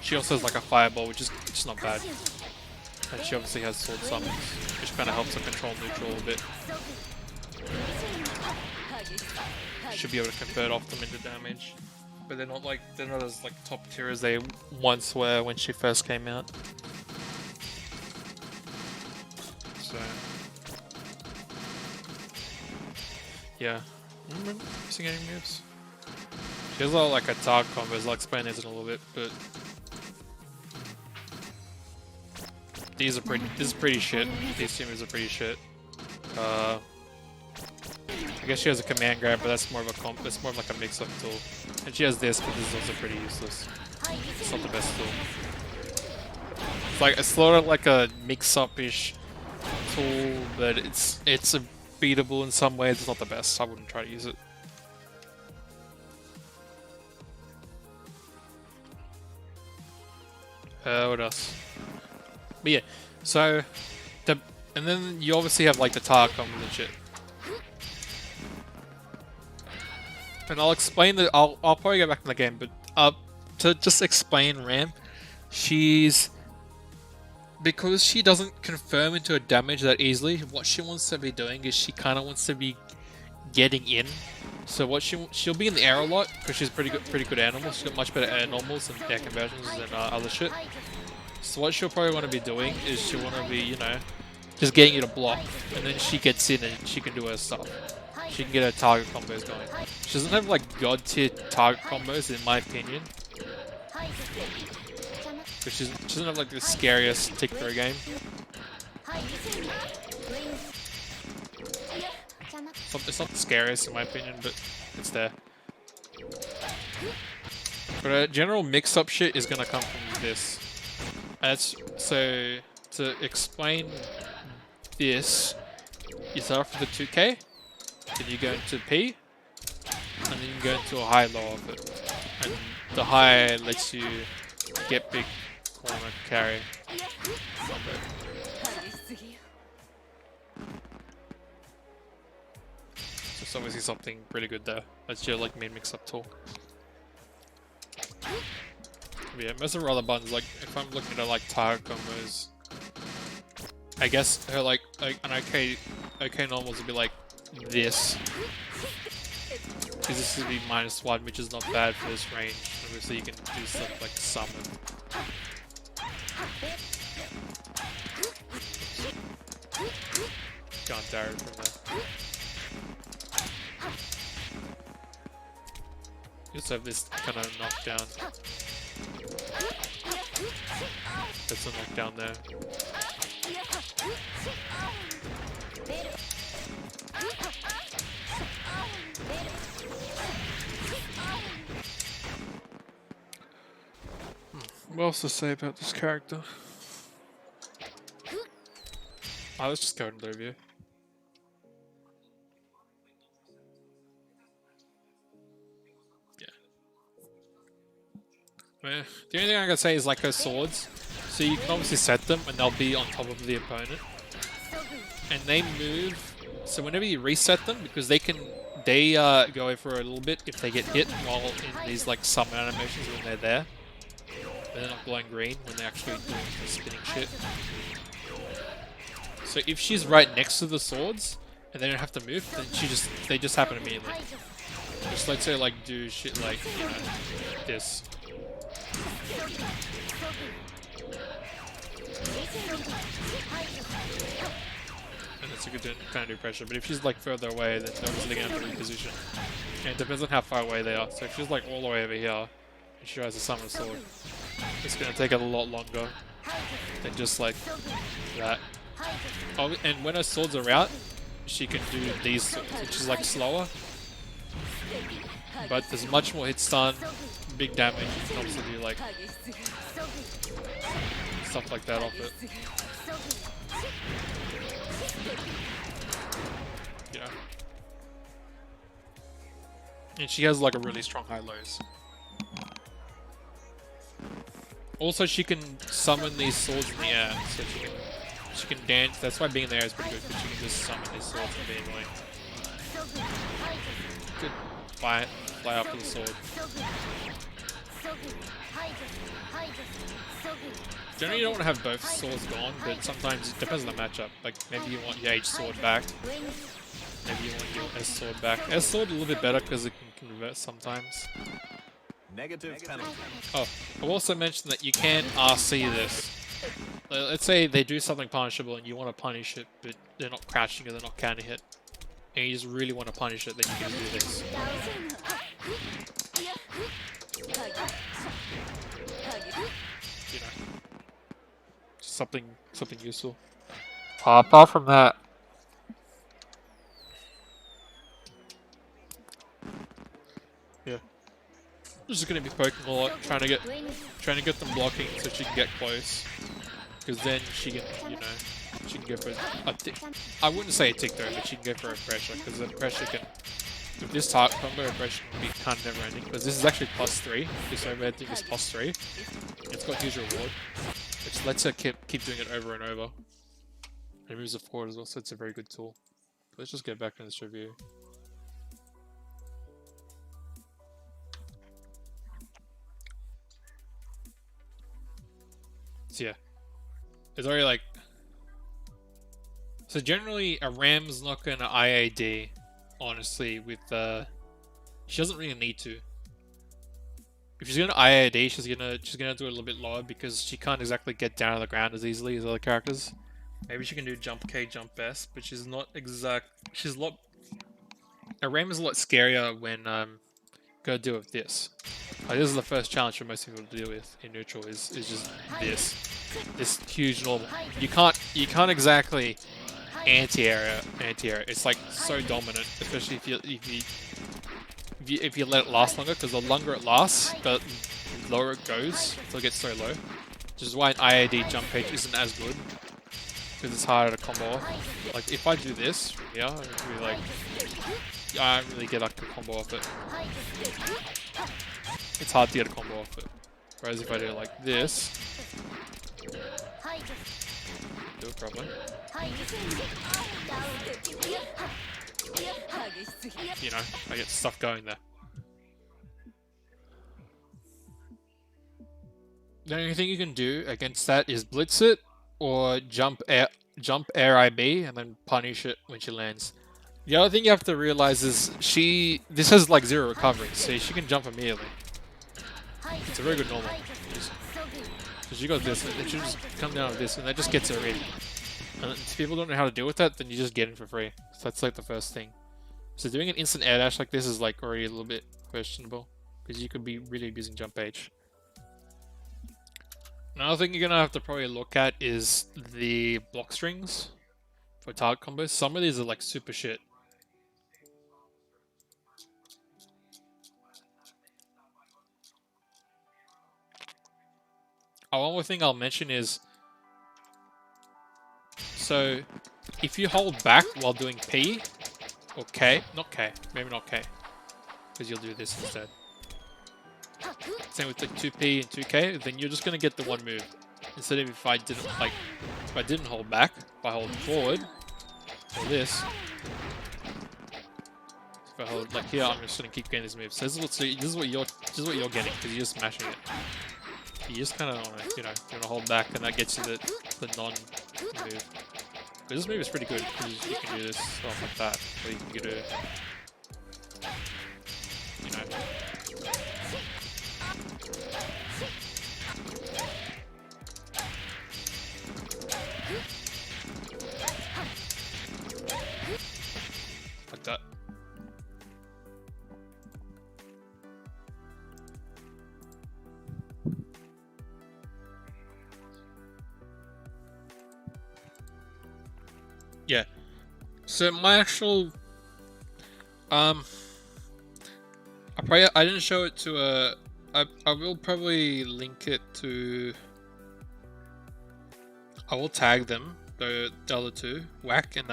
She also has like a fireball, which is just not bad. And she obviously has sword summons, which kind of helps her control neutral a bit. Should be able to convert off them into damage, but they're not as like top tier as they once were when she first came out. So yeah, I'm missing any moves. She has a lot of like attack combos. I'll explain these in a little bit, but these are pretty. This is pretty shit. These two moves are pretty shit. I guess she has a command grab, but that's more of a that's more of like a mix-up tool. And she has this, but this is also pretty useless. It's not the best tool. It's sort of like a mix-up-ish tool, but it's beatable in some ways. It's not the best. I wouldn't try to use it. What else? But yeah, so and then you obviously have like the target combos and shit. And I'll explain that. I'll probably go back in the game, but to just explain Ramp, because she doesn't confirm into a damage that easily. What she wants to be doing is she kind of wants to be getting in. So what she'll be in the air a lot because she's pretty good animal. She's got much better air normals and air conversions than other shit. So what she'll probably want to be doing is she'll want to be, just getting you to block, and then she gets in and she can do her stuff. She can get her target combos going. She doesn't have like god tier target combos in my opinion. Because she doesn't have like the scariest tick through game. It's not the scariest in my opinion, but it's there. But a general mix-up shit is gonna come from this. So to explain this, you start off with a 2k. Then you go into P, and then you go into a high low of it. And the high lets you get big corner carry combo. So it's obviously something pretty good there. That's your like main mix-up tool. But yeah, most of her other buttons, like if I'm looking at like target combos, I guess her like an okay normals would be like this, because this would be -1, which is not bad for this range. Obviously you can do stuff like summon. Can't direct from there. You also have this kind of knockdown. That's a knockdown there. What else to say about this character? Let's just go into the review. Yeah. The only thing I can say is like her swords. So you can obviously set them and they'll be on top of the opponent. And they move, so whenever you reset them, because they go away for a little bit if they get hit while in these like summon animations when they're there. They're not glowing green when they're actually doing the spinning shit. So if she's right next to the swords and they don't have to move, then they just happen immediately. Just let's say like do shit like, this. and it's a good kind of do pressure. But if she's like further away, then they're obviously going to have to reposition. And it depends on how far away they are. So if she's like all the way over here, and she tries to summon a sword, it's going to take a lot longer than just like that. Oh, and when her swords are out, she can do these swords, which is like slower. But there's much more hit stun, big damage, you can also do like stuff like that off it. You know. And she has like a really strong high lows. Also she can summon these swords in the air, so she can dance. That's why being in the air is pretty good, because she can just summon these swords and be annoying. Good fly up with the sword. Generally you don't want to have both swords gone, but sometimes it depends on the matchup. Like maybe you want your H sword back, maybe you want your S sword back. S sword a little bit better because it can convert sometimes. Negative penalty. Oh, I'll also mention that you can RC this. Let's say they do something punishable and you want to punish it, but they're not crouching or they're not counter hit, and you just really want to punish it, then you can do this. You know, something useful. Apart from that, yeah, I'm just gonna be poking a lot, trying to get them blocking so she can get close, because then she can, you know, she can go for a tick. I wouldn't say a tick though, but she can go for a pressure, because the pressure can. With this type combo, pressure can be kind of never ending, because this is actually +3. This overhead thing is +3. It's got huge reward, which lets her keep doing it over and over. It moves it forward as well, so it's a very good tool. But let's just get back to this review. So yeah, it's already like. So generally, a Ram's not gonna IAD. Honestly, with she doesn't really need to. If she's gonna IAD, she's gonna do it a little bit lower, because she can't exactly get down to the ground as easily as other characters. Maybe she can do jump K, jump S, but she's not exact. She's a lot. A Ram is a lot scarier when gotta deal with this. Like, this is the first challenge for most people to deal with in neutral. Is just this huge normal. You can't exactly anti-air. It's like so dominant, especially if you let it last longer, because the longer it lasts, the lower it goes until it gets so low. Which is why an IAD jump page isn't as good, because it's harder to combo off. Like if I do this from here, it'd be like I don't really get like a combo off it. It's hard to get a combo off it. Whereas if I do it like this, do it properly. You know, I get stuff going there. The only thing you can do against that is blitz it or jump air IB and then punish it when she lands. The other thing you have to realize is this has like 0 recovery, so she can jump immediately. It's a very good normal. Because you got this, it should just come down with this, and that just gets her ready. And if people don't know how to deal with that, then you just get in for free. So that's like the first thing. So doing an instant air dash like this is like already a little bit questionable, because you could be really abusing jump H. Another thing you're gonna have to probably look at is the block strings for target combos. Some of these are like super shit. One more thing I'll mention is, so if you hold back while doing P or K, not K, maybe not K, because you'll do this instead. Same with the 2P and 2K, then you're just gonna get the one move. Instead of if I didn't hold back, if I hold forward, or this. If I hold like here, I'm just gonna keep getting this move. So this is what you're getting, because you're just smashing it. You just kind of want to, you know, hold back, and that gets you the non-move. Because this move is pretty good, because you can do this stuff like that, or you can do, you know. So my actual I didn't show it to I will probably link it to. I will tag them, the other two, Whack and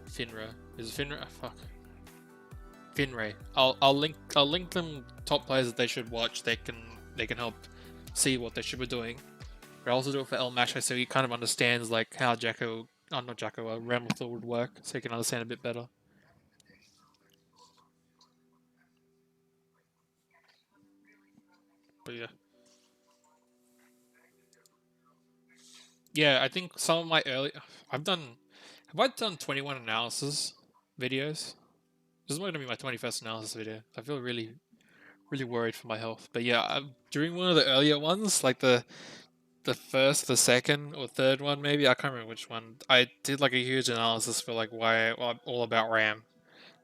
Finra. Is it Finra? Oh, fuck. Finray. I'll link them top players that they should watch. They can help see what they should be doing. But I also do it for El Mash so he kind of understands like how Jacko, not Jacko, Ramlethal would work, so he can understand a bit better. But yeah. Yeah, I think some of my early... have I done 21 analysis videos? This is going to be my 21st analysis video. I feel really worried for my health. But yeah, during one of the earlier ones, like the first, the second, or third one maybe, I can't remember which one, I did like a huge analysis for like why all about RAM.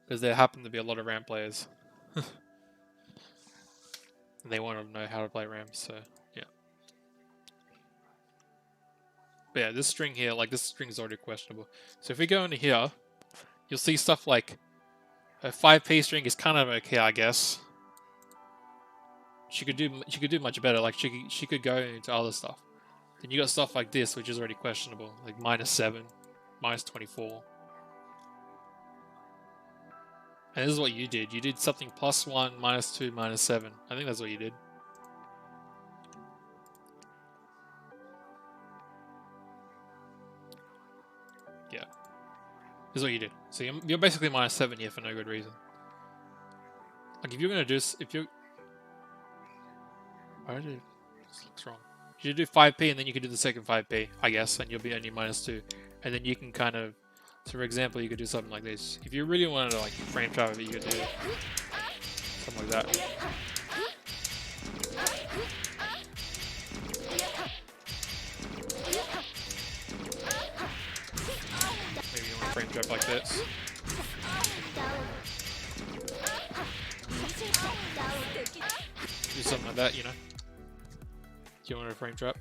Because there happened to be a lot of RAM players. And they wanted to know how to play RAM, so yeah. But yeah, this string here, like this string is already questionable. So if we go into here, you'll see stuff like a 5p string is kind of okay, I guess. She could do much better. Like she could go into other stuff. Then you got stuff like this, which is already questionable, like -7, -24. And this is what you did. You did something +1, -2, -7. I think that's what you did. Yeah. This is what you did. So you're basically -7 here for no good reason. Like if you're gonna do this, if you... Why did it... This looks wrong. You should do 5p and then you can do the second 5p, I guess, and you'll be only -2. And then you can kind of... So for example, you could do something like this. If you really wanted to like frame trap it, you could do something like that. Maybe you want to frame trap like this. Do something like that, you know. Do you want to frame trap?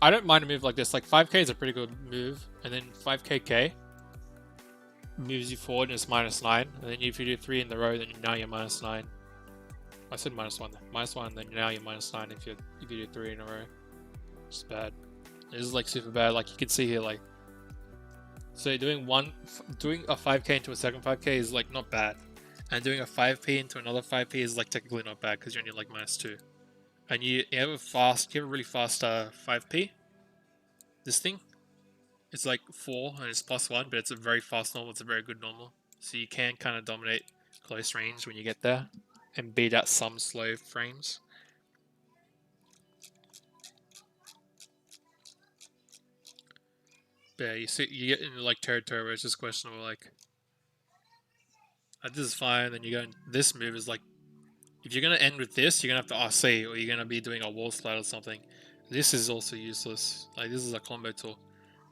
I don't mind a move like this. Like 5k is a pretty good move, and then 5kk moves you forward and it's -9. And then if you do 3 in the row, then now you're -9. I said -1 then. -1, then now you're -9 if you do 3 in a row. It's bad. This is like super bad. Like you can see here, like so doing a 5k into a second 5k is like not bad, and doing a 5p into another 5p is like technically not bad because you're only like -2. And you have a really fast 5p. This thing, it's like 4 and it's +1, but it's a very fast normal. It's a very good normal, so you can kind of dominate close range when you get there and beat out some slow frames. But yeah, you see, you get into like territory where it's just questionable. Like, this is fine. Then you go. This move is like, if you're gonna end with this, you're gonna have to RC, or you're gonna be doing a wall slide or something. This is also useless. Like this is a combo tool.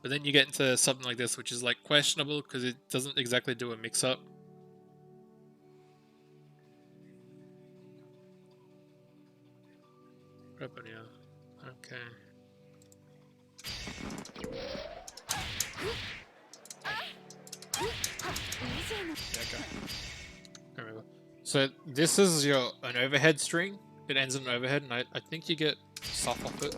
But then you get into something like this, which is like questionable because it doesn't exactly do a mix-up. Open here. Okay. Yeah, okay. I remember. So this is an overhead string. It ends in an overhead, and I think you get stuff off it.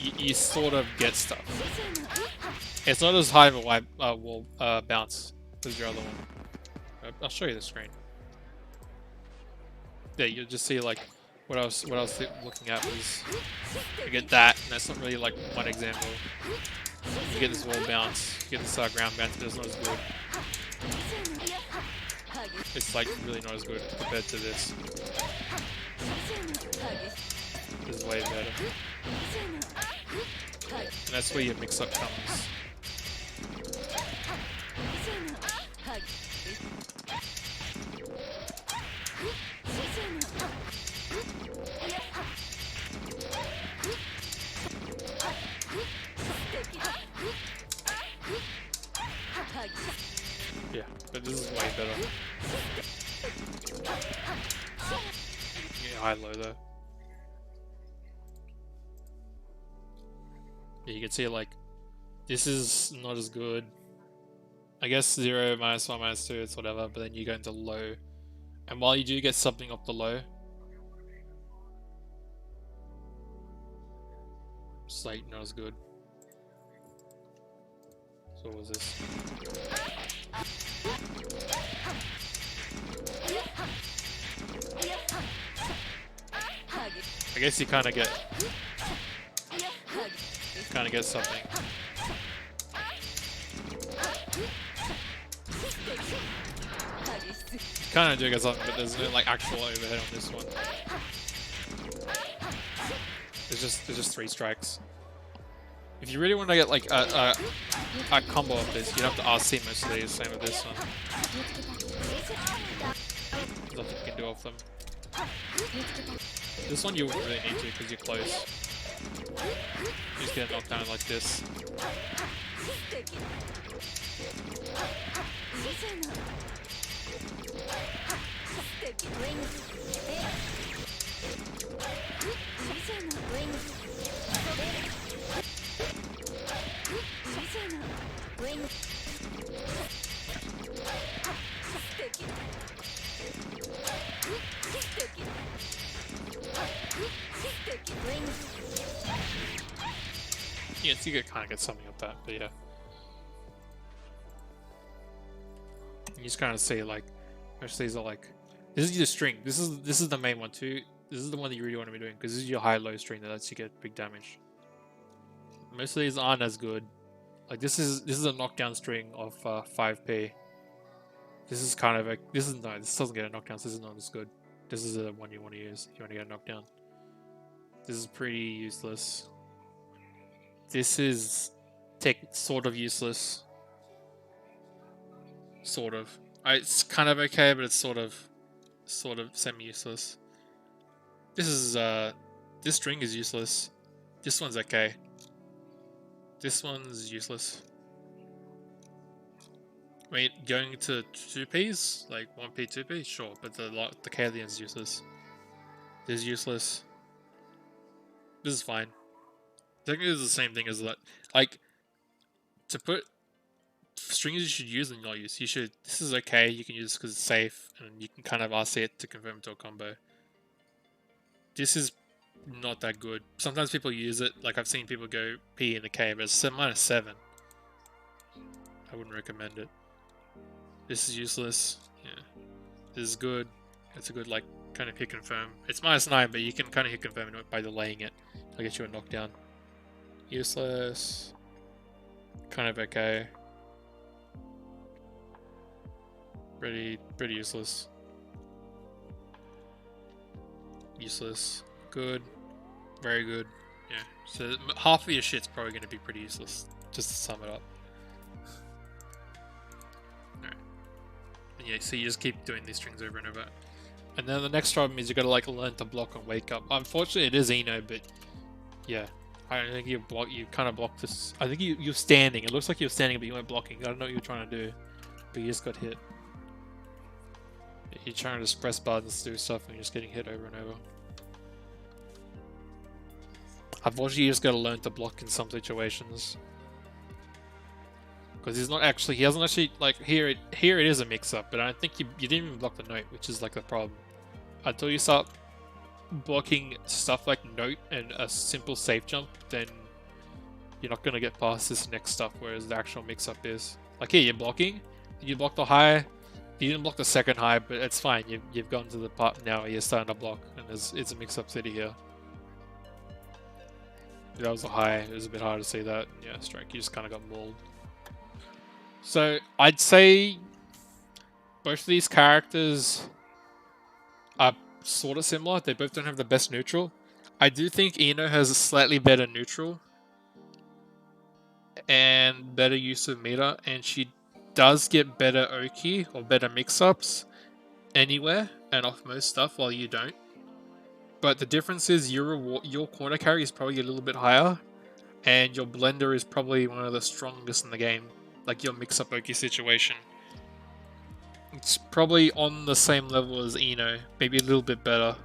You sort of get stuff. It's not as high of a wall bounce as your other one. I'll show you the screen. Yeah, you'll just see like what I was looking at was you get that, and that's not really like one example. You get this wall bounce, you get this ground bounce, but it's not as good. It's like really not as good compared to this. This is way better. And that's where your mix-up comes. Yeah, but this is way better. Yeah, high low though. Yeah, you can see like this is not as good. I guess 0, -1, -2, it's whatever, but then you go into low. And while you do get something off the low, it's like not as good. So what was this? I guess you kind of get something. Kind of do get something, but there's no like actual overhead on this one. There's just 3 strikes. If you really want to get like a combo of this, you'd have to RC most of these. Same with this one. There's nothing you can do off them. This one you wouldn't really need to because you're close. You just get knocked down like this. Yeah, so you could kind of get something of that, but yeah. You just kind of see like, most of these are like, this is your string. This is the main one too. This is the one that you really want to be doing because this is your high-low string that lets you get big damage. Most of these aren't as good. Like this is a knockdown string of 5p. This is kind of a this doesn't get a knockdown. So this is not as good. This is the one you want to use if you want to get a knockdown. This is pretty useless. This is sort of useless. Sort of. It's kind of okay, but it's sort of semi-useless. This string is useless. This one's okay. This one's useless. I mean, going to 2Ps, like 1P, 2P, sure, but the K at the end is useless. This is useless. This is fine. I think this is the same thing as that. Like, to put strings you should use and not use. This is okay, you can use this because it's safe, and you can kind of RC it to confirm to a combo. This is not that good. Sometimes people use it, like I've seen people go P in the K, but it's -7. I wouldn't recommend it. This is useless. Yeah. This is good. It's a good, like, kind of hit confirm. It's -9, but you can kind of hit confirm it by delaying it. I'll get you a knockdown. Useless. Kind of okay. Pretty useless. Useless. Good. Very good. Yeah. So half of your shit's probably going to be pretty useless, just to sum it up. Alright. Yeah, so you just keep doing these strings over and over. And then the next problem is you got to like learn to block and wake up. Unfortunately, it is Eno, but yeah. I don't think you kind of blocked this. I think you're standing. It looks like you're standing, but you weren't blocking. I don't know what you're trying to do, but you just got hit. You're trying to just press buttons to do stuff and you're just getting hit over and over. Unfortunately, you just gotta learn to block in some situations. Because he hasn't actually, like, here it is a mix-up, but I don't think you didn't even block the note, which is like the problem. Until you start blocking stuff like note and a simple safe jump, then you're not gonna get past this next stuff, whereas the actual mix-up is. Like here, you're blocking, you block the high, you didn't block the second high, but it's fine. You've gone to the part now where you're starting to block, and it's a mix-up city here. That was a high. It was a bit hard to see that. Yeah, strike. You just kind of got mauled. So I'd say both of these characters are sort of similar. They both don't have the best neutral. I do think Eno has a slightly better neutral and better use of meter, and she does get better Oki or better mix-ups anywhere and off most stuff while you don't. But the difference is your corner carry is probably a little bit higher, and your blender is probably one of the strongest in the game. Like your mix-up Oki situation It's probably on the same level as Eno, maybe a little bit better,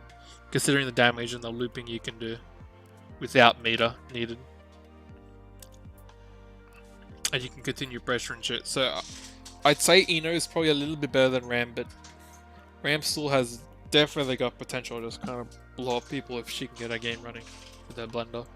considering the damage and the looping you can do without meter needed. And you can continue pressure and shit. So I'd say Eno is probably a little bit better than Ram, but Ram still has definitely got potential to just kind of blow up people if she can get her game running with her blender.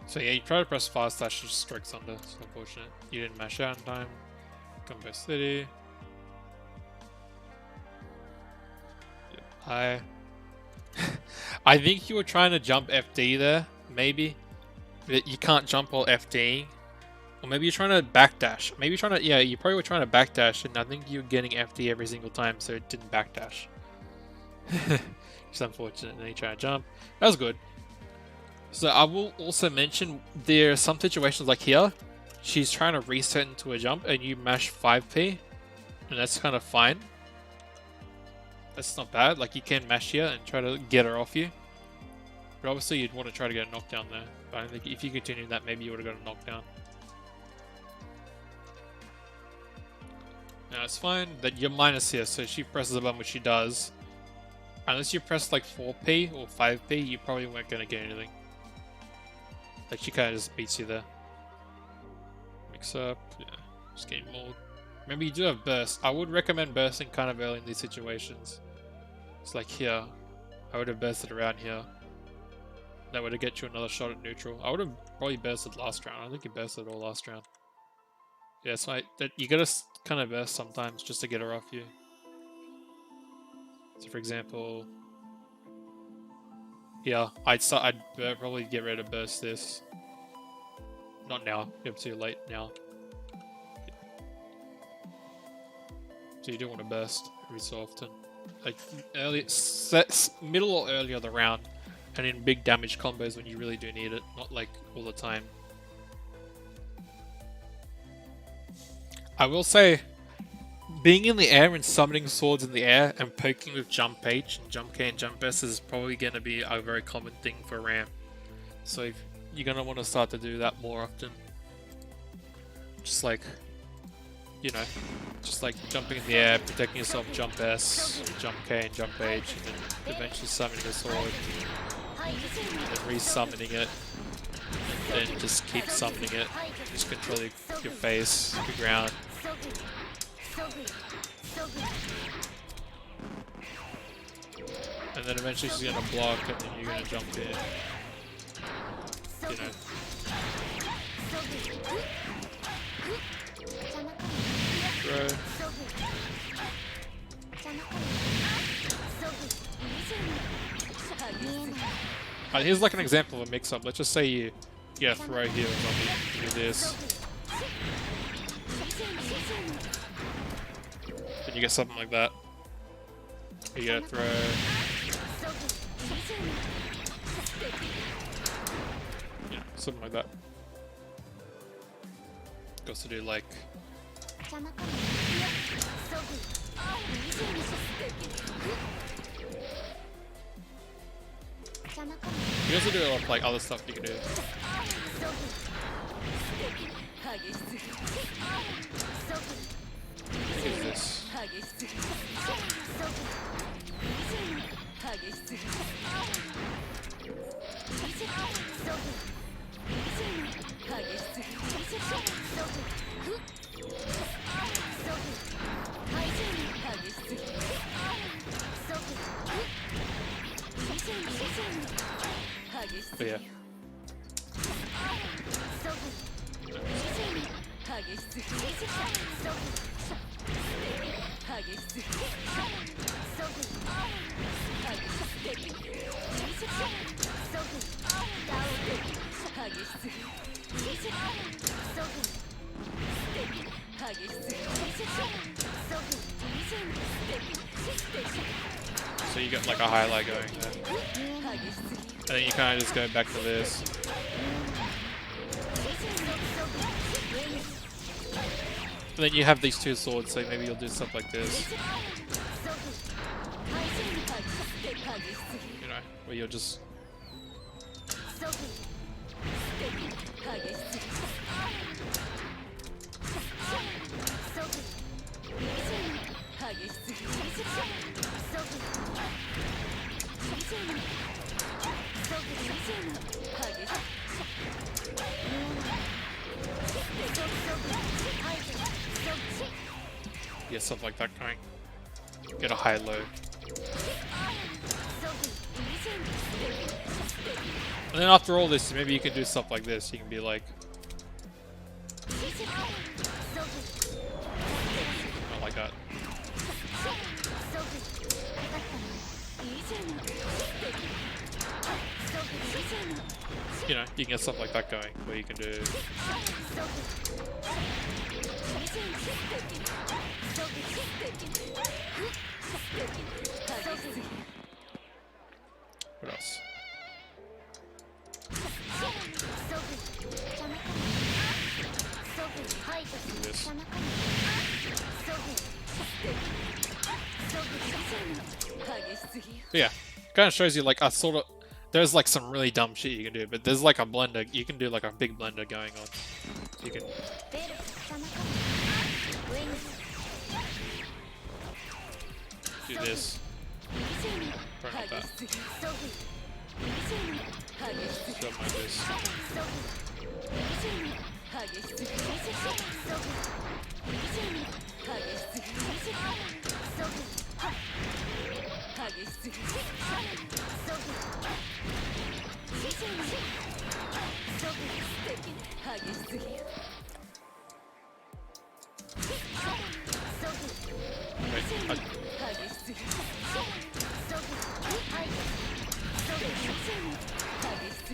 So yeah, you try to press fast slash, just strikes under. It's unfortunate. You didn't mash out in time. Combo City. Yep. I think you were trying to jump FD there, maybe. But you can't jump while FDing. Or maybe you're trying to backdash. Maybe you're trying to, yeah, you probably were trying to backdash, and I think you're getting FD every single time, so it didn't backdash. It's unfortunate. And then you try to jump. That was good. So I will also mention there are some situations like here, she's trying to reset into a jump and you mash 5p, and that's kind of fine. That's not bad. Like, you can mash here and try to get her off you. But obviously you'd want to try to get a knockdown there. But I think if you continue that, maybe you would have got a knockdown. Now it's fine that you're minus here, so she presses a button, which she does. Unless you press like 4p or 5p, you probably weren't going to get anything. Like, she kind of just beats you there. Mix up, yeah, just getting more. Remember, you do have burst. I would recommend bursting kind of early in these situations. It's like here, I would have bursted around here. That would have get you another shot at neutral. I would have probably bursted last round. I don't think you bursted all last round. Yeah, so you gotta kind of burst sometimes just to get her off you. So for example, yeah, I'd probably get ready to burst this. Not now, you're too late now. So you do want to burst every so often. Like early, middle or early of the round, and in big damage combos when you really do need it, not like all the time. I will say, being in the air and summoning swords in the air and poking with jump H and jump K and jump S is probably going to be a very common thing for Ram. So if you're going to want to start to do that more often. Just like, you know, just like jumping in the air, protecting yourself, jump S, jump K and jump H, and then eventually summoning the sword, and then re-summoning it, and then just keep summoning it, just control your face, the ground. And then eventually she's gonna block, and then you're gonna jump in. You know. Throw. Here's like an example of a mix-up. Let's just say you get a throw here or something. You do this. Then you get something like that. You get a throw. Yeah, something like that. Goes to do like. You also do a lot of like other stuff you can do. What is this? But yeah. So you got like a highlight going there. And then you kind of just go back to this. And then you have these two swords, so maybe you'll do stuff like this. You know, where you're just get stuff like that going. Get a high low. And then after all this, maybe you can do stuff like this. You can be like, not like that. You know, you can get stuff like that going, where you can do. What else? Do this. But yeah, kind of shows you like a sort of. There's like some really dumb shit you can do, but there's like a blender. You can do like a big blender going on. You can do this. Right like that. Something like this.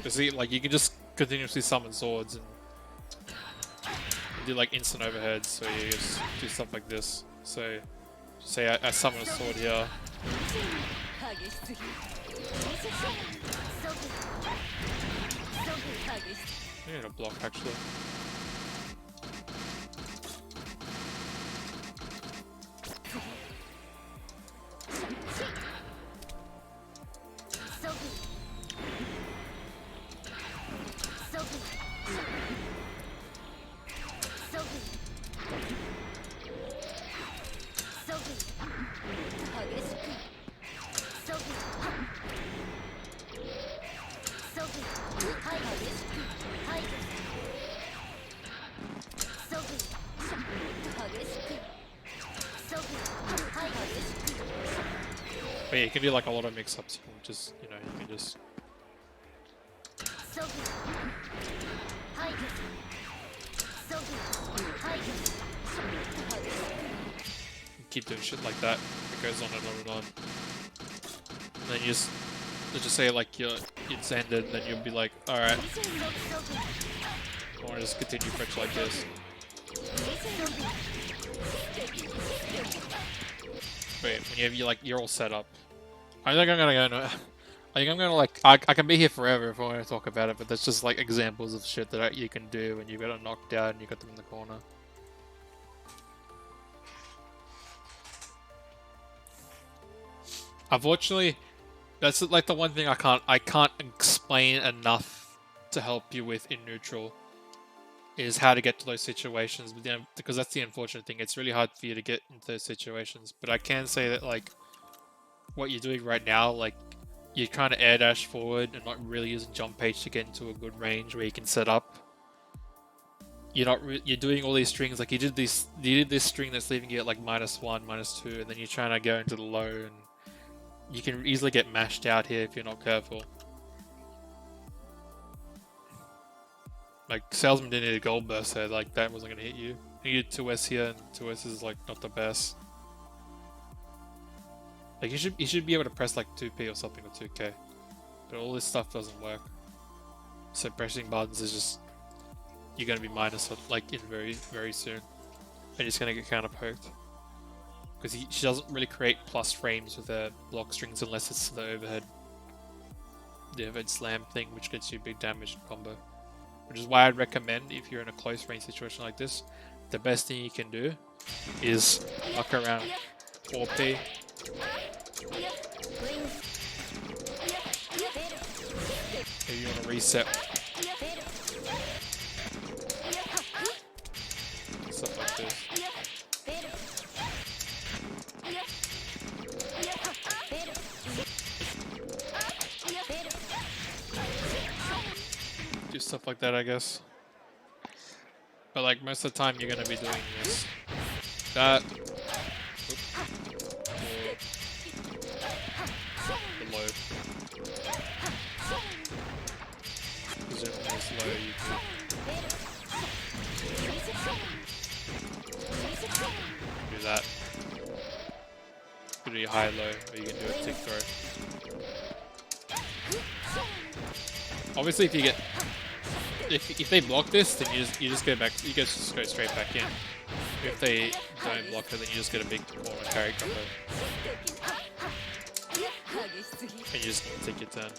See, like you can just continuously summon swords and do like instant overheads, so you just do stuff like this. So, say I summon a sword here. I need a block actually. But yeah, you can do like a lot of mix-ups. You can just, you know, you can just keep doing shit like that. It goes on and on and on. And then you just, let's just say like it's ended, and then you'll be like, alright, I want to just continue French like this. Wait, when you have you're all set up. I think I'm gonna go. I think I'm gonna like. I can be here forever if I want to talk about it, but that's just like examples of shit that you can do when you've got it knocked out and you got them in the corner. Unfortunately, that's like the one thing I can't explain enough to help you with in neutral. Is how to get to those situations, but then, because that's the unfortunate thing. It's really hard for you to get into those situations. But I can say that like what you're doing right now, like you're trying to air dash forward and not really using jump page to get into a good range where you can set up. You're doing all these strings, like you did this string that's leaving you at like -1, -2, and then you're trying to go into the low, and you can easily get mashed out here if you're not careful. Like, Salesman didn't need a gold burst there, like, that wasn't gonna hit you. You needed 2S here, and 2S is, like, not the best. Like, you should be able to press, like, 2P or something, or 2K. But all this stuff doesn't work. So pressing buttons is just... You're gonna be minus, like, in very, very soon. And it's gonna get counter poked. Because she doesn't really create plus frames with her block strings unless it's the overhead slam thing, which gets you big damage in combo. Which is why I'd recommend, if you're in a close range situation like this, the best thing you can do is knock around 4P. Maybe you want to reset. Stuff like this. Do stuff like that, I guess. But like most of the time, you're gonna be doing this, that, below. Because it was low, you can do that. Pretty high, low, or you can do a tick throw. Obviously, if you get if they block this, then you just go back. You just go straight back in. If they don't block it, then you just get a big corner carry combo, and you just take your turn.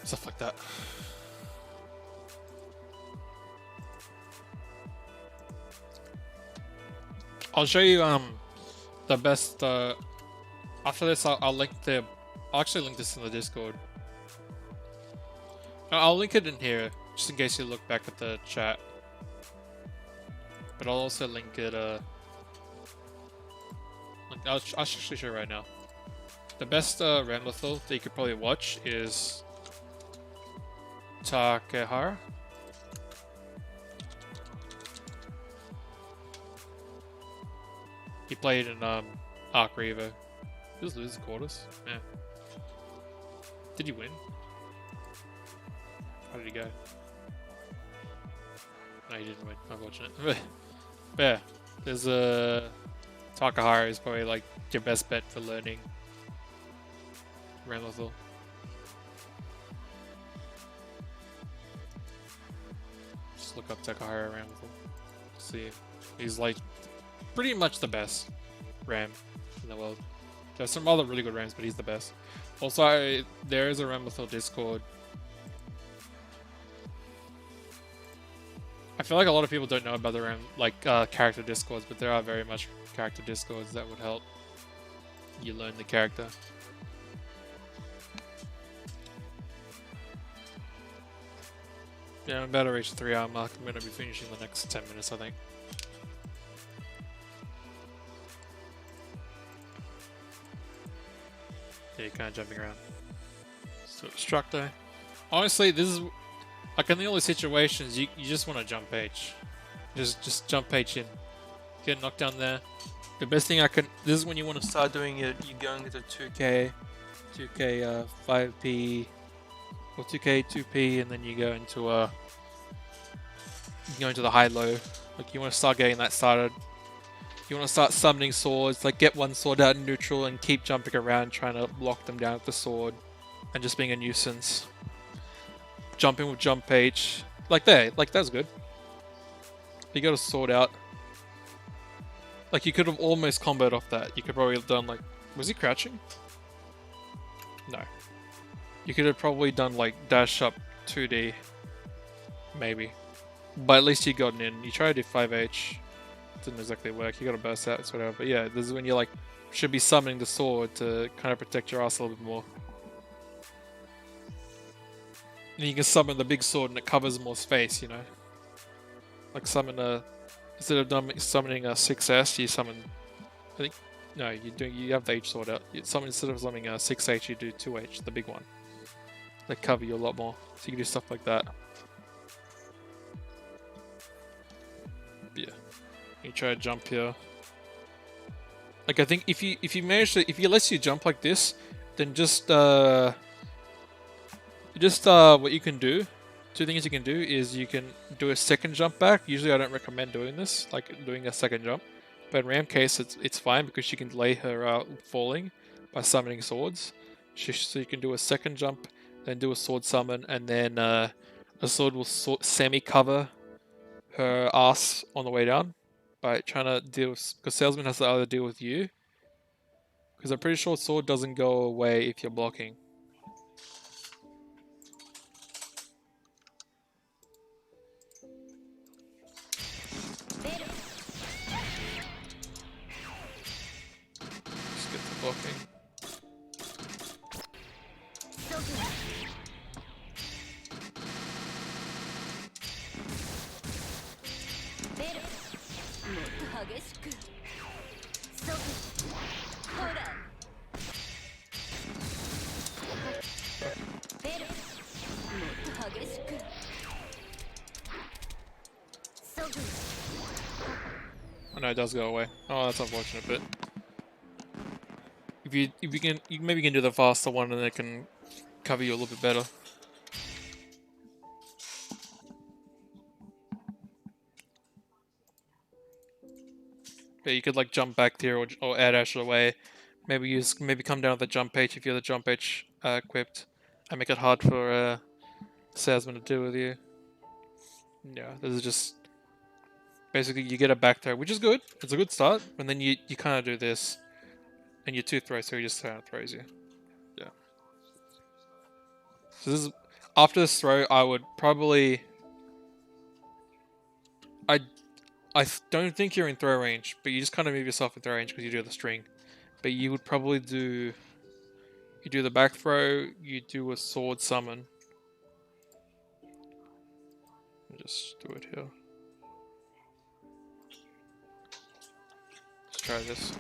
Stuff like that. I'll show you the best. After this, I'll link the. I'll actually link this in the Discord. I'll link it in here just in case you look back at the chat. But I'll also link it. I'll actually show you right now. The best Ramlethal that you could probably watch is Takehara. He played in Arc Revo. He was losing quarters. Yeah. Did he win? How did he go? No, he didn't win. Unfortunate. But yeah, there's a Takehara is probably like your best bet for learning Ramlethal. Just look up Takehara Ramlethal. See, he's like pretty much the best Ram in the world. There's some other really good Rams, but he's the best. Also, there is a Ramlethal Discord. I feel like a lot of people don't know about the Ram, character Discords, but there are very much character Discords that would help you learn the character. Yeah, I'm about to reach the 3 hour mark. I'm going to be finishing the next 10 minutes, I think. Yeah, you're kind of jumping around. So, Structo. Honestly, this is... like, in the only situations, you just want to jump H. Just jump H in. Get knocked down there. The best thing I can... this is when you want to start doing it. You're going into 2K, 5P, or 2K, 2P, and then you go into the high-low. Like, you want to start getting that started. You want to start summoning swords, like get one sword out in neutral and keep jumping around trying to block them down with the sword and just being a nuisance. Jumping with jump H. Like that's good. You got a sword out. Like, you could have almost comboed off that. You could probably have done, like... was he crouching? No. You could have probably done, like, dash up 2D. Maybe. But at least you gotten in. You tried to do 5H. Didn't exactly work. You got to burst out, it's whatever. But yeah, this is when you, like, should be summoning the sword to kind of protect your ass a little bit more. And you can summon the big sword and it covers more space, you know? Like, summon a... instead of summoning a 6S, you summon... I think... no, you have the H sword out. Instead of summoning a 6H, you do 2H, the big one. They cover you a lot more. So you can do stuff like that. Yeah. You try to jump here. Like, I think if you manage to... if he lets you jump like this, then just what you can do... two things you can do is you can do a second jump back. Usually I don't recommend doing this, like doing a second jump. But in Ram case, it's fine because she can delay her falling by summoning swords. So you can do a second jump, then do a sword summon, and then a sword will semi-cover her ass on the way down by trying to deal with... Because Salesman has to either deal with you, because I'm pretty sure sword doesn't go away if you're blocking. Just get the blocking. Oh no, it does go away. Oh, that's unfortunate, but if you can, you maybe can do the faster one and it can cover you a little bit better. But you could like jump back there or air dash away. Maybe come down with the jump H if you're the jump H equipped, and make it hard for Salesman to deal with you. Yeah, this is just basically you get a back throw, which is good. It's a good start, and then you kind of do this, and your two throws, so he just kind of throws you. Yeah. So this is after this throw, I would probably. I don't think you're in throw range, but you just kind of move yourself in throw range because you do the string. But you would probably do. You do the back throw. You do a sword summon. Just do it here. Let's try this.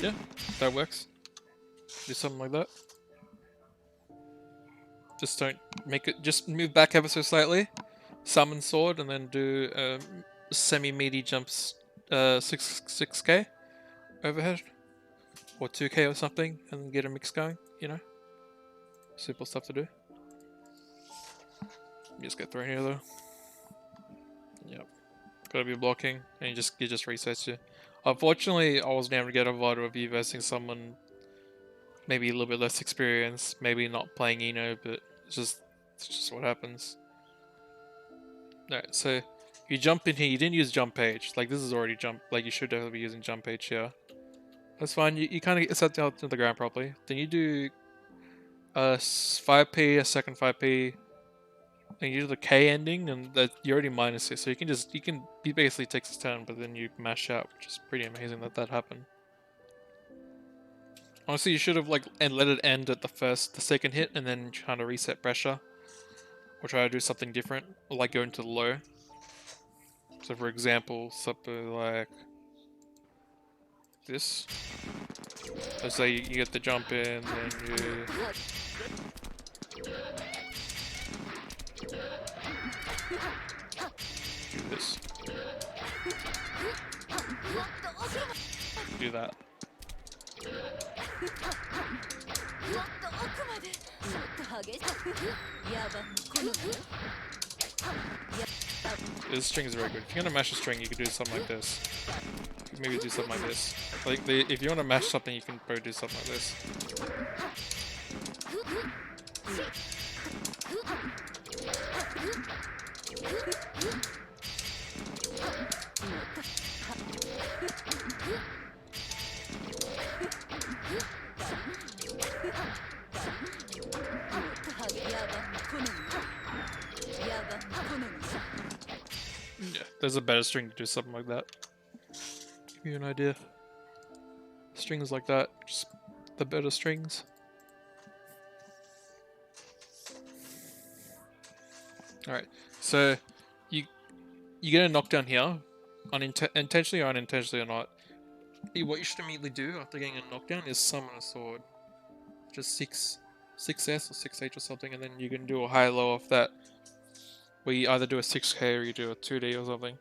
Yeah, that works. Do something like that. Just don't make it. Just move back ever so slightly. Summon sword and then do semi-meaty jumps, 6k overhead or 2k or something, and get a mix going. You know, simple stuff to do. You just get thrown here though. Yep, gotta be blocking, and it just resets you. Unfortunately, I wasn't able to get a VOD of you versing someone maybe a little bit less experienced, maybe not playing Eno, but it's just what happens. Alright, so you jump in here, you didn't use jump page. Like, this is already jump, like you should definitely be using jump page here. That's fine, you kind of get set down to the ground properly. Then you do a 5p, a second 5p, and you do the K ending, and that you're already minus it, so he basically takes his turn, but then you mash out, which is pretty amazing that happened. Honestly, you should have let it end at the second hit, and then try to reset pressure, or try to do something different, or like go into the low. So, for example, something like this. Let's say you get the jump in, then you do this. Do that. This string is very good. If you're gonna mash a string, you could do something like this. Maybe do something like this. Like, if you want to mash something, you can probably do something like this. Yeah, there's a better string to do something like that. Give you an idea. Strings like that, just the better strings. Alright, so you get a knockdown here, intentionally or unintentionally or not. What you should immediately do after getting a knockdown is summon a sword. Just 6S or 6H or something, and then you can do a high-low off that. where you either do a 6k or you do a 2D or something.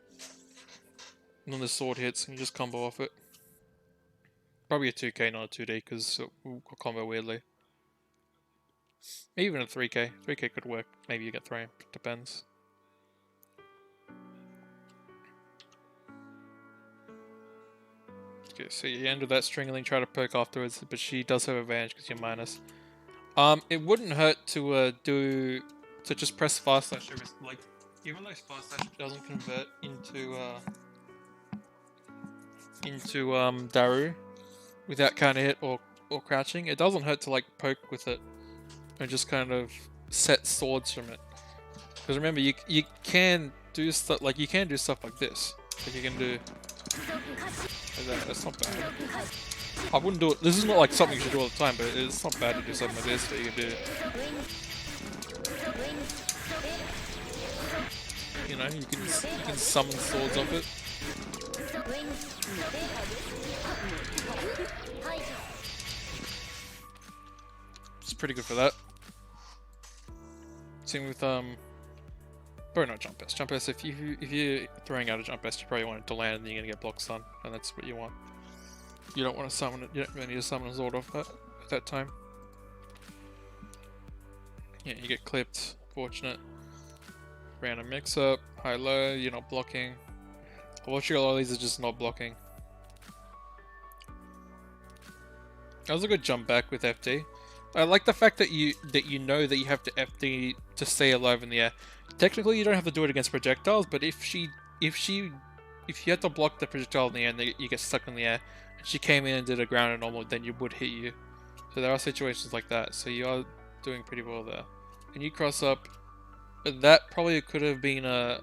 And then the sword hits and you just combo off it. Probably a 2k, not a 2D, because it will combo weirdly. Even a 3k. 3k could work. Maybe you get thrown. Depends. Okay, so you end with that string and then try to poke afterwards, but she does have advantage because you're minus. It wouldn't hurt to just press fast slash every, like, even though fast slash doesn't convert into Daru without counter hit or crouching, it doesn't hurt to like poke with it and just kind of set swords from it. Because remember, you can do stuff like like this. Like you can do that. That's not bad. I wouldn't do it. This is not like something you should do all the time, but it's not bad to do something like this that you can do. You know, you can summon swords off it. It's pretty good for that. Same with probably not jump best. Jump best, if you're throwing out a jump best, you probably want it to land and you're gonna get block stun, and that's what you want. You don't want to summon it. You don't really need to summon a sword off that at that time. Yeah, you get clipped. Fortunate. Random mix up. High low. You're not blocking. Watching a lot of these is just not blocking. That was a good jump back with FD. I like the fact that you know that you have to FD to stay alive in the air. Technically, you don't have to do it against projectiles, but if you had to block the projectile in the air and you get stuck in the air, and she came in and did a ground and normal, then you would hit you. So there are situations like that. So you are doing pretty well there. And you cross up. That probably could have been a,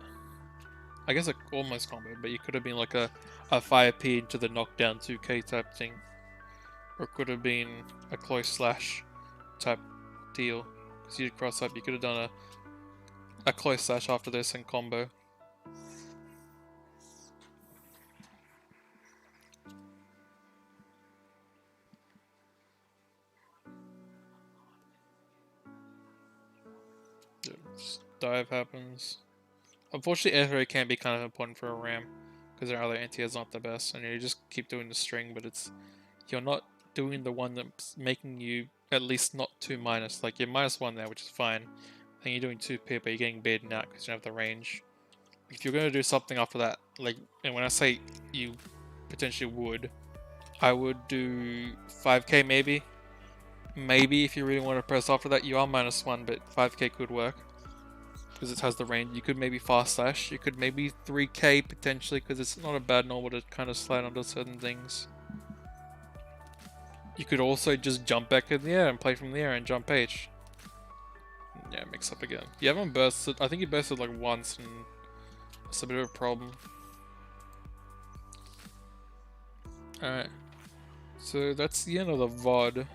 I guess, almost combo, but you could have been like a 5p into the knockdown 2k type thing. Or it could have been a close slash type deal. Because you'd cross up, you could have done a close slash after this and combo. Dive happens. Unfortunately, air throw can be kind of important for a ram. Because their other anti-air's not the best. And you just keep doing the string, but you're not doing the one that's making you at least not 2 minus. Like you're -1 there, which is fine. Then you're doing 2p, but you're getting baited out because you don't have the range. If you're going to do something after that, like, and when I say you potentially would, I would do 5k maybe. Maybe if you really want to press after that, you are -1, but 5k could work. Because it has the range. You could maybe fast slash. You could maybe 3k potentially, because it's not a bad normal to kind of slide onto certain things. You could also just jump back in the air and play from the air and jump H. Yeah, mix up again. You haven't bursted. I think you bursted like once, and it's a bit of a problem. Alright. So that's the end of the VOD.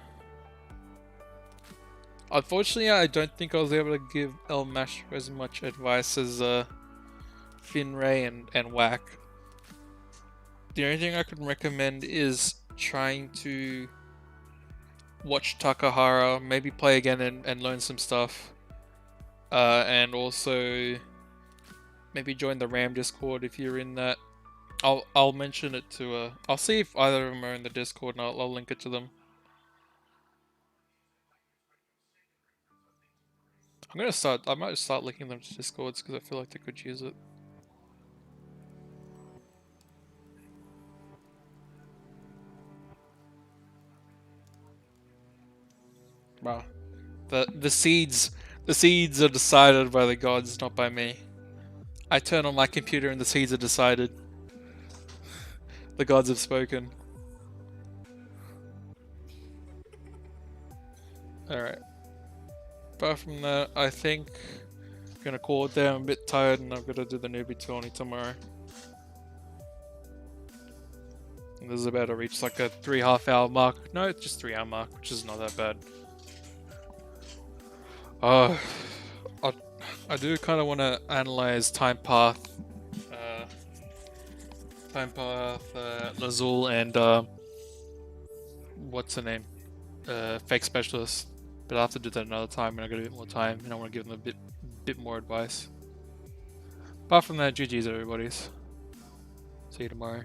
Unfortunately, I don't think I was able to give El Mash as much advice as Finray and Whack. The only thing I could recommend is trying to watch Takahara, maybe play again and learn some stuff. And also maybe join the RAM Discord if you're in that. I'll mention it to I'll see if either of them are in the Discord, and I'll link it to them. I might start linking them to Discords because I feel like they could use it. Wow. The seeds are decided by the gods, not by me. I turn on my computer and the seeds are decided. The gods have spoken. Alright. Apart from that, I think I'm gonna call it there. I'm a bit tired and I've got to do the Newbie Tourney tomorrow. And this is about to reach like a 3.5 hour mark. No, it's just 3 hour mark, which is not that bad. I do kind of want to analyze Time Path, Lazul, and what's her name? Fake Specialist. But I'll have to do that another time when I got a bit more time, and I want to give them a bit more advice. Apart from that, GG's everybody's. See you tomorrow.